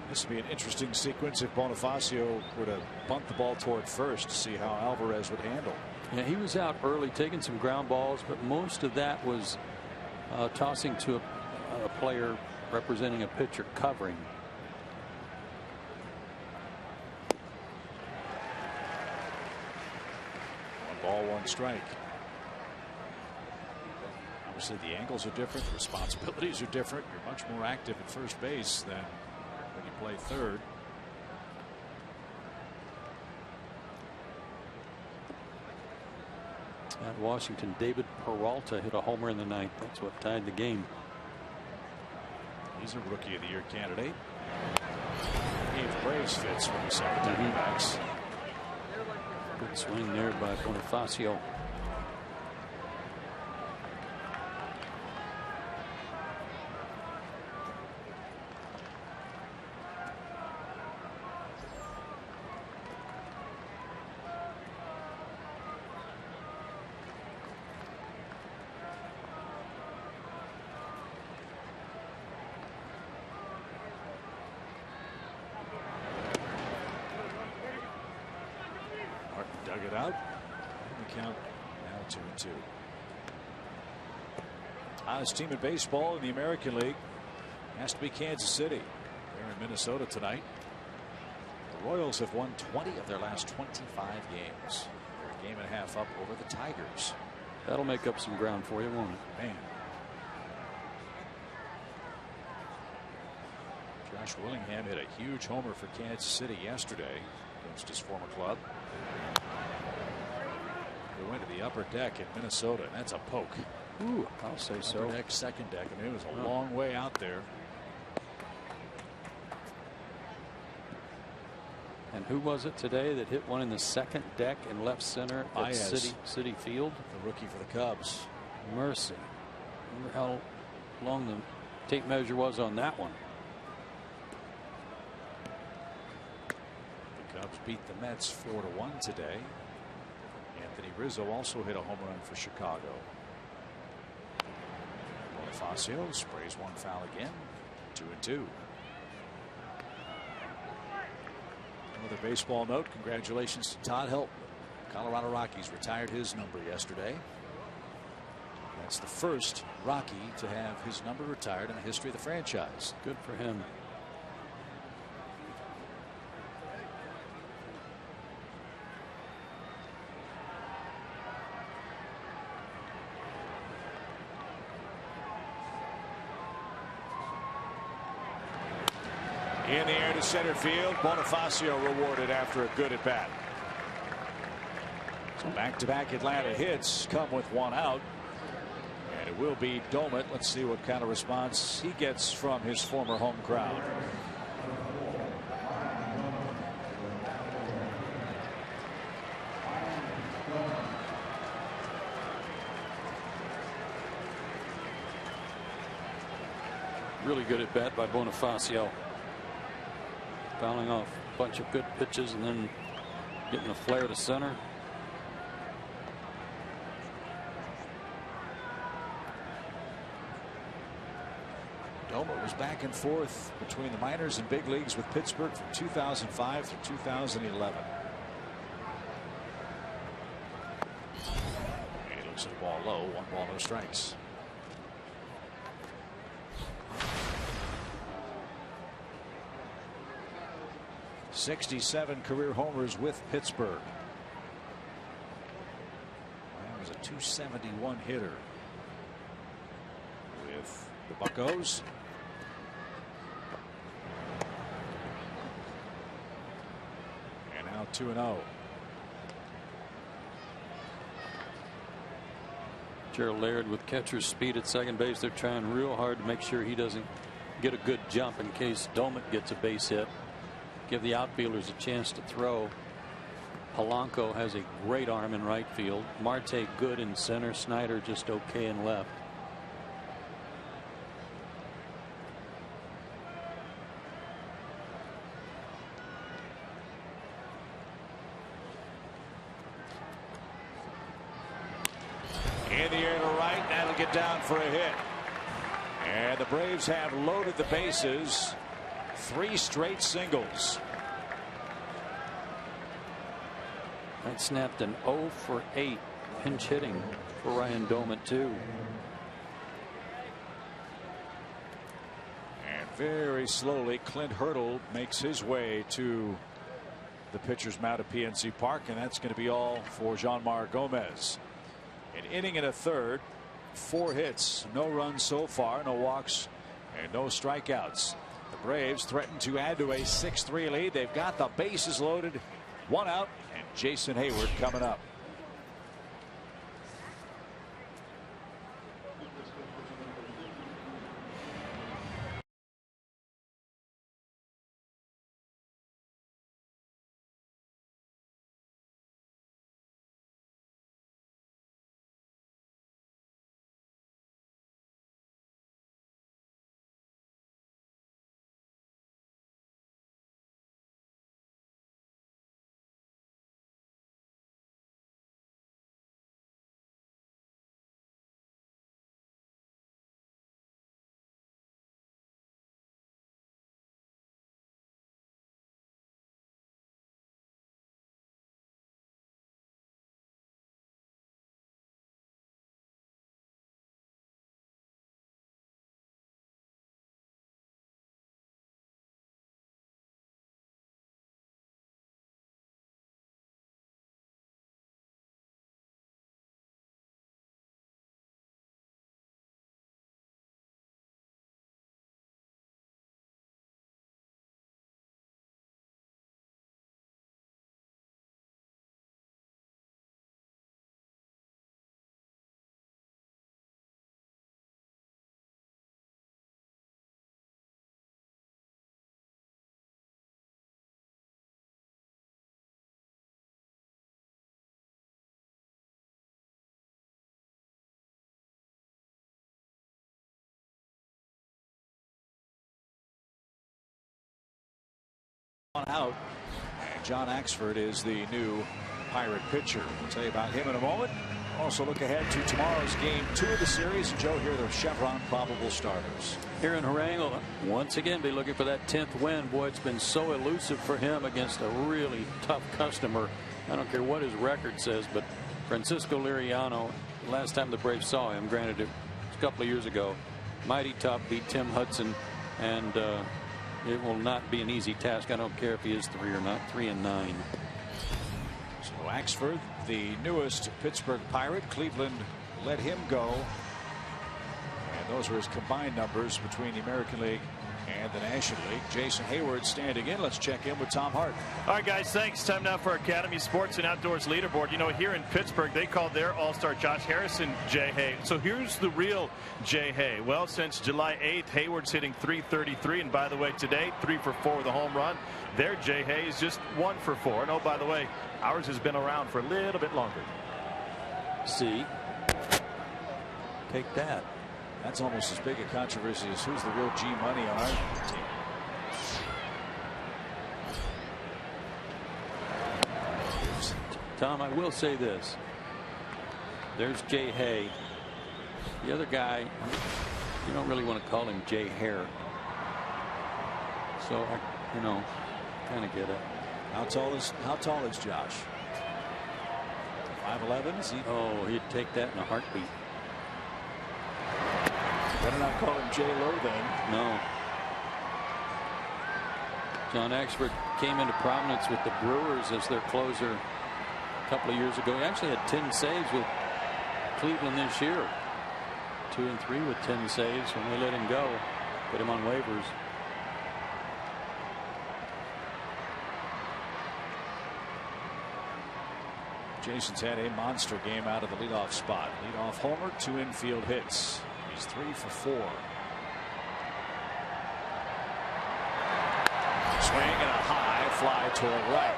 This would be an interesting sequence if Bonifacio were to bunt the ball toward first to see how Alvarez would handle. Yeah, he was out early taking some ground balls, but most of that was tossing to a player representing a pitcher covering. One ball, 1 strike. Obviously the angles are different, the responsibilities are different. You're much more active at first base than when you play third. At Washington, David Peralta hit a homer in the 9th. That's what tied the game. He's a Rookie of the Year candidate. Gave Braves fits when he saw the Diamondbacks. Good swing there by Bonifacio. Dug it out. And the count now 2-2. Hottest team in baseball in the American League has to be Kansas City. They're in Minnesota tonight. The Royals have won 20 of their last 25 games. They're a game and a half up over the Tigers. That'll make up some ground for you, won't it? Man. Josh Willingham hit a huge homer for Kansas City yesterday against his former club. They went to the upper deck in Minnesota, and that's a poke. Ooh, I'll say so. Upper deck, second deck. I mean, it was a long way out there. And who was it today that hit one in the second deck in left center at City Field? The rookie for the Cubs. Mercy. Remember how long the tape measure was on that one. The Cubs beat the Mets 4-1 today. Anthony Rizzo also hit a home run for Chicago. Bonifacio sprays one foul again. 2-2. Another baseball note. Congratulations to Todd Helton. Colorado Rockies retired his number yesterday. That's the first Rocky to have his number retired in the history of the franchise. Good for him. In the air to center field. Bonifacio rewarded after a good at bat. So back-to-back Atlanta hits come with one out. And it will be Domet. Let's see what kind of response he gets from his former home crowd. Really good at bat by Bonifacio. Fouling off a bunch of good pitches and then getting a flare to center. Domet was back and forth between the minors and big leagues with Pittsburgh from 2005 through 2011. And he looks at the ball low. 1 ball, no strikes. '67 career homers with Pittsburgh. That was a .271 hitter with the Buccos. And now 2-0. Gerald Laird with catcher's speed at second base. They're trying real hard to make sure he doesn't get a good jump in case Domet gets a base hit. Give the outfielders a chance to throw. Polanco has a great arm in right field. Marte good in center. Snyder just okay in left. In the air to right. That'll get down for a hit. And the Braves have loaded the bases. 3 straight singles. That snapped an 0 for 8 pinch hitting for Ryan Domet too. And very slowly Clint Hurdle makes his way to the pitcher's mound at PNC Park, and that's going to be all for Jeanmar Gomez. An inning and a third, 4 hits, no runs so far, no walks and no strikeouts. The Braves threaten to add to a 6-3 lead. They've got the bases loaded, 1 out, and Jason Hayward coming up. out. And John Axford is the new Pirate pitcher. We'll tell you about him in a moment. Also look ahead to tomorrow's game 2 of the series. And Joe, here are the Chevron probable starters. Here in Harang will once again be looking for that 10th win. Boy, it's been so elusive for him against a really tough customer. I don't care what his record says, but Francisco Liriano, last time the Braves saw him, granted it was a couple of years ago, mighty tough, beat Tim Hudson, and it will not be an easy task. I don't care if he is 3 or not. 3-9. So Axford, the newest Pittsburgh Pirate. Cleveland let him go. And those are his combined numbers between the American League and the National League. Jason Hayward standing in. Let's check in with Tom Hart. All right, guys, thanks. Time now for Academy Sports and Outdoors Leaderboard. You know, here in Pittsburgh, they called their all-star Josh Harrison Jay Hay. So here's the real Jay Hay. Well, since July 8th, Hayward's hitting .333. And by the way, today, 3 for 4 with a home run. Their Jay Hay is just 1 for 4. And oh, by the way, ours has been around for a little bit longer. See, take that. That's almost as big a controversy as who's the real G Money on our team. Tom, I will say this. There's Jay Hay. The other guy, you don't really want to call him Jay Hare. So, you know, kind of get it. How tall is Josh? 5'11"? Is he? Oh, he'd take that in a heartbeat. Better not call him J Lo then. No. John Axford came into prominence with the Brewers as their closer a couple of years ago. He actually had 10 saves with Cleveland this year. 2 and 3 with 10 saves when they let him go. Put him on waivers. Jason's had a monster game out of the leadoff spot. Leadoff homer, 2 infield hits. He's 3 for 4. Swing and a high fly toward right.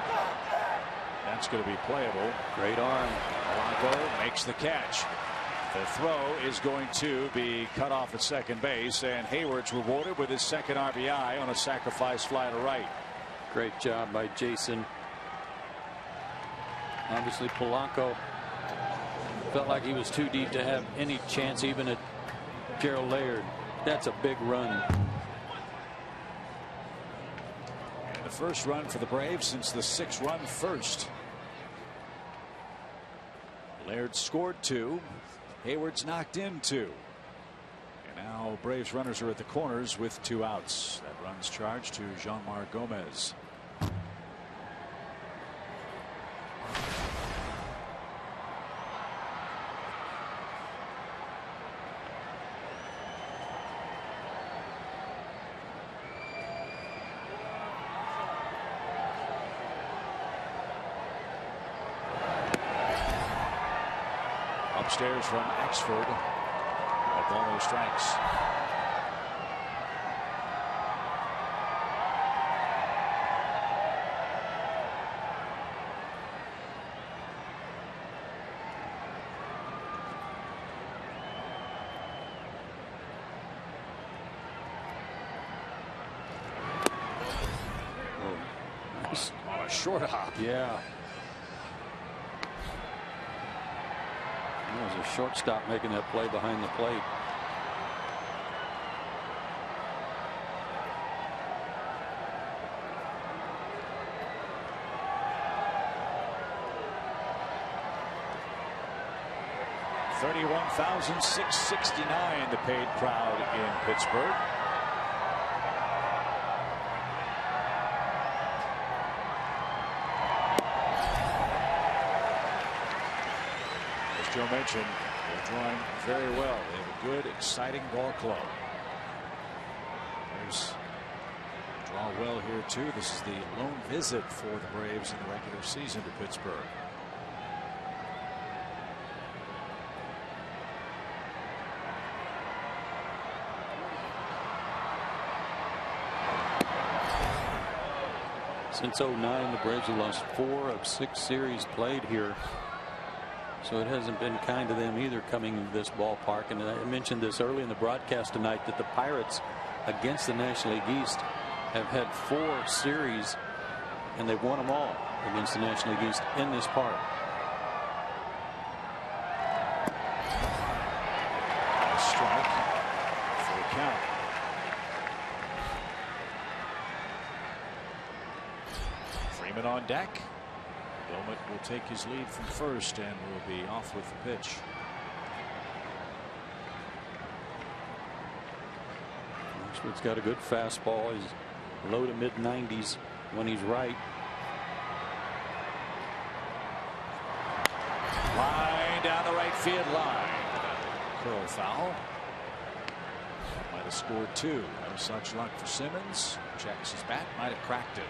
That's going to be playable. Great arm. Polanco makes the catch. The throw is going to be cut off at second base, and Hayward's rewarded with his second RBI on a sacrifice fly to right. Great job by Jason. Obviously, Polanco felt like he was too deep to have any chance even at Gerald Laird. That's a big run. And the first run for the Braves since the 6-run first. Laird scored 2. Hayward's knocked in 2. And now Braves runners are at the corners with 2 outs. That run's charged to Jean-Marc Gomez. Upstairs from Axford. That ball no strikes. Oh, nice. On a short hop. Yeah. There was a shortstop making that play behind the plate. $31,669 the paid crowd in Pittsburgh. Joe mentioned they're drawing very well. They have a good, exciting ball club. Braves draw well here too. This is the lone visit for the Braves in the regular season to Pittsburgh. Since 2009, the Braves have lost 4 of 6 series played here. So it hasn't been kind to them either coming to this ballpark. And I mentioned this early in the broadcast tonight that the Pirates against the National League East have had 4 series and they've won them all against the National League East in this park. Strike for a count. Freeman on deck. Bowman will take his lead from first and will be off with the pitch. Ashford's got a good fastball. He's low to mid 90s when he's right. Line down the right field line. Curl foul. Might have scored two. No such luck for Simmons. Checks his bat. Might have cracked it.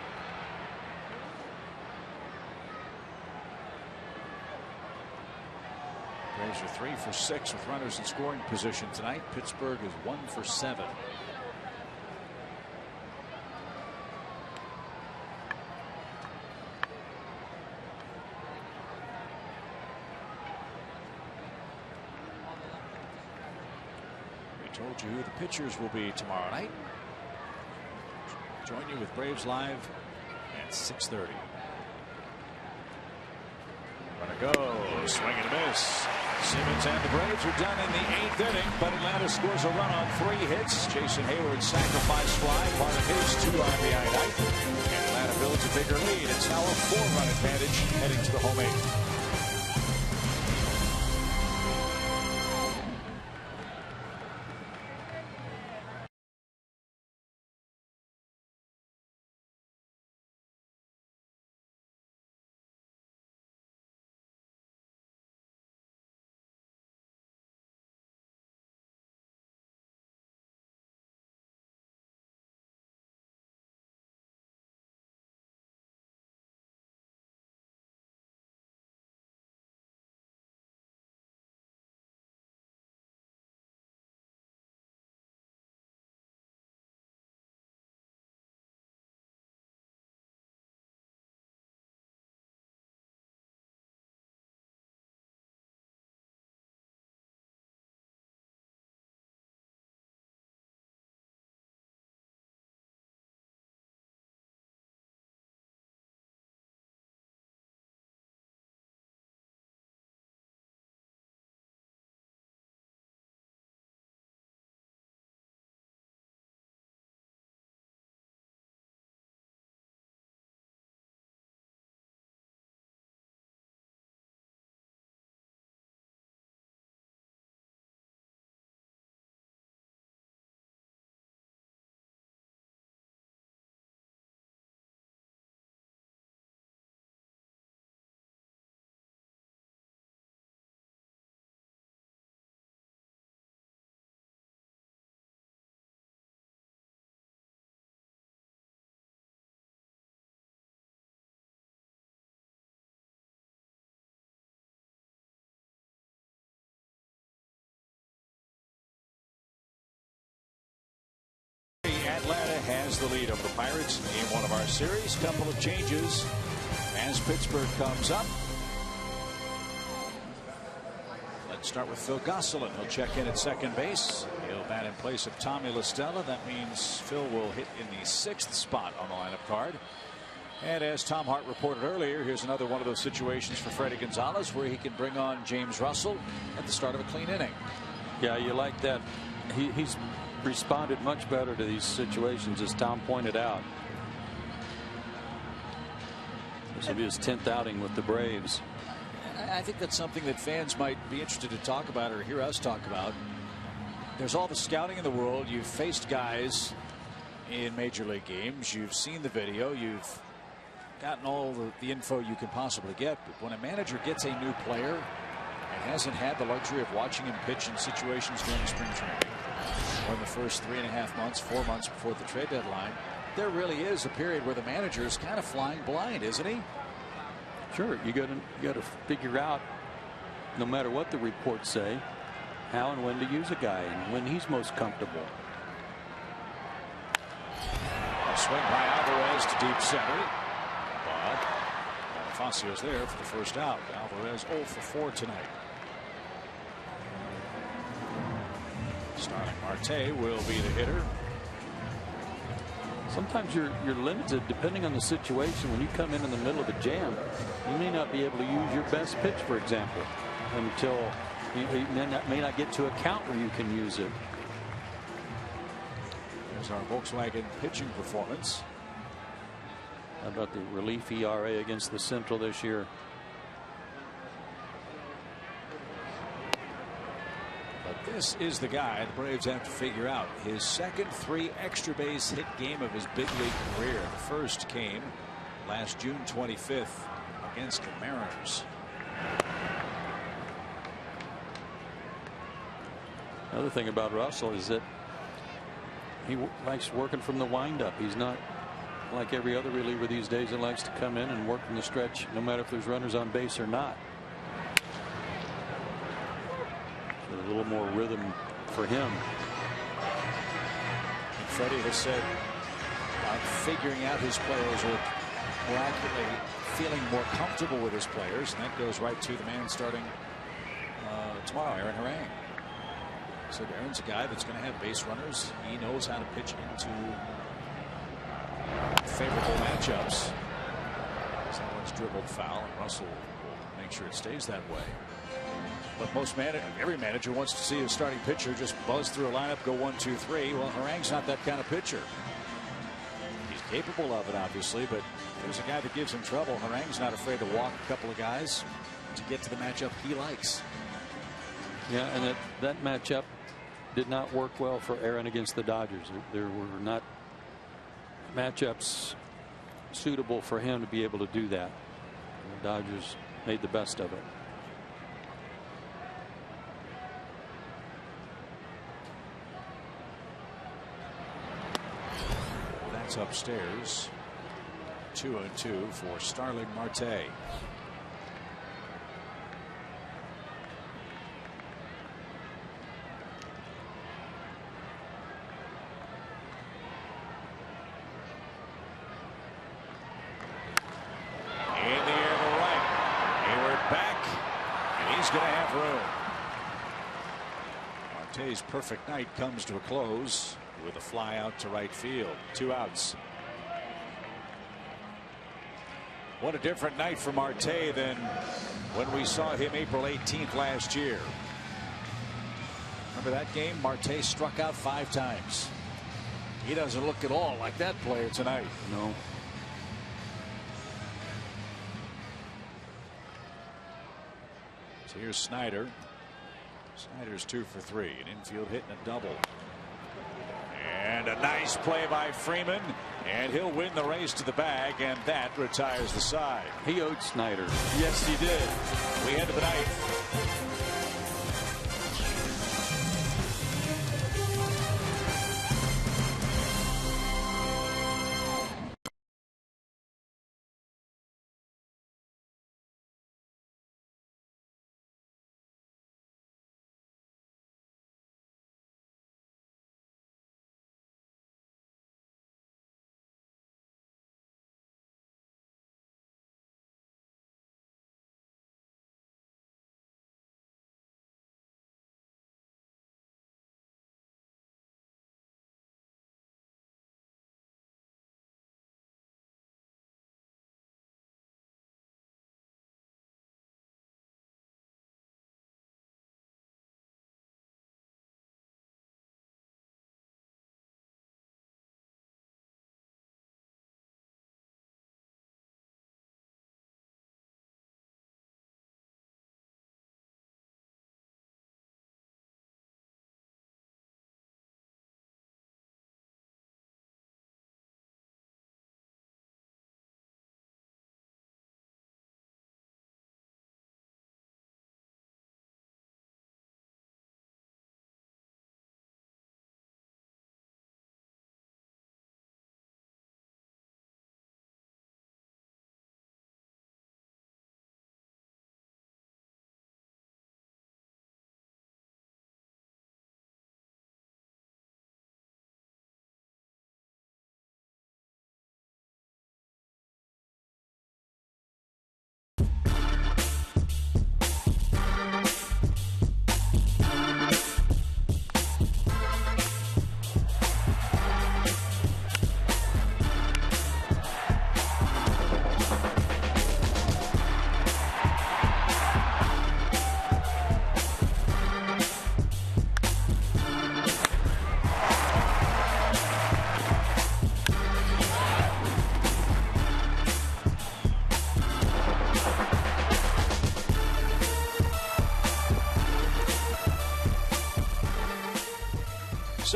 Braves are 3 for 6 with runners in scoring position tonight. Pittsburgh is 1 for 7. Told you who the pitchers will be tomorrow night. Join you with Braves Live at 6:30. Gonna go. Swing and a miss. Simmons and the Braves are done in the 8th inning, but Atlanta scores a run on 3 hits. Jason Hayward's sacrifice fly, part of his 2 RBI night. And Atlanta builds a bigger lead. It's now a 4-run advantage heading to the home 8th. Atlanta has the lead over the Pirates in game 1 of our series. Couple of changes as Pittsburgh comes up. Let's start with Phil Gosselin. He'll check in at second base. He'll bat in place of Tommy LaStella. That means Phil will hit in the 6th spot on the lineup card. And as Tom Hart reported earlier, here's another one of those situations for Freddie Gonzalez where he can bring on James Russell at the start of a clean inning. Yeah, you like that. He's responded much better to these situations, as Tom pointed out. This will be his 10th outing with the Braves. I think that's something that fans might be interested to talk about or hear us talk about. There's all the scouting in the world. You've faced guys in major league games. You've seen the video. You've gotten all the info you can possibly get. But when a manager gets a new player and hasn't had the luxury of watching him pitch in situations during the spring training, or in the first 3.5 months, 4 months before the trade deadline, there really is a period where the manager is kind of flying blind, isn't he? Sure, you got to figure out, no matter what the reports say, how and when to use a guy and when he's most comfortable. A swing by Alvarez to deep center, but Bonifacios there for the first out. Alvarez 0 for 4 tonight. Starting Marte will be the hitter. Sometimes you're limited depending on the situation. When you come in the middle of a jam, you may not be able to use your best pitch, for example, until you may not get to a count where you can use it. There's our Volkswagen pitching performance. How about the relief ERA against the Central this year? But this is the guy the Braves have to figure out. His second 3 extra base hit game of his big league career. The first came last June 25th against the Mariners. Another thing about Russell is that he likes working from the windup. He's not like every other reliever these days that likes to come in and work from the stretch, no matter if there's runners on base or not. So a little more rhythm for him. And Freddie has said about figuring out his players, or more accurately, feeling more comfortable with his players, and that goes right to the man starting tomorrow, Aaron Harang. So Aaron's a guy that's going to have base runners. He knows how to pitch into favorable matchups. Someone's dribbled foul, and Russell will make sure it stays that way. But every manager wants to see his starting pitcher just buzz through a lineup, go 1, 2, 3. Well, Harang's not that kind of pitcher. He's capable of it, obviously, but there's a guy that gives him trouble. Harang's not afraid to walk a couple of guys to get to the matchup he likes. Yeah, and that matchup did not work well for Aaron against the Dodgers. There were not matchups suitable for him to be able to do that. And the Dodgers made the best of it. That's upstairs. 2-2 for Starling Marte. Marte's perfect night comes to a close with a fly out to right field. 2 outs. What a different night for Marte than when we saw him April 18th last year. Remember that game? Marte struck out 5 times. He doesn't look at all like that player tonight. No. So here's Snyder. Snyder's 2 for 3. An infield hit and a double. And a nice play by Freeman. And he'll win the race to the bag, and that retires the side. He owed Snyder. Yes, he did. We end the night.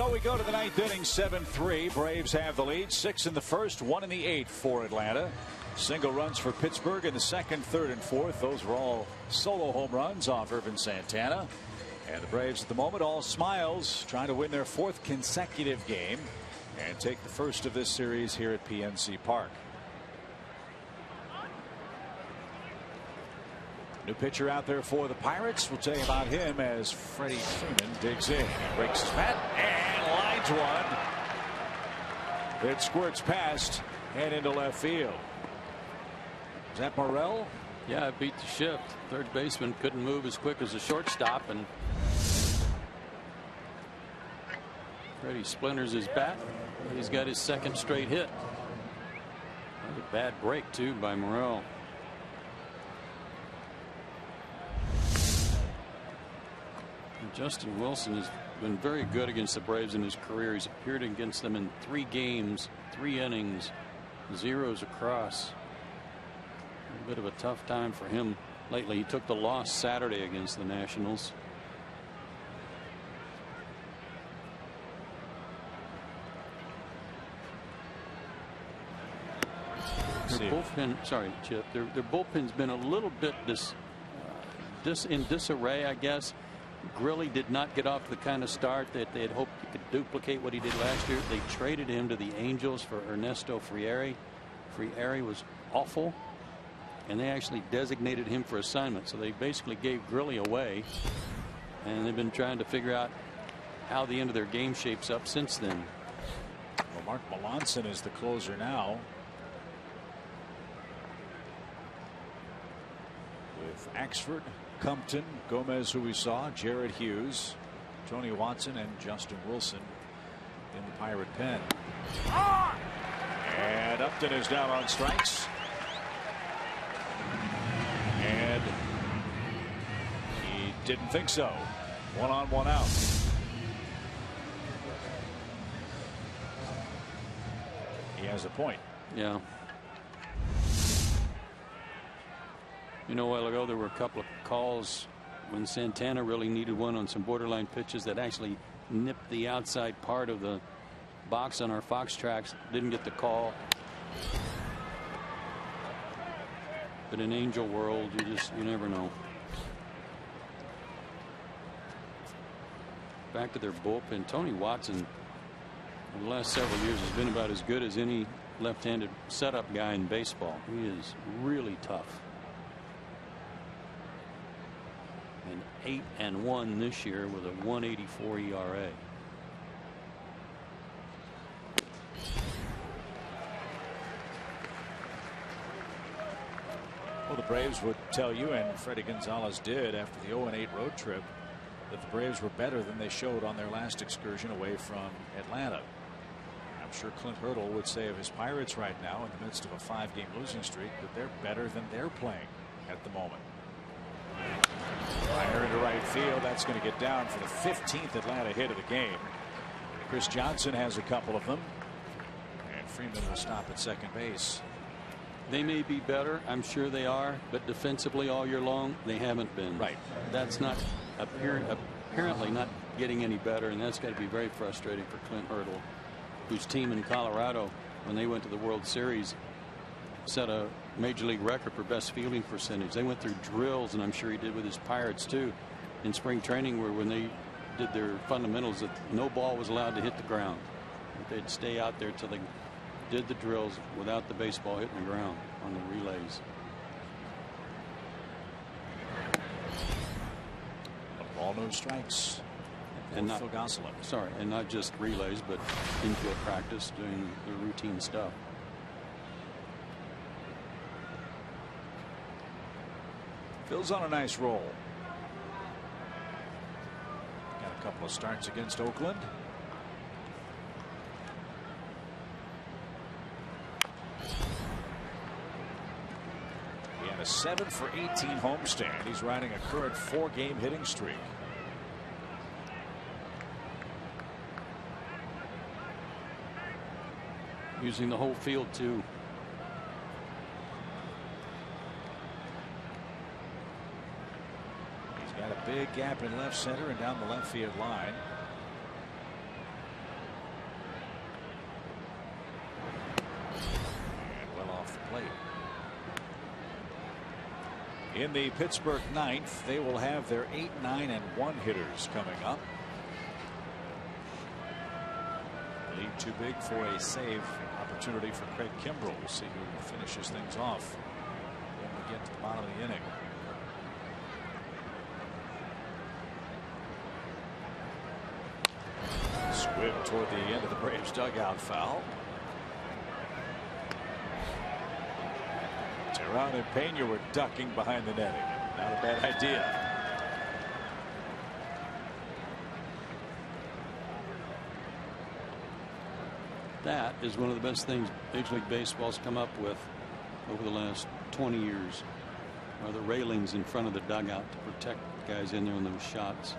So we go to the ninth inning, 7-3. Braves have the lead. 6 in the first, 1 in the 8th for Atlanta. Single runs for Pittsburgh in the second, third, and fourth. Those were all solo home runs off Irvin Santana. And the Braves at the moment all smiles, trying to win their 4th consecutive game and take the first of this series here at PNC Park. New pitcher out there for the Pirates. We'll tell you about him as Freddie Freeman digs in. Breaks his bat and lines one. It squirts past and into left field. Is that Morrell? Yeah, it beat the shift. Third baseman couldn't move as quick as the shortstop, and Freddie splinters his bat. He's got his 2nd straight hit. That was a bad break too by Morrell. Justin Wilson has been very good against the Braves in his career. He's appeared against them in 3 games, 3 innings, 0s across. A bit of a tough time for him lately. He took the loss Saturday against the Nationals. Their bullpen, sorry, Chip. Their bullpen's been a little bit in disarray, I guess. Grilli did not get off the kind of start that they had hoped he could duplicate what he did last year. They traded him to the Angels for Ernesto Frieri. Frieri was awful, and they actually designated him for assignment. So they basically gave Grilli away, and they've been trying to figure out how the end of their game shapes up since then. Well, Mark Melanson is the closer now, with Axford, Compton, Gomez, who we saw, Jared Hughes, Tony Watson, and Justin Wilson in the Pirate pen. And Upton is down on strikes. And he didn't think so. 1 on, 1 out. He has a point. Yeah. You know, a while ago there were a couple of calls when Santana really needed one on some borderline pitches that actually nipped the outside part of the box on our Fox tracks. Didn't get the call. But in Angel world, you never know. Back to their bullpen. Tony Watson in the last several years has been about as good as any left-handed setup guy in baseball. He is really tough. And 8-1 this year with a 1.84 ERA. Well, the Braves would tell you, and Freddie Gonzalez did after the 0-8 road trip, that the Braves were better than they showed on their last excursion away from Atlanta. I'm sure Clint Hurdle would say of his Pirates right now, in the midst of a 5-game losing streak, that they're better than they're playing at the moment. Fire into right field. That's going to get down for the 15th Atlanta hit of the game. Chris Johnson has a couple of them, and Freeman will stop at second base. They may be better, I'm sure they are, but defensively all year long they haven't been. Right. That's not apparently not getting any better, and that's got to be very frustrating for Clint Hurdle, whose team in Colorado, when they went to the World Series, set a major league record for best fielding percentage. They went through drills, and I'm sure he did with his Pirates too, in spring training, where when they did their fundamentals, that no ball was allowed to hit the ground. They'd stay out there till they did the drills without the baseball hitting the ground on the relays. A ball, no strikes. And not Phil Gosselin. Sorry, and not just relays, but infield practice, doing the routine stuff. Phil's on a nice roll. Got a couple of starts against Oakland. He had a 7-for-18 homestand. He's riding a current 4-game hitting streak. Using the whole field too. Got a big gap in left center and down the left field line. plate. In the Pittsburgh ninth, they will have their 8, 9, and 1 hitters coming up. Lead too big for a save opportunity for Craig Kimbrell. We'll see who finishes things off when we get to the bottom of the inning. Squib toward the end of the Braves dugout, foul. Teheran and Pena were ducking behind the netting. Not a bad idea. That is one of the best things Major League Baseball's come up with over the last 20 years. Are the railings in front of the dugout to protect guys in there on those shots.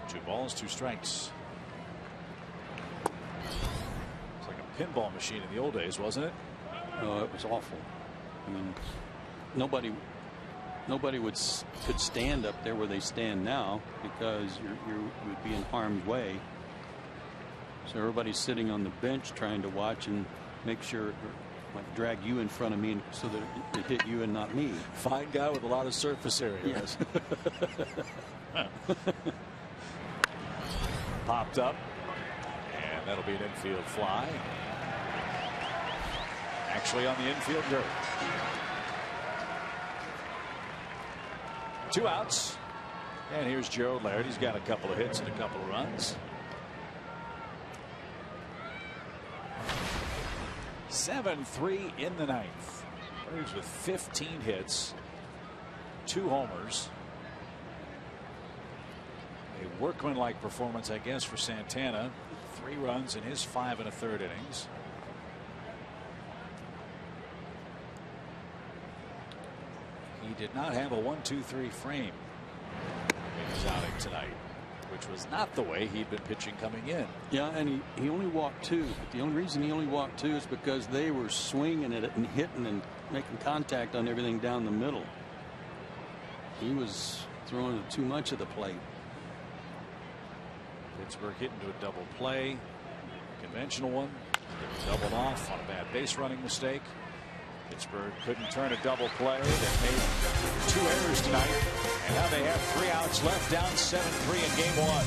Two balls, 2 strikes. It's like a pinball machine in the old days, wasn't it? Oh, it was awful. I mean, nobody could stand up there where they stand now because you would be in harm's way. So everybody's sitting on the bench trying to watch and make sure, like, drag you in front of me so that it hit you and not me. Fine guy with a lot of surface area. Yes. Popped up, and that'll be an infield fly. Actually on the infield dirt. 2 outs, and here's Gerald Laird. He's got a couple of hits and a couple of runs. 7-3 in the ninth. Braves with 15 hits, 2 homers. A workmanlike performance, I guess, for Santana. 3 runs in his 5 1/3 innings. He did not have a 1-2-3 frame in his outing tonight, which was not the way he'd been pitching coming in. Yeah, and he only walked 2. But the only reason he only walked 2 is because they were swinging at it and hitting and making contact on everything down the middle. He was throwing it too much of the plate. Pittsburgh hit into a double play, conventional one. Doubled off on a bad base running mistake. Pittsburgh couldn't turn a double play. They made 2 errors tonight, and now they have 3 outs left, down 7-3 in game 1.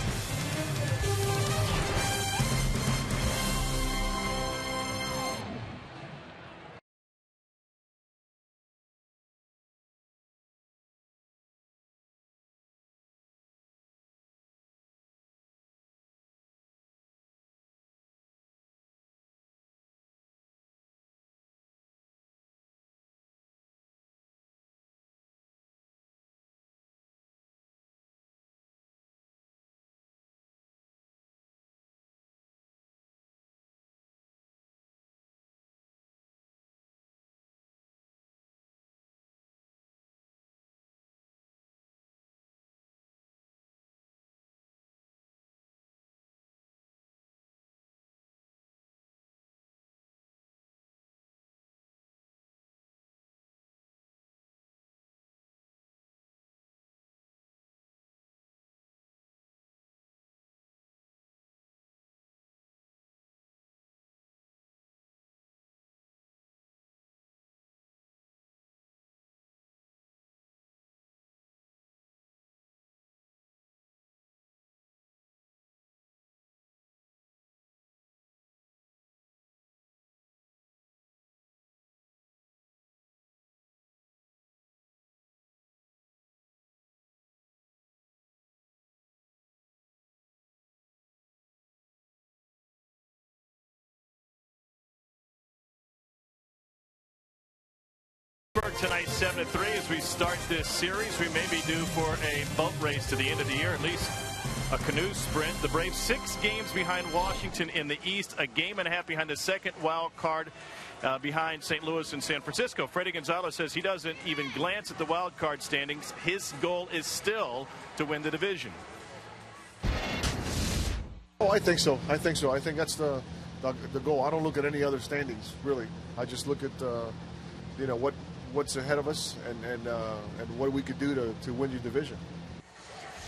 Tonight 7-3 as we start this series. We may be due for a boat race to the end of the year, at least a canoe sprint. The Braves 6 games behind Washington in the East, a game and a half behind the second wild card behind St. Louis and San Francisco. Freddie Gonzalez says he doesn't even glance at the wild card standings. His goal is still to win the division. Oh, I think so. I think that's the goal. I don't look at any other standings, really. I just look at what's ahead of us and what we could do to win your division.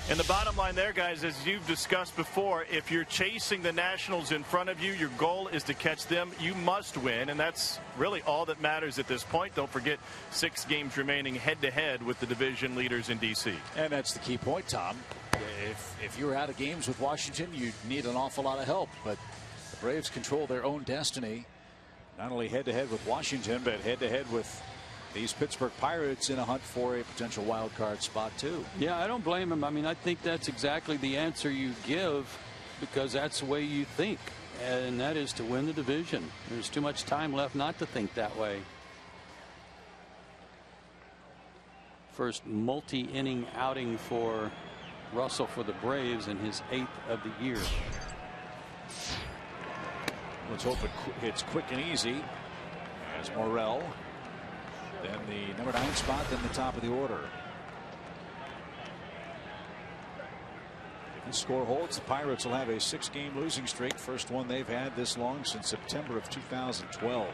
And the bottom line there, guys, as you've discussed before, if you're chasing the Nationals in front of you, your goal is to catch them. You must win, and that's really all that matters at this point. Don't forget 6 games remaining head-to-head with the division leaders in D.C. And that's the key point, Tom. If you're out of games with Washington, you need an awful lot of help. But the Braves control their own destiny, not only head-to-head with Washington, but head-to-head with these Pittsburgh Pirates in a hunt for a potential wild card spot too. Yeah, I don't blame him. I mean, I think that's exactly the answer you give because that's the way you think, and that is to win the division. There's too much time left not to think that way. First multi-inning outing for Russell for the Braves in his 8th of the year. Let's hope it hits quick and easy as Morel. Then the number 9 spot, then the top of the order. If the score holds, the Pirates will have a 6-game losing streak, first one they've had this long since September of 2012.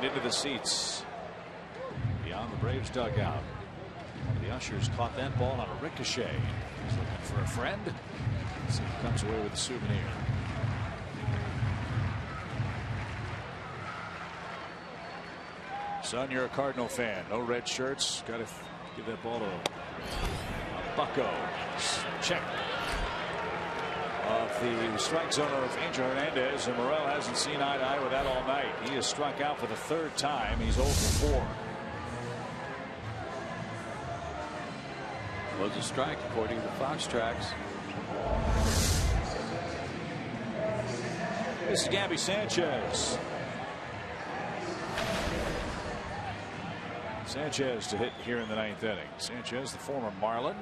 Into the seats beyond the Braves dugout. One of the ushers caught that ball on a ricochet. He's looking for a friend. Let's see if he comes away with a souvenir. Son, you're a Cardinal fan. No red shirts. Got to give that ball to a bucko. Check of the strike zone of Angel Hernandez, and Morel hasn't seen eye to eye with that all night. He has struck out for the 3rd time. He's 0 for 4. Was a strike according to Fox Tracks. This is Gabby Sanchez. Sanchez to hit here in the 9th inning. Sanchez, the former Marlin.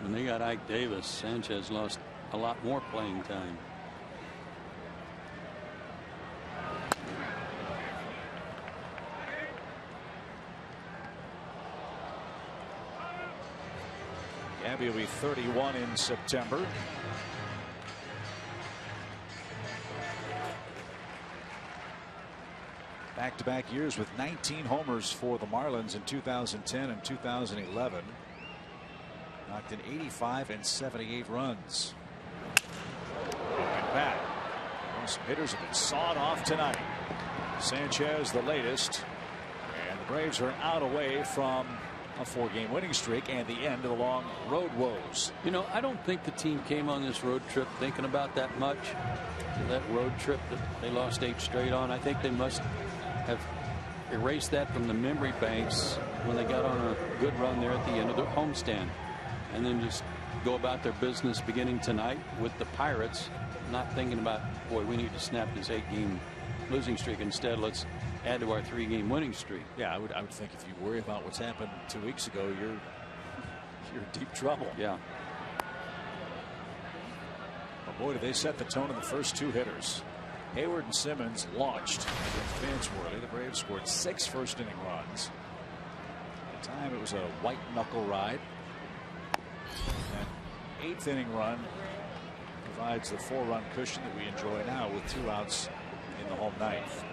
When they got Ike Davis, Sanchez lost a lot more playing time. Gabby will be 31 in September. Back-to-back years with 19 homers for the Marlins in 2010 and 2011. Knocked in 85 and 78 runs. And back. Some hitters have been sawed off tonight. Sanchez the latest. And the Braves are out away from a 4-game winning streak and the end of the long road woes. You know, I don't think the team came on this road trip thinking about that much. That road trip that they lost 8 straight on, I think they must have erased that from the memory banks when they got on a good run there at the end of their homestand. And then just go about their business beginning tonight with the Pirates, not thinking about, boy, we need to snap this 8-game losing streak. Instead, let's add to our 3-game winning streak. Yeah, I would think if you worry about what's happened 2 weeks ago, you're in deep trouble. Yeah. But boy, did they set the tone in the first 2 hitters. Hayward and Simmons launched against Vansworthy. The Braves scored 6 first-inning runs. At the time, it was a white knuckle ride. That 8th inning run provides the 4-run cushion that we enjoy now with 2 outs in the home 9th.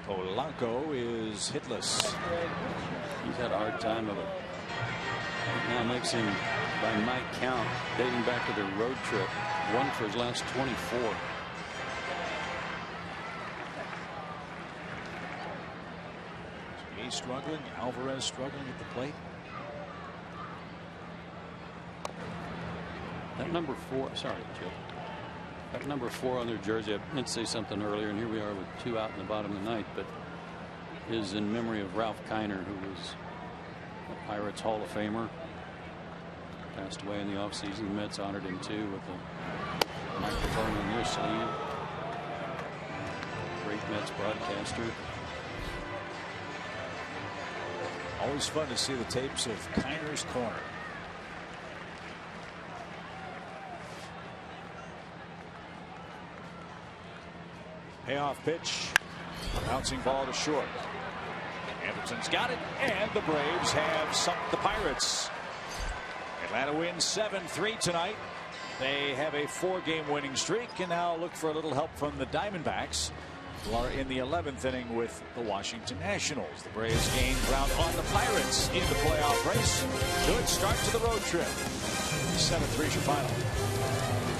Polanco is hitless. He's had a hard time of it. Now makes him, by my count, dating back to their road trip, 1 for his last 24. He's struggling. Alvarez struggling at the plate. That number 4, sorry, Joe. That number 4 on their jersey, I meant to say something earlier, and here we are with 2 out in the bottom of the 9th, but is in memory of Ralph Kiner, who was a Pirates Hall of Famer. Passed away in the offseason. The Mets honored him too with a microphone in their sleeve. Great Mets broadcaster. Always fun to see the tapes of Kiner's Corner. Payoff pitch. Bouncing ball to short. Anderson's got it, and the Braves have sunk the Pirates. Atlanta wins 7-3 tonight. They have a 4-game winning streak and now look for a little help from the Diamondbacks, who are in the 11th inning with the Washington Nationals. The Braves gain ground on the Pirates in the playoff race. Good start to the road trip. 7-3 is your final.